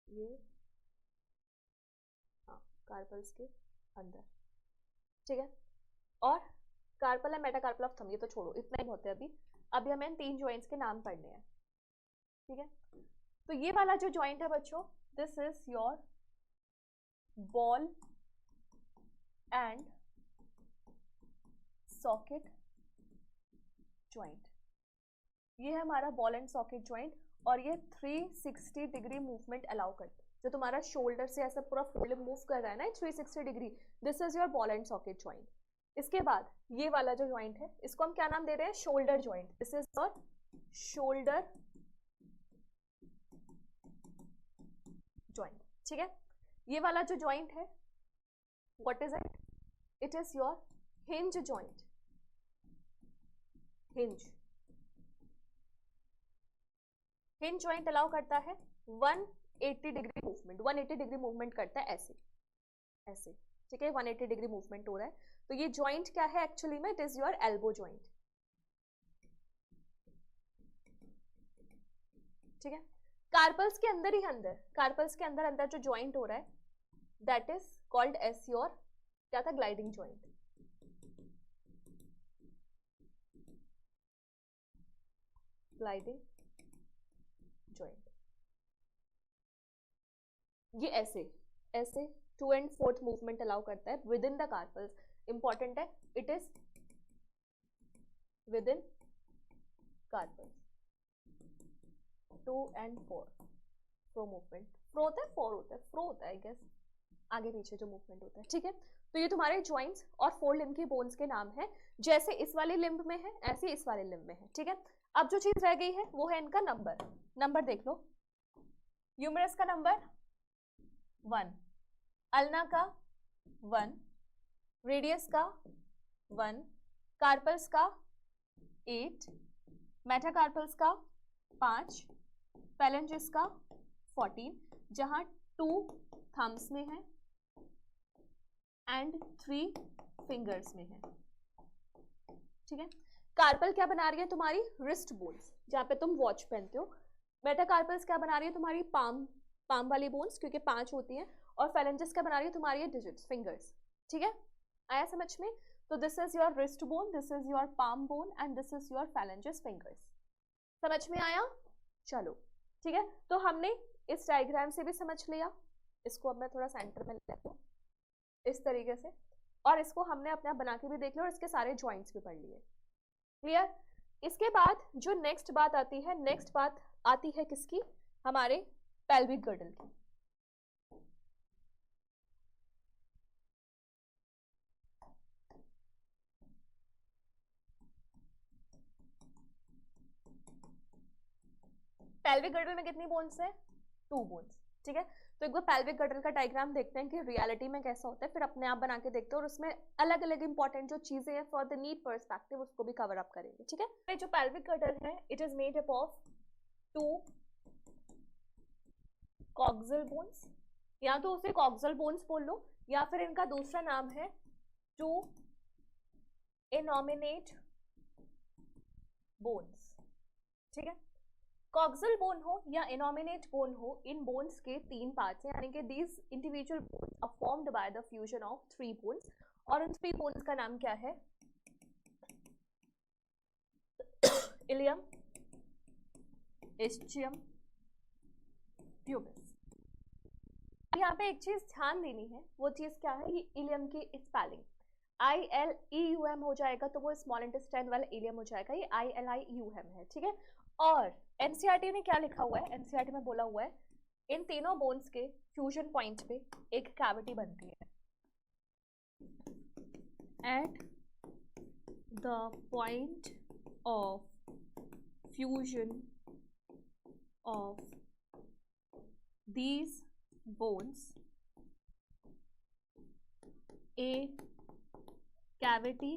ये हाँ कार्पल्स के अंदर। ठीक है, और कार्पल है मेटाकार्पल ऑफ थंब, ये तो छोड़ो, इतना ही होते हैं अभी। अभी हमें इन तीन जॉइंट्स के नाम पढ़ने हैं। ठीक है, तो ये वाला जो जॉइंट है बच्चों, this is your ball and socket joint, ये है हमारा बॉल एंड सॉकेट जॉइंट, और ये 360 डिग्री मूवमेंट अलाउ करता है, जो तुम्हारा शोल्डर से ऐसा पूरा फुल मूव कर रहा है ना 360 degree, this is your ball and socket joint. इसके बाद ये वाला जो जॉइंट है इसको हम क्या नाम दे रहे हैं, shoulder joint, this is your shoulder joint. ठीक है, ये वाला जो जॉइंट है what is it, it is your hinge joint, hinge, hinge joint allow करता है 180 डिग्री मूवमेंट, 180 डिग्री मूवमेंट करता है ऐसे ऐसे। ठीक है, 180 डिग्री मूवमेंट हो रहा है, तो ये जॉइंट क्या है एक्चुअली में, it is your elbow joint. ठीक है, कार्पल्स के अंदर ही अंदर, कार्पल्स के अंदर अंदर जो जॉइंट हो रहा है that is called as your क्या था, ग्लाइडिंग जॉइंट। ग्लाइडिंग जॉइंट, ये ऐसे ऐसे 2 and 4th मूवमेंट अलाउ करता है within the carpals, important है, it is within carpals 2 and 4 fro movement, fro होता है, 4 होता है, फ्रो होता है आई गेस, आगे पीछे जो मूवमेंट होता है। ठीक है, तो ये तुम्हारे जॉइंट्स और 4 लिम्ब की बोन्स के नाम है, जैसे इस वाले लिम्ब में है ऐसे इस वाले लिम्ब में है। ठीक है, अब जो चीज रह गई है वो है इनका नंबर, नंबर देख लो, ह्यूमरस का नंबर 1, अल्ना का 1, रेडियस का 1, कार्पल्स का 8, मेटाकार्पल्स का 5, फैलेंजेस का 14, जहां 2 थम्स में है एंड 3 फिंगर्स में है। ठीक है, कार्पल क्या बना रही है तुम्हारी, रिस्ट बोन्स जहां पे तुम वॉच पहनते हो, मेटाकार्पल्स क्या बना रही है तुम्हारी, पाम, पाम वाली बोन्स क्योंकि 5 होती हैं, और फैलेंजेस क्या बना रही है तुम्हारी, डिजिट्स, फिंगर्स। ठीक है, आया समझ में? तो this is your wrist bone, this is your palm bone and this is your phalanges fingers. समझ में आया? चलो ठीक है, तो हमने इस डायग्राम से भी समझ लिया, इसको अब मैं थोड़ा सेंटर में लेती हूँ इस तरीके से, और इसको हमने अपना बना के भी देख लिया और इसके सारे जॉइंट्स भी पढ़ लिए। क्लियर? इसके बाद जो नेक्स्ट बात आती है, नेक्स्ट बात आती है किसकी? हमारे पेल्विक गर्डल की। पेल्विक गर्डल में कितनी बोन्स है? 2 बोन्स। ठीक है, तो एक बार पेल्विक गर्डल का डायग्राम देखते हैं कि रियलिटी में कैसा होता है, फिर अपने आप बना के देखते हैं और उसमें अलग अलग इंपॉर्टेंट जो चीजें हैं फॉर द नीड पर्सपेक्टिव उसको भी कवर अप करेंगे। ठीक है, जो पेल्विक गर्डल है it is made up of 2 coxal bones, या तो उसे कॉक्सल बोन्स बोल लो या फिर इनका दूसरा नाम है 2 इनॉमिनेट बोन्स। ठीक है, कॉक्सल बोन हो या इनॉमिनेट बोन हो, इन बोन्स के 3 पार्ट्स हैं, यानी कि these individual bones are formed by the fusion of 3 bones, और उन 3 बोन्स का नाम क्या है? Ilium, ischium, pubis. यहाँ पे एक चीज ध्यान देनी है, वो चीज क्या है? ये इलियम की स्पेलिंग ILEUM हो जाएगा, तो वो स्मॉल इंटेस्टाइन वाला इलियम हो जाएगा, ये ILIUM है। ठीक है, और एनसीईआरटी ने क्या लिखा हुआ है? एनसीईआरटी में बोला हुआ है इन तीनों बोन्स के फ्यूजन पॉइंट पे एक कैविटी बनती है। At the point of fusion of these bones a cavity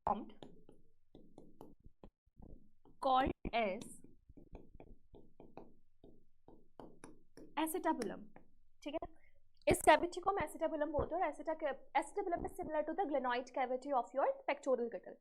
formed called as acetabulum। ठीक है, इस कैविटी को हम एसिटाबुलम बोलते हैं, और acetabulum is similar to the glenoid cavity of your pectoral girdle.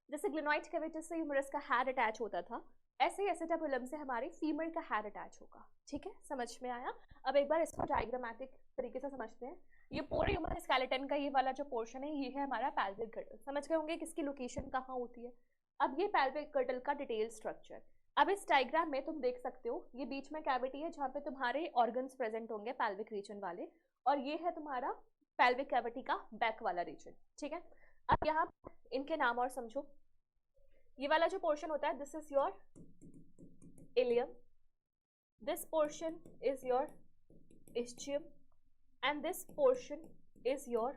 जैसे ग्लेनॉइड कैविटी से ह्यूमरस का हेयर अटैच होता था, ऐसे ही एसिटाबुलम से हमारी फीमर का हेयर अटैच होगा। ठीक है, समझ में आया? अब एक बार इसको डायग्रामेटिक तरीके से समझते हैं। ये पूरे ह्यूमन स्केलेटन का ये वाला जो पोर्शन है, ये है हमारा पेल्विक गर्डल। समझ गए होंगे किसकी लोकेशन कहाँ होती है। अब ये पेल्विक गर्डल का डिटेल स्ट्रक्चर, अब इस डायग्राम में तुम देख सकते हो, ये बीच में कैविटी है जहाँ पे तुम्हारे ऑर्गन्स प्रेजेंट होंगे पेल्विक रीजन वाले, और ये है तुम्हारा पेल्विक कैविटी का बैक वाला रीजन। ठीक है, अब यहाँ इनके नाम और समझो। ये वाला जो पोर्शन होता है, this is your ilium, this portion is your ischium, and this portion is your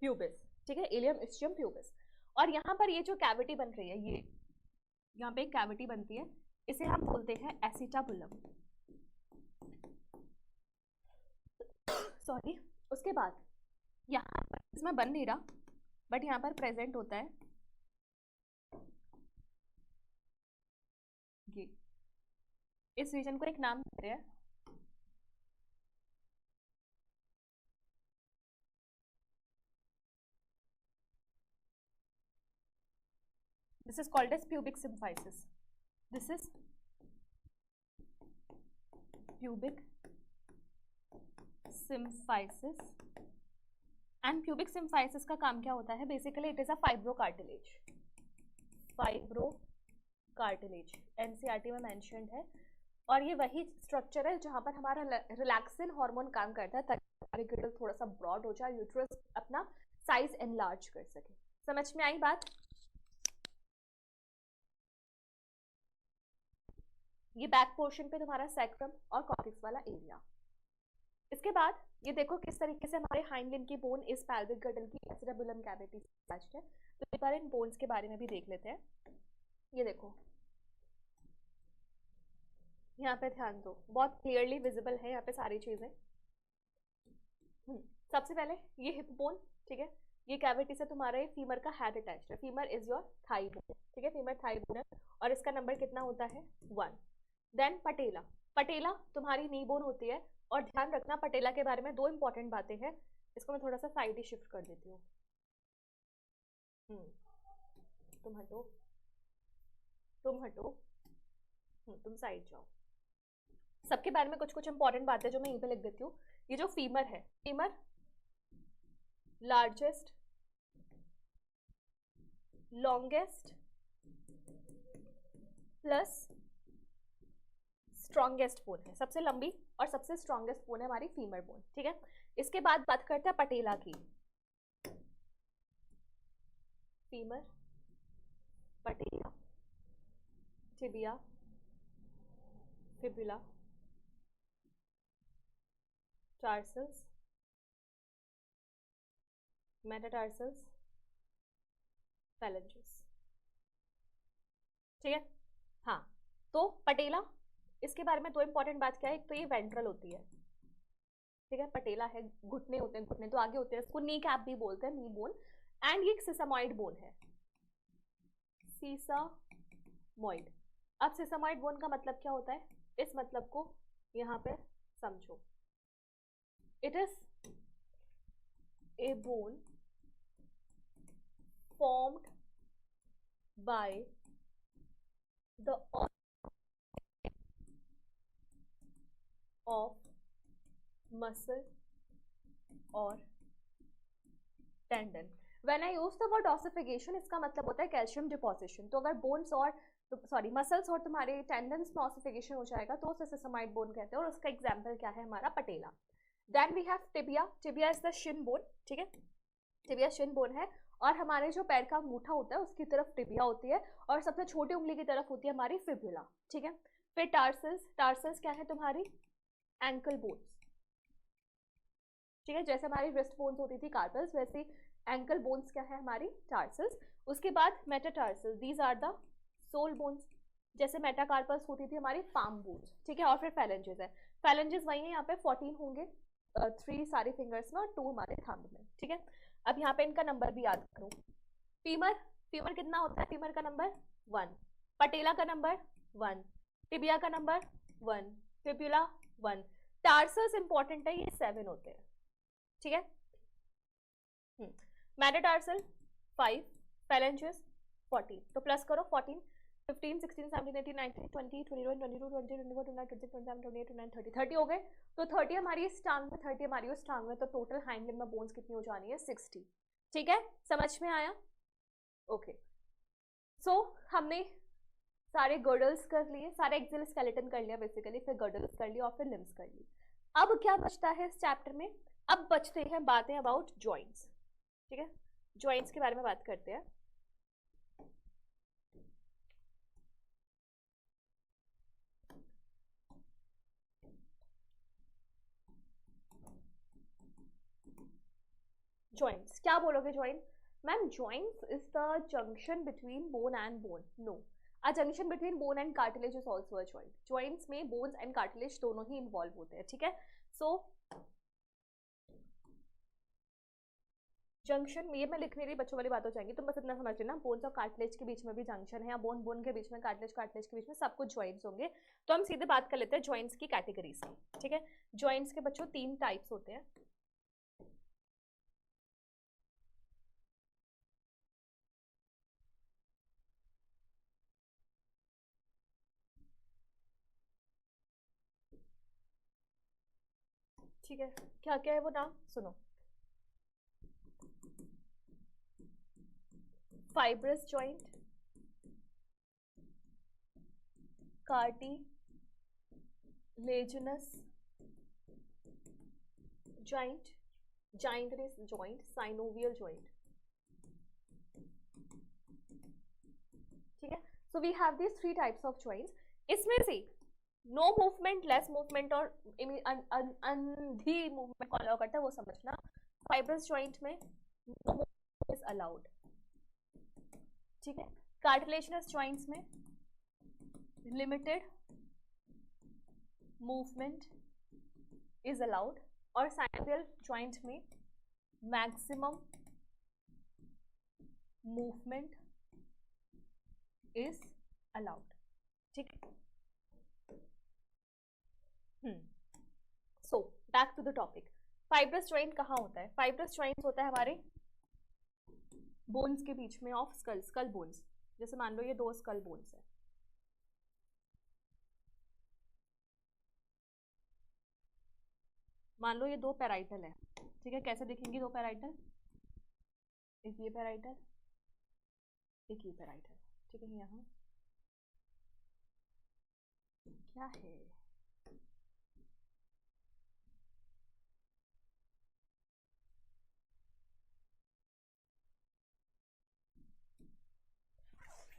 pubis. ठीक है, इलियम, इस्चियम, प्यूबिस। और यहाँ पर ये जो कैविटी बन रही है, ये यहाँ पे एक कैविटी बनती है, इसे हम बोलते हैं एसिटाबुलम। सॉरी, उसके बाद यहाँ पर इसमें बन नहीं रहा, बट यहाँ पर प्रेजेंट होता है ये, इस रीजन को एक नाम देते हैं this is called as pubic symphysis. This is pubic symphysis, and pubic symphysis का काम क्या होता है? Basically it is a fibrocartilage. Fibrocartilage NCERT में मेंशन्ड है, और ये वही स्ट्रक्चर है जहां पर हमारा रिलैक्सिन हार्मोन काम करता है ताकि गिडल थोड़ा सा ब्रॉड हो जाए, यूट्रस अपना साइज एनलार्ज कर सके। समझ में आई बात? ये बैक पोर्शन पे तुम्हारा सैक्रम और कॉर्टेक्स वाला एरिया। इसके बाद ये देखो किस तरीके से हमारे हाइंड लिम्ब की बोन इस पेल्विक गर्डल की एसिटाबुलम कैविटी से अटैच्ड है। तो एक बार इन बोन्स के बारे में भी देख लेते हैं। ये देखो, यहाँ पे ध्यान दो, बहुत क्लियरली विजिबल है यहाँ पे सारी चीजें। सबसे पहले ये हिप बोन, ठीक है, ये कैविटी से तुम्हारा ये फीमर का हेड अटैच्ड है। Femur is your thigh bone, ठीक है, फीमर थाई बोन है, और इसका नंबर कितना होता है? 1। देन पटेला, पटेला तुम्हारी नी बोन होती है, और ध्यान रखना पटेला के बारे में 2 इंपॉर्टेंट बातें हैं। इसको मैं थोड़ा सा साइड ही शिफ्ट कर देती हूँ। तुम हटो, तुम हटो, तुम साइड जाओ। सबके बारे में कुछ कुछ इंपॉर्टेंट बातें जो मैं यहीं पे लिख देती हूँ। ये जो फीमर है, femur largest longest plus strongest bone है, सबसे लंबी और सबसे स्ट्रॉन्गेस्ट बोन है हमारी फीमर बोन, ठीक है। इसके बाद बात करते हैं पटेला की। Femur, patella, tibia, fibula, tarsals, metatarsals, phalanges, ठीक है। हाँ, तो पटेला, इसके बारे में दो इंपॉर्टेंट बात क्या है, एक तो ये वेंट्रल होती है, ठीक है, पटेला है, घुटने होते हैं, घुटने तो आगे होते हैं, इसको नी कैप भी बोलते हैं, नी बोन, एंड ये एक सिसामॉइड बोन है, सीसामॉइड। अब सिसामॉइड बोन का मतलब क्या होता है, इस मतलब को यहाँ पे समझो। It is a bone formed by the of muscle or tendon. When I use the word ossification, इसका मतलब होता है कैल्शियम डिपोजिशन। तो अगर बोन्स और सॉरी मसल्स और तुम्हारे टेंडन्स में ऑसिफिकेशन हो जाएगा तो उसे सिसामॉइड बोन कहते हैं, और उसका एग्जाम्पल क्या है हमारा patella. Then we have tibia, tibia is the shin bone, ठीक है, टिबिया शिन बोन है, और हमारे जो पैर का अंगूठा होता है उसकी तरफ टिबिया होती है, और सबसे छोटी उंगली की तरफ होती है हमारी फिबुला, ठीक है। फिर टार्सल्स, टार्सल्स क्या है तुम्हारी एंकल बोन्स, ठीक है, जैसे हमारी रिस्ट बोन्स होती थी कार्पल्स, वैसे एंकल बोन्स क्या है हमारी टार्सल्स। उसके बाद metatarsals, these are the sole bones, जैसे मेटाकार्पल्स होती थी हमारी पाम बोन्स, ठीक है। और फिर फैलेंजेस है, फैलेंजेस वही है, यहाँ पे 14 होंगे, 3 सारी फिंगर्स में और 2 हमारे थंब में, ठीक है। अब यहाँ पे इनका नंबर भी याद करो। फीमर, फीमर कितना होता है, फीमर का नंबर 1, पटेला का नंबर 1, टिबिया का नंबर 1, फिबुला 1, टार्सल्स इंपॉर्टेंट है, ये 7 होते हैं, ठीक है। मेटाटार्सल 5, फैलेंजेस 14, तो प्लस करो 14, 15, 16, 17, 18, 19, 20, 21, 22, 23, 24, 25, 26, 27, 28, 29, 30, 30 हो गए। तो 30 हमारी इस टांग में, 30 हमारी उस टांग में, तो टोटल हाइंड लिम्ब में बोन्स कितनी हो जानी है 60, ठीक है, समझ में आया? ओके, सो हमने सारे गर्डल्स कर लिए, सारे एक्सियल स्केलेटन कर लिया बेसिकली, फिर गर्डल्स कर लिया और फिर लिम्स कर ली। अब क्या बचता है इस चैप्टर में, अब बचते हैं बातें अबाउट जॉइंट्स, ठीक है, जॉइंट्स के बारे में बात करते हैं। जॉइंट्स क्या बोलोगे, joint ma'am, joints is the junction between bone and bone, no, a junction between bone and cartilage is also a joint. Joints में बोन्स एंड कार्टिलेज दोनों ही इन्वॉल्व होते हैं, ठीक है। सो जंक्शन, ये मैं लिखने रही बच्चों वाली बात हो जाएंगी, तुम बस इतना समझ लेना, बोन्स और कार्टिलेज के बीच में भी जंक्शन है, या बोन बोन के बीच में, कार्टिलेज कार्टिलेज के बीच में, सब कुछ जॉइंट्स होंगे। तो हम सीधे बात कर लेते हैं जॉइंट्स की कैटेगरीज की, ठीक है। जॉइंट्स के बच्चों 3 टाइप्स होते हैं, ठीक है, क्या क्या है वो नाम सुनो। Fibrous joint, cartilaginous joint, jointness joint, synovial joint, ठीक है। So we have this 3 types of joints. इसमें से नो मूवमेंट, लेस मूवमेंट और अंधी मूवमेंट कौन अलाउ करता है वो समझना। फाइब्रस जॉइंट में नो मूवमेंट इज अलाउड, ठीक है। कार्टिलेजिनस जॉइंट्स में लिमिटेड मूवमेंट इज अलाउड, और साइनोवियल जॉइंट में मैक्सिमम मूवमेंट इज अलाउड, ठीक है। So back to the topic, fibrous joint कहाँ होता है, फाइब्रस जॉइंट होता है हमारे बोन्स के बीच में ऑफ स्कल, स्कल बोन्स, जैसे मान लो ये 2 स्कल बोन्स है, मान लो ये 2 पैराइटल है, ठीक है। कैसे दिखेंगी 2 पैराइटल, एक ये पैराइटल एक ही पेराइट है, ठीक है। यहाँ क्या है,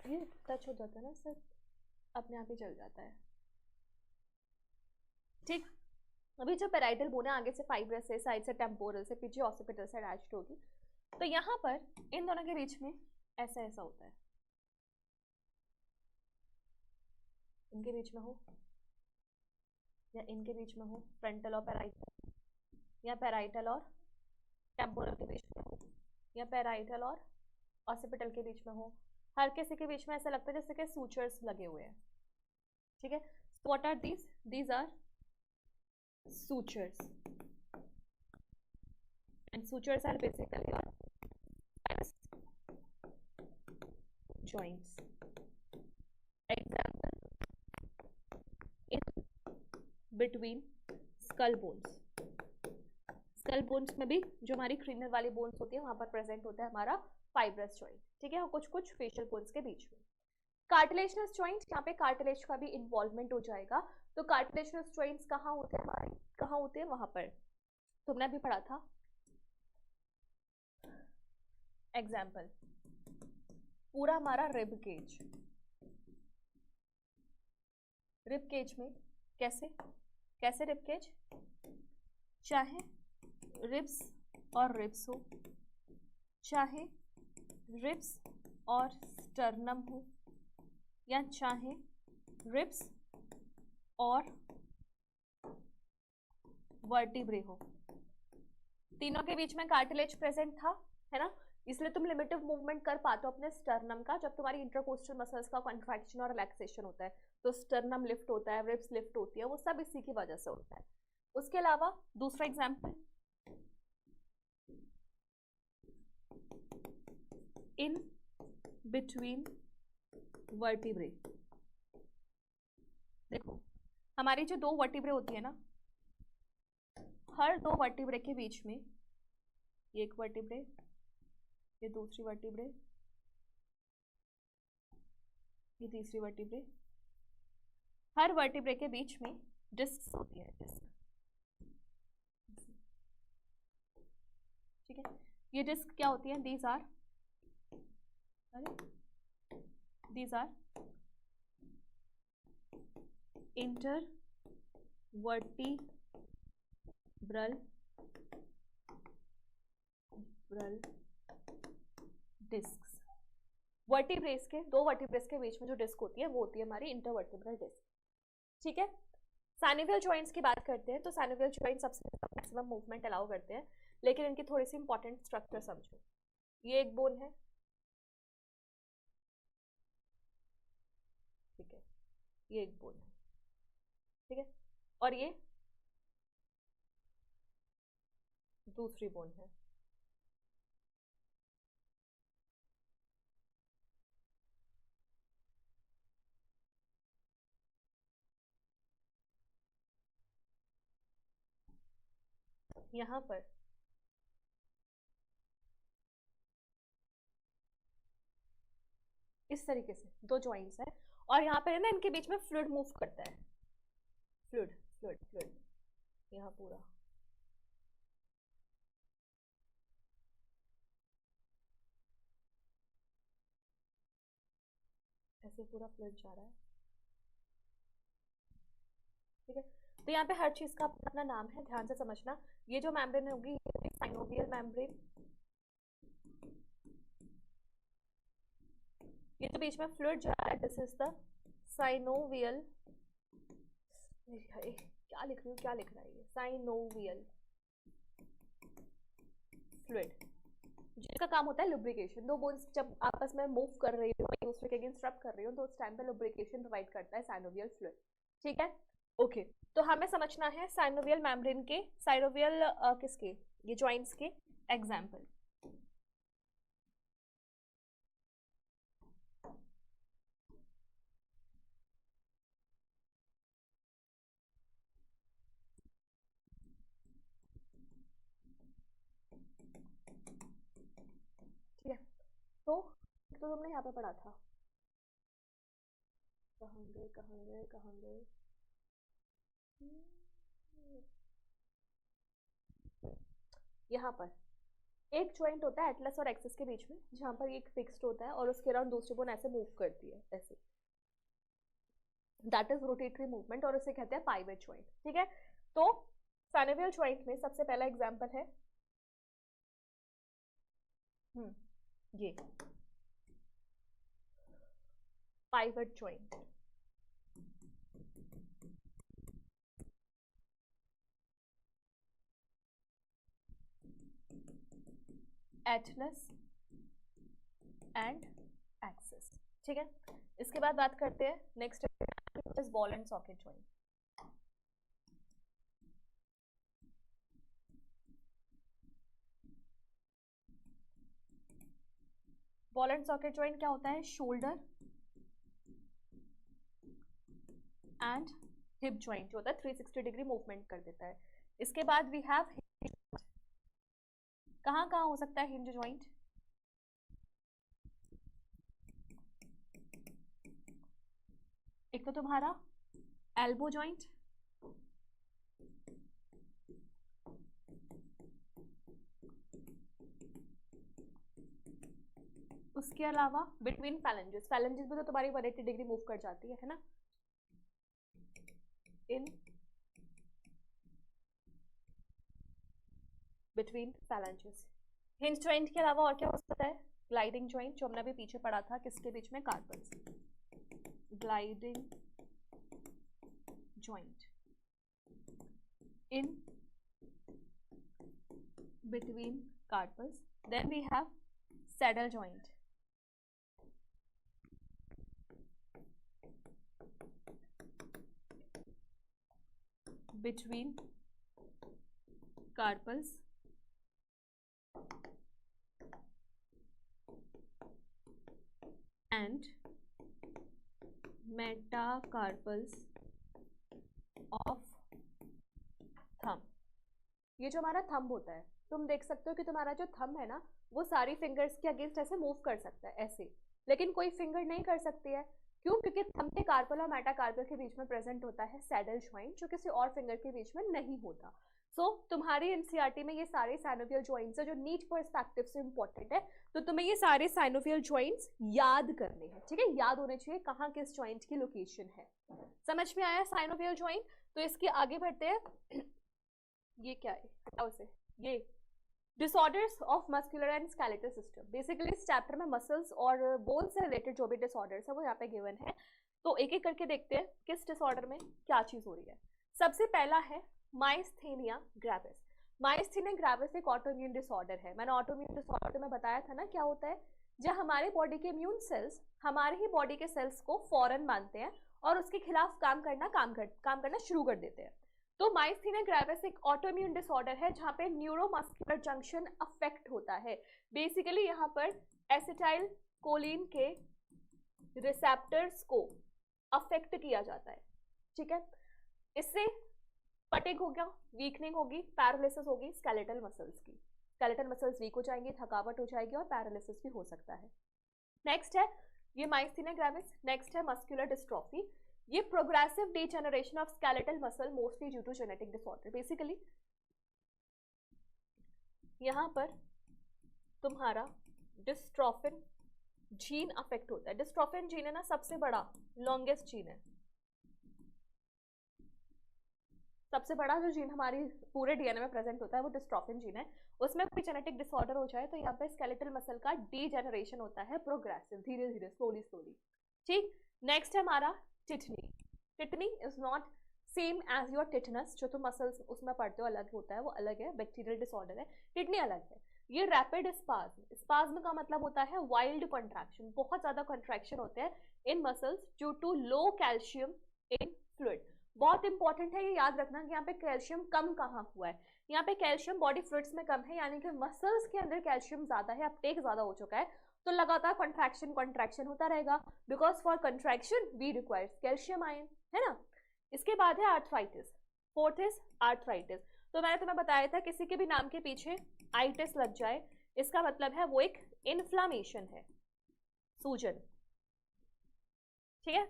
ये टच हो जाता है ना सर, अपने आप ही चल जाता है, ठीक। अभी जो पेराइटल बोन है आगे से फाइब्रस है, साइड से टेम्पोरल से, पीछे ऑसिपिटल से अटैच्ड होगी। तो यहाँ पर इन दोनों के बीच में ऐसा ऐसा होता है, इनके बीच में हो या इनके बीच में हो, फ्रंटल और पेराइटल, या पेराइटल और टेम्पोरल के बीच में हो, या पेराइटल और ऑसिपिटल के बीच में हो। हर किसी के बीच में ऐसा लगता है जैसे कि सूचर्स लगे हुए हैं, ठीक है। What are these are sutures, and sutures are basically joints. Example, in between skull bones. Skull bones में भी जो हमारी क्रीनल वाली बोन्स होती है वहां पर प्रेजेंट होता है हमारा फाइब्रस जॉइंट, ठीक है। और कुछ कुछ फेशियल बोन्स के बीच में कार्टिलेजनस जॉइंट, यहाँ पे कार्टिलेज का भी इन्वॉल्वमेंट हो जाएगा। तो कार्टिलेजनस जॉइंट्स कहाँ होते हैं हमारे, कहाँ होते हैं, वहां पर तुमने अभी पढ़ा था। एग्जाम्पल, पूरा हमारा रिब केज, रिब केज में कैसे कैसे रिब केज, चाहे रिब्स और रिब्स हो, चाहे रिब्स और स्टर्नम हो, या चाहे रिब्स और वर्टिब्रे हो, तीनों के बीच में कार्टिलेज प्रेजेंट था, है ना। इसलिए तुम लिमिटिव मूवमेंट कर पाते हो अपने स्टर्नम का जब तुम्हारी इंटरकोस्टल मसल्स का कॉन्ट्रैक्शन और रिलैक्सेशन होता है, तो स्टर्नम लिफ्ट होता है, रिब्स लिफ्ट होती है, वो सब इसी की वजह से होता है। उसके अलावा दूसरा एग्जांपल, इन बिटवीन वर्टिब्रे। देखो हमारी जो दो वर्टिब्रे होती है ना, हर दो वर्टिब्रे के बीच में, ये एक वर्टिब्रे, ये दूसरी वर्टिब्रे, ये तीसरी वर्टिब्रे, हर वर्टिब्रे के बीच में डिस्क होती है, डिस्क, ठीक है। ये डिस्क क्या होती है, दीज आर इंटरवर्टिब्रल डिस्क। वर्टिब्रेस के, दो वर्टिब्रेस के बीच में जो डिस्क होती है वो होती है हमारी इंटरवर्टिब्रल डिस्क, ठीक है। साइनोवियल जॉइंट्स की बात करते हैं तो साइनोवियल जॉइंट्स सबसे मैक्सिमम मूवमेंट अलाउ करते हैं, लेकिन इनकी थोड़ी सी इंपॉर्टेंट स्ट्रक्चर समझो। ये एक बोन है, ठीक है, ये एक बोन है, ठीक है, और ये दूसरी बोन है। यहाँ पर इस तरीके से दो जॉइंट्स है, और यहाँ पर है ना इनके बीच में फ्लूइड मूव करता है, फ्लूइड फ्लूइड फ्लूइड, यहाँ पूरा ऐसे पूरा फ्लूइड जा रहा है, ठीक है। तो यहाँ पे हर चीज का अपना नाम है, ध्यान से समझना। ये जो मेम्ब्रेन होगी साइनोवियल मेम्ब्रेन, ये तो बीच में फ्लूइड जा रहा है, दिस इज द साइनोवियल, क्या लिख रही हूँ, क्या लिख रहा है ये, साइनोवियल फ्लूइड, जिसका काम होता है लुब्रिकेशन। दो बोन्स जब आपस में मूव कर रही हो, एक दूसरे के अगेंस्ट रब कर रही हो, तो उस टाइम पे लुब्रिकेशन प्रोवाइड करता है साइनोवियल फ्लूइड, ठीक है। ओके, तो हमें समझना है साइनोवियल मेम्ब्रेन के, साइनोवियल किसके, ये जॉइंट्स के एग्जाम्पल। ठीक है, तो तो तुमने यहाँ पे पढ़ा था, कहाँ गए कहाँ गए कहाँ गए, यहाँ पर एक जॉइंट होता है एटलस और एक्सिस के बीच में, जहाँ पर एक फिक्स्ड होता है और उसके अराउंड दूसरी बोन ऐसे मूव करती है ऐसे, दैट इज रोटेटरी मूवमेंट और उसे कहते हैं पाइवेट जॉइंट। ठीक है, तो साइनोवियल जॉइंट में सबसे पहला एग्जांपल है ये pivot joint. Atlas and axis. ठीक है, इसके बाद बात करते हैं next is ball and socket joint. Ball and socket joint क्या होता है? शोल्डर एंड हिप जॉइंट जो होता है 360 डिग्री मूवमेंट कर देता है। इसके बाद वी हैव कहाँ कहाँ हो सकता है हिंज जॉइंट? एक तो तुम्हारा एल्बो जॉइंट, उसके अलावा बिटवीन फैलेंजेस, फैलेंजेस भी तो तुम्हारी 180 डिग्री मूव कर जाती है ना, in between phalanges. Hinge joint के अलावा और क्या हो सकता है? ग्लाइडिंग जॉइंट जो हमने अभी पीछे पढ़ा था, किसके बीच में? Carpals. Gliding joint in between carpals. Then we have saddle joint, between carpals and metacarpals of thumb। ये जो हमारा थंब होता है, तुम देख सकते हो कि तुम्हारा जो थंब है ना, वो सारी फिंगर्स के अगेंस्ट ऐसे मूव कर सकता है ऐसे, लेकिन कोई फिंगर नहीं कर सकती है। क्यों? क्योंकि थंब के कार्पल और मेटाकार्पल के बीच में प्रेजेंट होता है सैडल जॉइंट, जो किसी और फिंगर के बीच में नहीं होता। तुम्हारी एनसीईआरटी में ये सारे साइनोवियल जॉइंट्स है जो नीट पर्सपेक्टिव से इंपॉर्टेंट है, तो तुम्हें ये सारे साइनोवियल जॉइंट्स याद करने हैं। ठीक है, याद होने चाहिए कहाँ किस जॉइंट की लोकेशन है। समझ में आया साइनोवियल जॉइंट? तो इसके आगे बढ़ते हैं। ये क्या है? हटाओ इसे। ये disorders of muscular and skeletal system. Basically इस चैप्टर में मसल्स और बोन से रिलेटेड जो भी डिसऑर्डर्स है वो यहाँ पे गिवन है, तो एक एक करके देखते हैं किस डिसऑर्डर में क्या चीज हो रही है। सबसे पहला है माइस्थेनिया ग्रेविस। माइस्थेनिया ग्रेविस एक ऑटोइम्यून डिसऑर्डर है। मैंने ऑटोइम्यून डिसऑर्डर में बताया था ना क्या होता है, जब हमारे बॉडी के इम्यून सेल्स हमारे ही बॉडी के सेल्स को फॉरेन मानते हैं और उसके खिलाफ काम करना शुरू कर देते हैं। तो माइस्थेनिया ग्रेविस एक ऑटोइम्यून डिसऑर्डर है जहाँ पे न्यूरोमस्कुलर जंक्शन अफेक्ट होता है। बेसिकली यहाँ पर एसिटाइल कोलिन के रिसेप्टर्स को अफेक्ट किया जाता है। ठीक है, इससे फटिग हो गया, वीकनिंग होगी, पैरालिसिस होगी स्केलेटल मसल्स की। स्केलेटल मसल्स वीक हो जाएंगी, थकावट हो जाएगी और पैरालिसिस भी हो सकता है। नेक्स्ट है ये माइस्थेनिया ग्रेविस। नेक्स्ट है मस्कुलर डिस्ट्रॉफी। ये progressive degeneration of skeletal muscle mostly due to genetic disorder. Basically यहां पर तुम्हारा डिस्ट्रोफिन जीन अफेक्ट होता है। डिस्ट्रोफिन जीन है ना सबसे बड़ा लॉन्गेस्ट जीन है, सबसे बड़ा जो जीन हमारी पूरे डीएनए में प्रेजेंट होता है वो डिस्ट्रोफिन जीन है। उसमें कोई जेनेटिक डिसऑर्डर हो जाए तो यहाँ पे स्केलेटल मसल का डीजेनरेशन होता है प्रोग्रेसिव, धीरे धीरे स्लोली स्लोली। ठीक, नेक्स्ट है हमारा tetany. Tetany is not same as your tetanus, जो तुम मसल्स उसमें पढ़ते हो अलग होता है, वो अलग है, बैक्टीरियल डिसऑर्डर है। टिटनी अलग है। ये रैपिड स्पाज्म, स्पाज्म का मतलब होता है वाइल्ड कॉन्ट्रैक्शन, बहुत ज्यादा कॉन्ट्रैक्शन होते हैं in muscles due to low calcium in fluid. बहुत इंपॉर्टेंट है ये याद रखना कि यहाँ पे कैल्शियम कम कहाँ हुआ है। यहाँ पे कैल्शियम बॉडी फ्लूइड्स में कम है, यानी कि मसल्स के अंदर कैल्शियम ज्यादा है, अपटेक ज्यादा हो चुका है, तो लगातार कॉन्ट्रैक्शन होता रहेगा, because for contraction we requires calcium ion, है ना। इसके बाद है आर्थराइटिस। Fourth is arthritis. तो मैंने तुम्हें बताया था किसी के भी नाम के पीछे आइटिस लग जाए, इसका मतलब है वो एक इन्फ्लामेशन है। सूजन, ठीक है।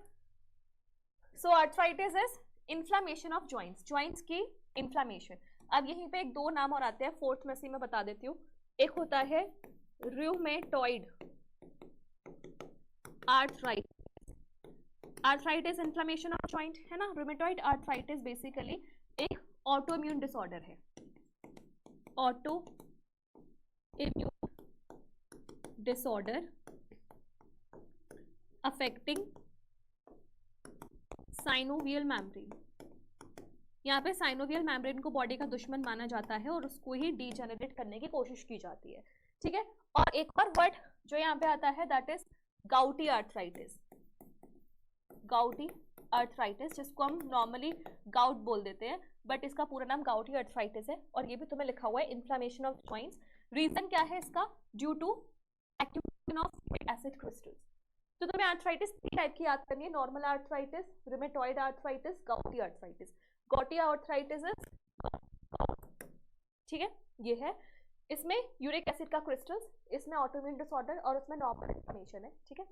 So arthritis is inflammation of joints, joints की इन्फ्लामेशन। अब यहीं पे एक दो नाम और आते हैं, फोर्थ में से मैं बता देती हूँ। एक होता है rheumatoid arthritis, arthritis inflammation of joint है ना। रूमेटॉइड आर्थराइटिस बेसिकली एक ऑटो इम्यून डिसऑर्डर है, auto immune disorder affecting synovial membrane. यहाँ पे साइनोवियल मेम्ब्रेन को बॉडी का दुश्मन माना जाता है और उसको ही डीजेनरेट करने की कोशिश की जाती है, ठीक है। और एक और वर्ड जो यहाँ पे आता है that is gouty arthritis, gouty arthritis, जिसको हम नॉर्मली गाउट बोल देते हैं, बट इसका पूरा नाम गाउटी आर्थराइटिस है। और ये भी तुम्हें लिखा हुआ है इन्फ्लामेशन ऑफ जॉइंट्स। रीजन क्या है इसका? Due to activation of acid crystals. तो तुम्हें आर्थराइटिस तीन टाइप की याद करनी है, normal arthritis, rheumatoid arthritis, gouty arthritis. Gouty arthritis ठीक है, ये है। इसमें यूरिक एसिड का क्रिस्टल्स, इसमें ऑटोइम्यून डिसऑर्डर और उसमें नॉर्मल इन्फ्लेमेशन है, ठीक है।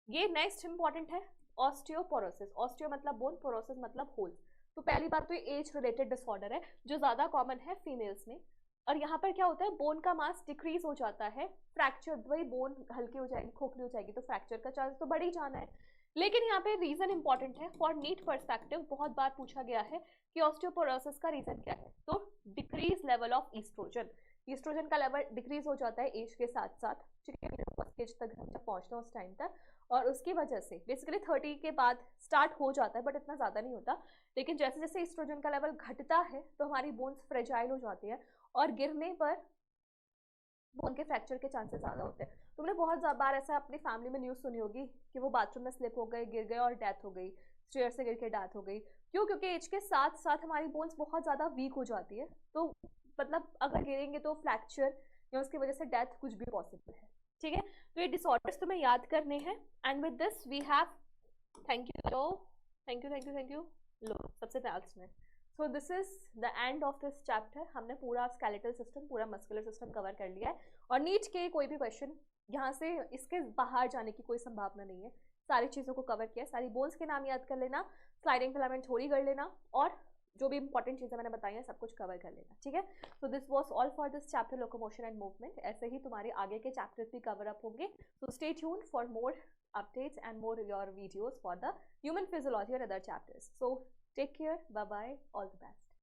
ये नेक्स्ट इंपॉर्टेंट है ऑस्टियोपोरोसिस। ऑस्टियो मतलब बोन, पोरोसिस मतलब होल। तो पहली बात तो ये एज रिलेटेड डिसऑर्डर है जो ज्यादा कॉमन है फीमेल्स में। और यहाँ पर क्या होता है, बोन का मास डिक्रीज हो जाता है, फ्रैक्चर, वही बोन हल्की हो जाएगी, खोखली हो जाएगी, तो फ्रैक्चर का चांस तो बढ़ ही जाना है। लेकिन यहाँ पे रीजन इंपॉर्टेंट है फॉर नीट पर्सपेक्टिव, बहुत बार पूछा गया है कि ऑस्टियोपोरोसिस का रीजन क्या है। तो decrease level of estrogen, estrogen का लेवल डिक्रीज हो जाता है एज के साथ साथ, ठीक है, एज तक जब पहुंचता है उस टाइम तक। और उसकी वजह से बेसिकली 30 के बाद स्टार्ट हो जाता है, बट इतना ज़्यादा नहीं होता। लेकिन जैसे जैसे ईस्ट्रोजन का लेवल घटता है तो हमारी बोन्स फ्रेजाइल हो जाती है और गिरने पर बोन के फ्रैक्चर के चांसेस ज़्यादा होते हैं। तुमने बहुत बार ऐसा अपनी फैमिली में न्यूज़ सुनी होगी कि वो बाथरूम में स्लिप हो गए, गिर गए और डेथ हो गई, स्टेयर से गिर के डेथ हो गई। क्यों? क्योंकि एज के साथ साथ हमारी बोन्स बहुत ज़्यादा वीक हो जाती है, तो मतलब अगर गिरेंगे तो फ्रैक्चर या उसकी वजह से डेथ कुछ भी पॉसिबल है, ठीक है। तो ये डिसऑर्डर्स तुम्हें याद करने हैं। And with this we have, thank you, लो, thank you thank you thank you, लो सबसे लास्ट में। So this is the end of this chapter. हमने पूरा स्केलेटल सिस्टम, पूरा मस्कुलर सिस्टम कवर कर लिया है। और नीट के कोई भी क्वेश्चन यहाँ से इसके बाहर जाने की कोई संभावना नहीं है। सारी चीज़ों को कवर किया, सारी बोन्स के नाम याद कर लेना, स्लाइडिंग फिलामेंट थोड़ी कर लेना, और जो भी इंपॉर्टेंट चीज़ें मैंने बताई हैं सब कुछ कवर कर लेना, ठीक है। So this was all for this chapter locomotion and movement. ऐसे ही तुम्हारे आगे के चैप्टर्स भी कवर अप होंगे। So stay tuned for more updates and more your videos for the human physiology and other chapters. So take care, bye bye, all the best.